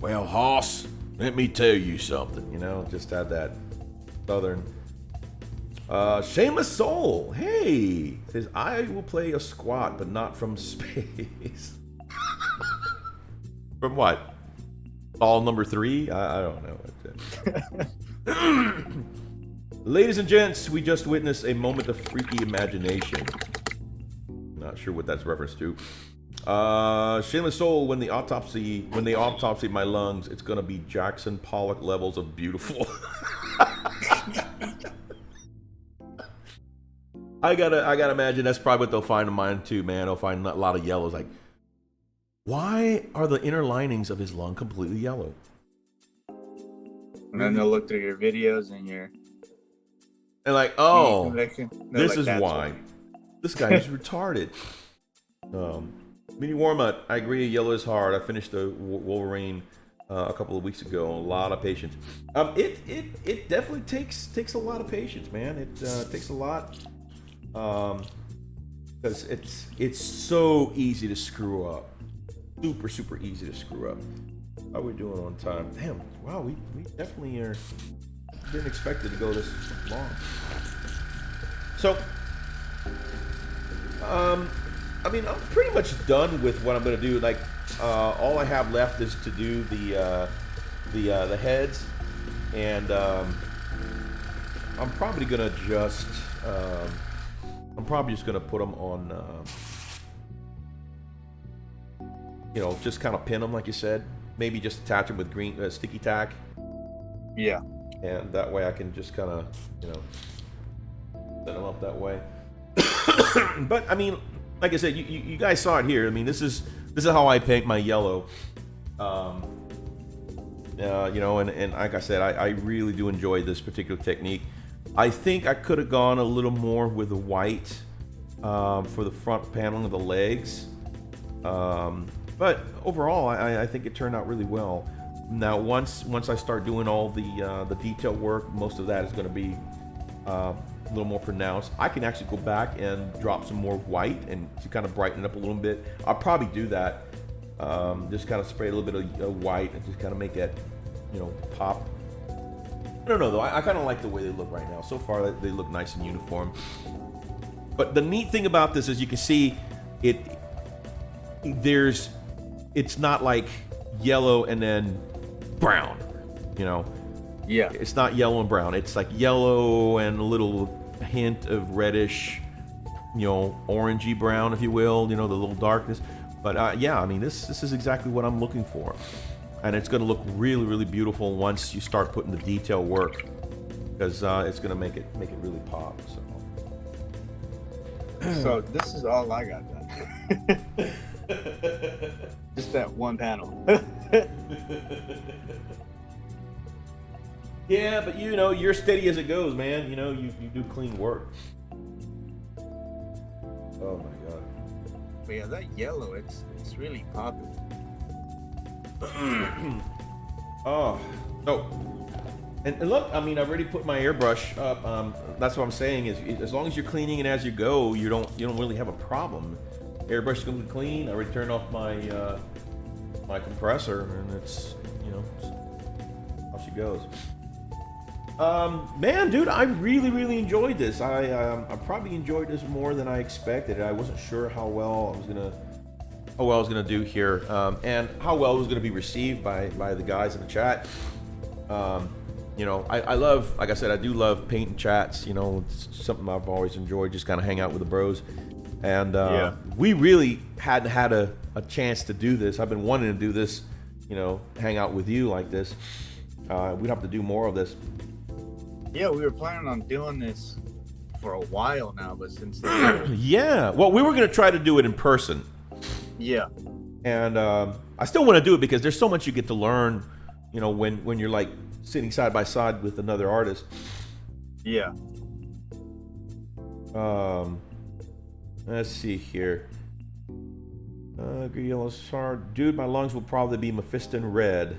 Speaker 2: "Well, Hoss, let me tell you something." You know, just had that southern. Shameless Soul. Hey, says I will play a squat, but not from space. From what? Ball number 3? I don't know. Ladies and gents, we just witnessed a moment of freaky imagination. Not sure what that's reference to. Shameless Soul, when they autopsy my lungs, it's gonna be Jackson Pollock levels of beautiful. I gotta imagine that's probably what they'll find in mine too, man. They'll find a lot of yellows. Like, why are the inner linings of his lung completely yellow?
Speaker 1: And then they'll look through your videos and your.
Speaker 2: And like, oh, this
Speaker 1: like,
Speaker 2: is why. This guy is retarded. Mini Warmut, I agree, yellow is hard. I finished the Wolverine a couple of weeks ago. A lot of patience. It definitely takes a lot of patience, man. It takes a lot. Because it's so easy to screw up. Super easy to screw up. How are we doing on time? Damn, wow, we definitely are. Didn't expect it to go this long. So, I mean, I'm pretty much done with what I'm gonna do. Like, all I have left is to do the heads, and I'm probably gonna just put them on, you know, just kind of pin them like you said. Maybe just attach them with green sticky tack.
Speaker 1: Yeah. And
Speaker 2: that way I can just kind of, you know, set them up that way. But I mean, like I said, you guys saw it here. I mean, this is how I paint my yellow. You know, and like I said, I really do enjoy this particular technique. I think I could have gone a little more with the white for the front paneling of the legs. But overall, I think it turned out really well. Now, once I start doing all the detail work, most of that is going to be a little more pronounced. I can actually go back and drop some more white and to kind of brighten it up a little bit. I'll probably do that. Just kind of spray a little bit of white and just kind of make it, you know, pop. I don't know though. I kind of like the way they look right now. So far, they look nice and uniform. But the neat thing about this is you can see it. There's it's not like yellow and then brown, you know.
Speaker 1: Yeah.
Speaker 2: It's not yellow and brown. It's like yellow and a little hint of reddish, you know, orangey brown, if you will, you know, the little darkness. But yeah, I mean, this is exactly what I'm looking for. And it's going to look really, really beautiful once you start putting the detail work, because it's going to make it really pop.
Speaker 1: So this is all I got done. Just that one panel.
Speaker 2: Yeah, but you know, you're steady as it goes, man. You know, you do clean work. Oh my god.
Speaker 1: But yeah, that yellow, it's really popping.
Speaker 2: Oh, no. And look, I mean, I've already put my airbrush up. That's what I'm saying is, as long as you're cleaning it as you go, you don't really have a problem. Airbrush is going to be clean. I already turned off my my compressor, and it's, you know, how she goes. Man, dude, I really enjoyed this. I probably enjoyed this more than I expected. I wasn't sure how well I was gonna do here, and how well it was gonna be received by the guys in the chat. You know, I love, like I said, I do love painting chats. You know, it's something I've always enjoyed, just kind of hang out with the bros. And yeah, we really hadn't had a chance to do this. I've been wanting to do this, you know, hang out with you like this. We'd have to do more of this.
Speaker 1: Yeah, we were planning on doing this for a while now, but since
Speaker 2: yeah, well, we were gonna try to do it in person.
Speaker 1: Yeah,
Speaker 2: and I still want to do it because there's so much you get to learn, you know, when you're like sitting side by side with another artist.
Speaker 1: Yeah.
Speaker 2: Let's see here. Green yellow star, dude. My lungs will probably be Mephiston red.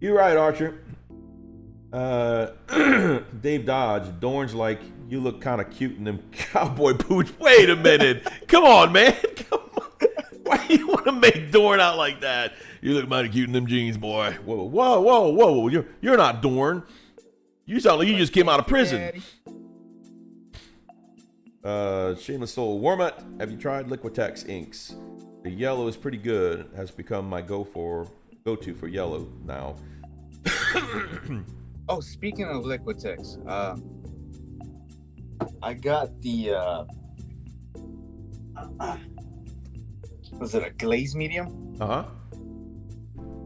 Speaker 2: You're right, Archer. Dave Dodge, Dorn's like, you look kind of cute in them cowboy boots. Wait a minute. Come on, man. Come on. Why do you want to make Dorn out like that? You look mighty cute in them jeans, boy. Whoa. You're not Dorn. You sound like you just came out of prison. Shameless Soul. Warmut, have you tried Liquitex inks? The yellow is pretty good. It has become my go-to for yellow now.
Speaker 1: Oh, speaking of Liquitex, I got the was it a glaze medium?
Speaker 2: Uh-huh.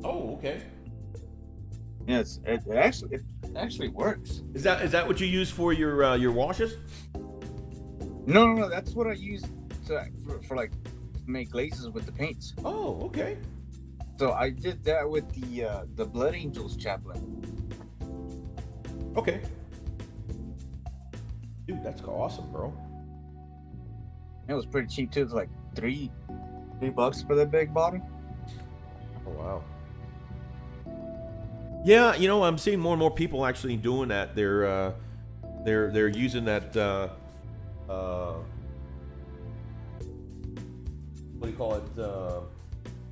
Speaker 2: Oh, okay.
Speaker 1: Yes, it actually works.
Speaker 2: Is that what you use for your washes?
Speaker 1: No, that's what I use for like make glazes with the paints.
Speaker 2: Oh, okay.
Speaker 1: So I did that with the Blood Angels chaplain.
Speaker 2: Okay. Dude, that's awesome, bro.
Speaker 1: It was pretty cheap too. It was like $3 for the big bottle.
Speaker 2: Oh wow. Yeah, you know, I'm seeing more and more people actually doing that. They're using that what do you call it?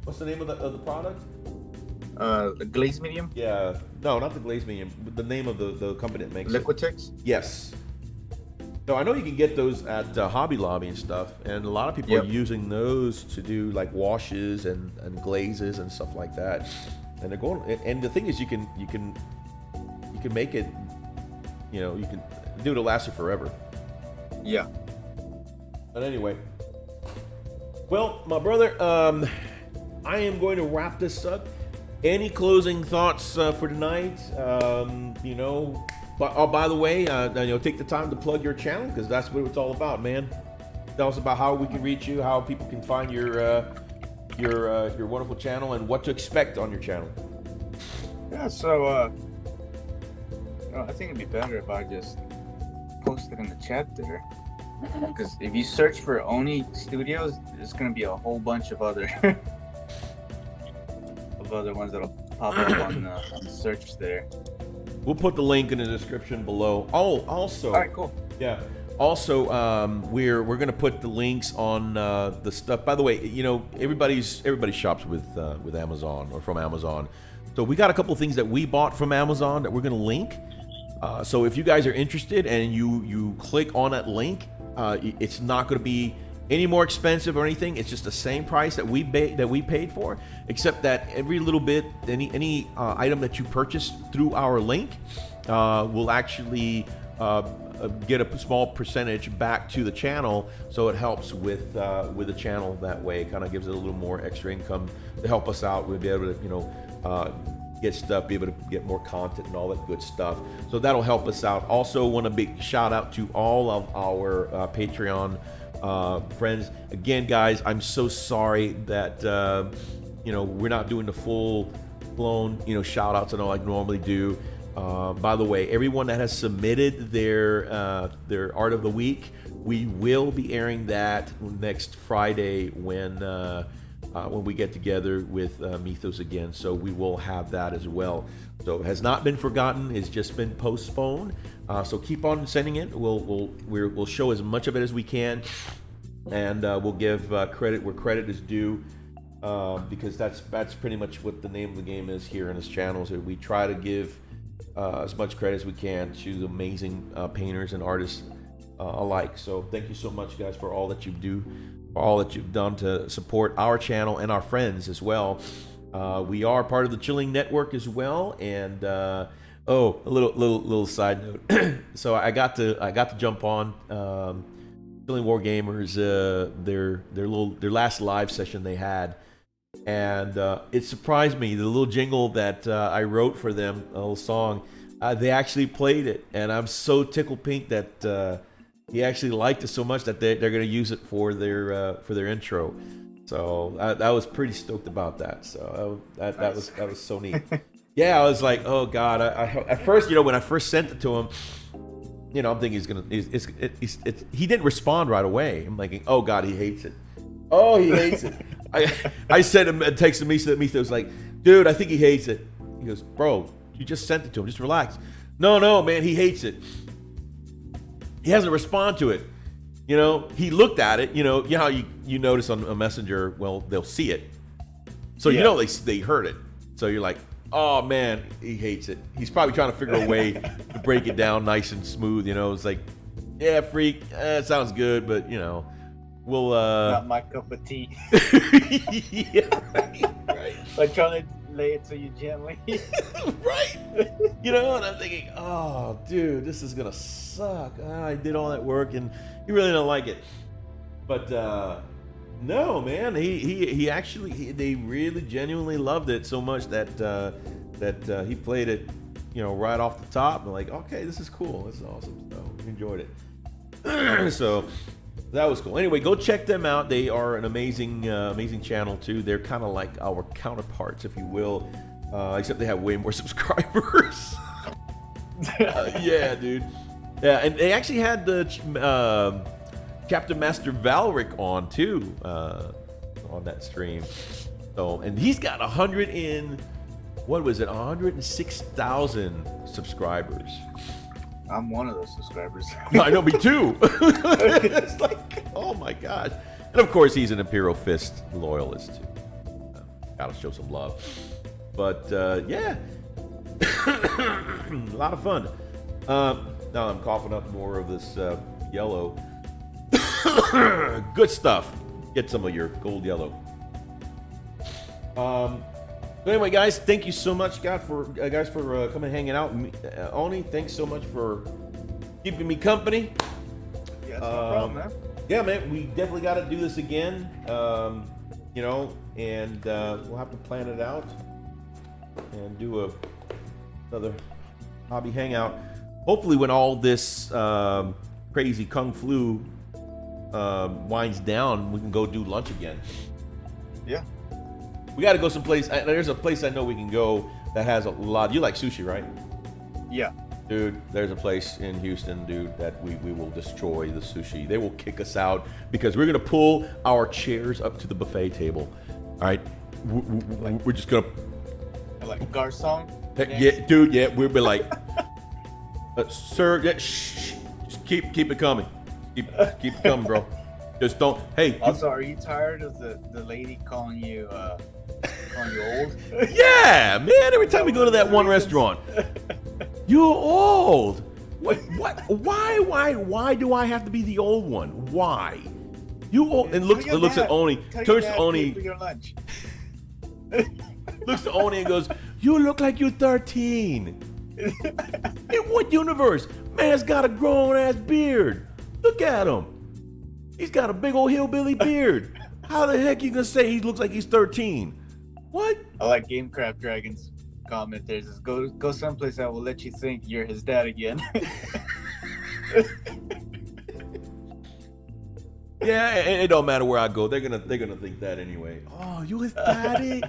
Speaker 2: What's the name of the product?
Speaker 1: The glaze medium?
Speaker 2: Yeah. No, not the glaze medium. The name of the company that makes
Speaker 1: Liquitex?
Speaker 2: it. Yes. So I know you can get those at Hobby Lobby and stuff, and a lot of people are using those to do like washes and glazes and stuff like that. And they're going. And the thing is, you can make it. You know, you can do it to last you forever.
Speaker 1: Yeah.
Speaker 2: But anyway, well, my brother, I am going to wrap this up. Any closing thoughts for tonight? You know. But oh, by the way, you know, take the time to plug your channel because that's what it's all about, man. Tell us about how we can reach you, how people can find your wonderful channel, and what to expect on your channel.
Speaker 1: Yeah, so I think it'd be better if I just post it in the chat there, because if you search for ONI Studios, there's gonna be a whole bunch of other ones that'll pop up on the search there.
Speaker 2: We'll put the link in the description below. Oh, also,
Speaker 1: all right, cool.
Speaker 2: Yeah. Also, we're gonna put the links on the stuff. By the way, you know, everybody shops with Amazon or from Amazon. So we got a couple of things that we bought from Amazon that we're gonna link. So if you guys are interested and you click on that link, it's not gonna be any more expensive or anything. It's just the same price that we paid for, except that every little bit, any item that you purchase through our link will actually get a small percentage back to the channel, so it helps with the channel that way. It kind of gives it a little more extra income to help us out. We'll be able to, get stuff, be able to get more content and all that good stuff. So that'll help us out. Also, want a big shout out to all of our Patreon friends. Again, guys, I'm so sorry that we're not doing the full blown shout outs and all I normally do. By the way, everyone that has submitted their art of the week, we will be airing that next Friday when we get together with Mythos again. So we will have that as well. So it has not been forgotten. It's just been postponed. So keep on sending it. We'll show as much of it as we can, and we'll give credit where credit is due, because that's pretty much what the name of the game is here in this channel. So we try to give as much credit as we can to the amazing painters and artists alike. So thank you so much, guys, for all that you do, for all that you've done to support our channel and our friends as well. We are part of the Chilling Network as well, and a little side note. So I got to jump on Chilling War Gamers, their last live session they had. And it surprised me, the little jingle that I wrote for them, a little song, they actually played it, and I'm so tickled pink that he actually liked it so much that they're going to use it for their intro. So I was pretty stoked about that. So that was so neat. Yeah, I was like, oh god. At first, when I first sent it to him, I'm thinking he didn't respond right away. I'm thinking, oh god, he hates it. Oh, he hates it. I sent him a text to me, so that Mythos was like, dude, I think he hates it. He goes, bro, you just sent it to him. Just relax. No, man, he hates it. He hasn't responded to it. He looked at it. You know how you notice on a messenger, well, they'll see it. So they heard it. So you're like, oh man, he hates it. He's probably trying to figure a way to break it down nice and smooth. It's like, yeah, freak, it sounds good, but we'll
Speaker 1: not my cup of tea.
Speaker 2: Yeah, right.
Speaker 1: Like trying to lay it to you gently.
Speaker 2: Right. And I'm thinking, oh dude, this is gonna suck. I did all that work and he really don't like it. But no, man, he actually they really genuinely loved it so much that he played it, right off the top. And like, okay, this is cool. This is awesome. So enjoyed it. So that was cool. Anyway, go check them out. They are an amazing channel too. They're kind of like our counterparts, if you will, except they have way more subscribers. Yeah, dude. Yeah, and they actually had the Captain Master Valric on too, on that stream. So, and he's got 106,000 subscribers.
Speaker 1: I'm one of those subscribers.
Speaker 2: No, I know, me too. It's like, oh my gosh. And of course, he's an Imperial Fist loyalist too. Gotta show some love. But yeah, a lot of fun. Now I'm coughing up more of this yellow. Good stuff. Get some of your gold yellow. But anyway, guys, thank you so much, guys, for coming and hanging out. Oni, thanks so much for keeping me company.
Speaker 1: Yeah, that's no problem, man.
Speaker 2: Yeah, man, we definitely got to do this again. And we'll have to plan it out and do another hobby hangout. Hopefully, when all this crazy kung flu winds down, we can go do lunch again.
Speaker 1: Yeah.
Speaker 2: We got to go someplace. There's a place I know we can go that has a lot. You like sushi, right?
Speaker 1: Yeah.
Speaker 2: Dude, there's a place in Houston, dude, that we will destroy the sushi. They will kick us out because we're going to pull our chairs up to the buffet table. All right? We're just going to...
Speaker 1: Like Garcon?
Speaker 2: Yeah, dude, yeah. We'll be like, sir, yeah, shh, just keep it coming. Keep it coming, bro. Just don't... Hey.
Speaker 1: Also, are you tired of the lady calling you old?
Speaker 2: Yeah, man. Every time we go to that one restaurant, you're old. What? Why do I have to be the old one? Why? And looks at Oni, turns to Oni,
Speaker 1: for your lunch.
Speaker 2: looks to Oni and goes, "You look like you're 13." In what universe? Man's got a grown ass beard. Look at him. He's got a big old hillbilly beard. How the heck you gonna say he looks like he's 13? What?
Speaker 1: I like GameCraft Dragon's comment. There's this, go someplace that will let you think you're his dad again.
Speaker 2: Yeah, it don't matter where I go. They're gonna think that anyway. Oh, you his daddy?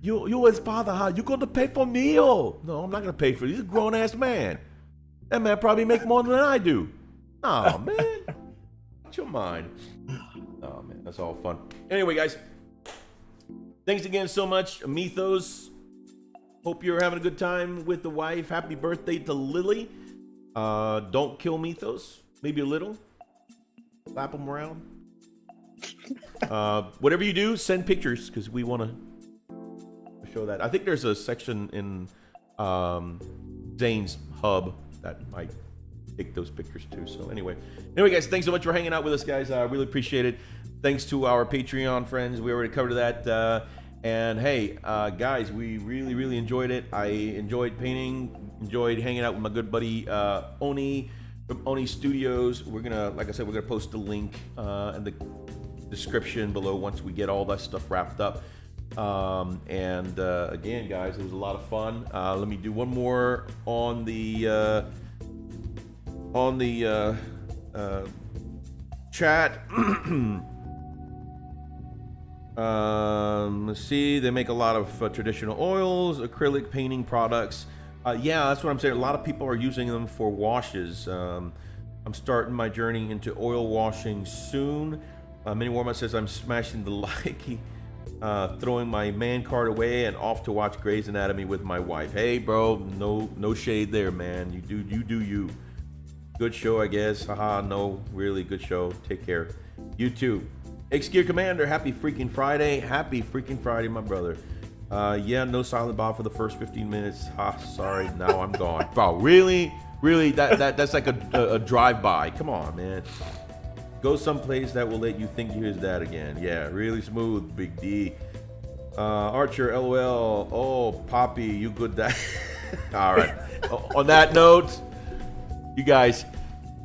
Speaker 2: You his father? How you gonna pay for meal? No, I'm not gonna pay for it. He's a grown ass man. That man probably make more than I do. Oh man, what's your mind? Oh man, that's all fun. Anyway, guys, thanks again so much, Mythos. Hope you're having a good time with the wife. Happy birthday to Lily. Don't kill Mythos. Maybe a little. Slap them around. Whatever you do, send pictures because we want to show that. I think there's a section in Zane's hub that might take those pictures too. So anyway, guys, thanks so much for hanging out with us, guys. I really appreciate it. Thanks to our Patreon friends. We already covered that. And hey, guys, we really enjoyed it. I enjoyed painting, enjoyed hanging out with my good buddy Oni from Oni Studios. We're gonna, like I said, we're gonna post the link in the description below once we get all that stuff wrapped up. Again, guys, it was a lot of fun. Let me do one more on the chat. Let's see. They make a lot of traditional oils, acrylic painting products. Yeah, that's what I'm saying. A lot of people are using them for washes. I'm starting my journey into oil washing soon. Mini Warma says I'm smashing the likey, throwing my man card away and off to watch Grey's Anatomy with my wife. Hey, bro, no shade there, man. You do you. Good show, I guess. Haha, no, really good show. Take care. You too. X-Gear Commander, happy freaking Friday. Happy freaking Friday, my brother. Yeah, no Silent Bob for the first 15 minutes. Sorry, now I'm gone. Bro, really? That's like a drive-by. Come on, man. Go someplace that will let you think you're his dad again. Yeah, really smooth, Big D. Archer, LOL. Oh, Poppy, you good dad. All right. On that note, you guys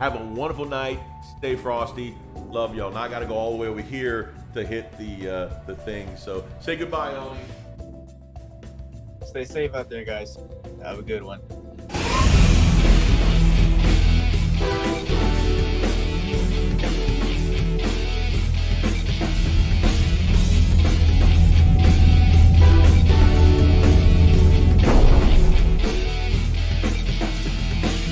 Speaker 2: have a wonderful night. Stay frosty. Love y'all. Now I got to go all the way over here to hit the thing. So say goodbye, Oni.
Speaker 1: Stay safe out there, guys. Have a good one.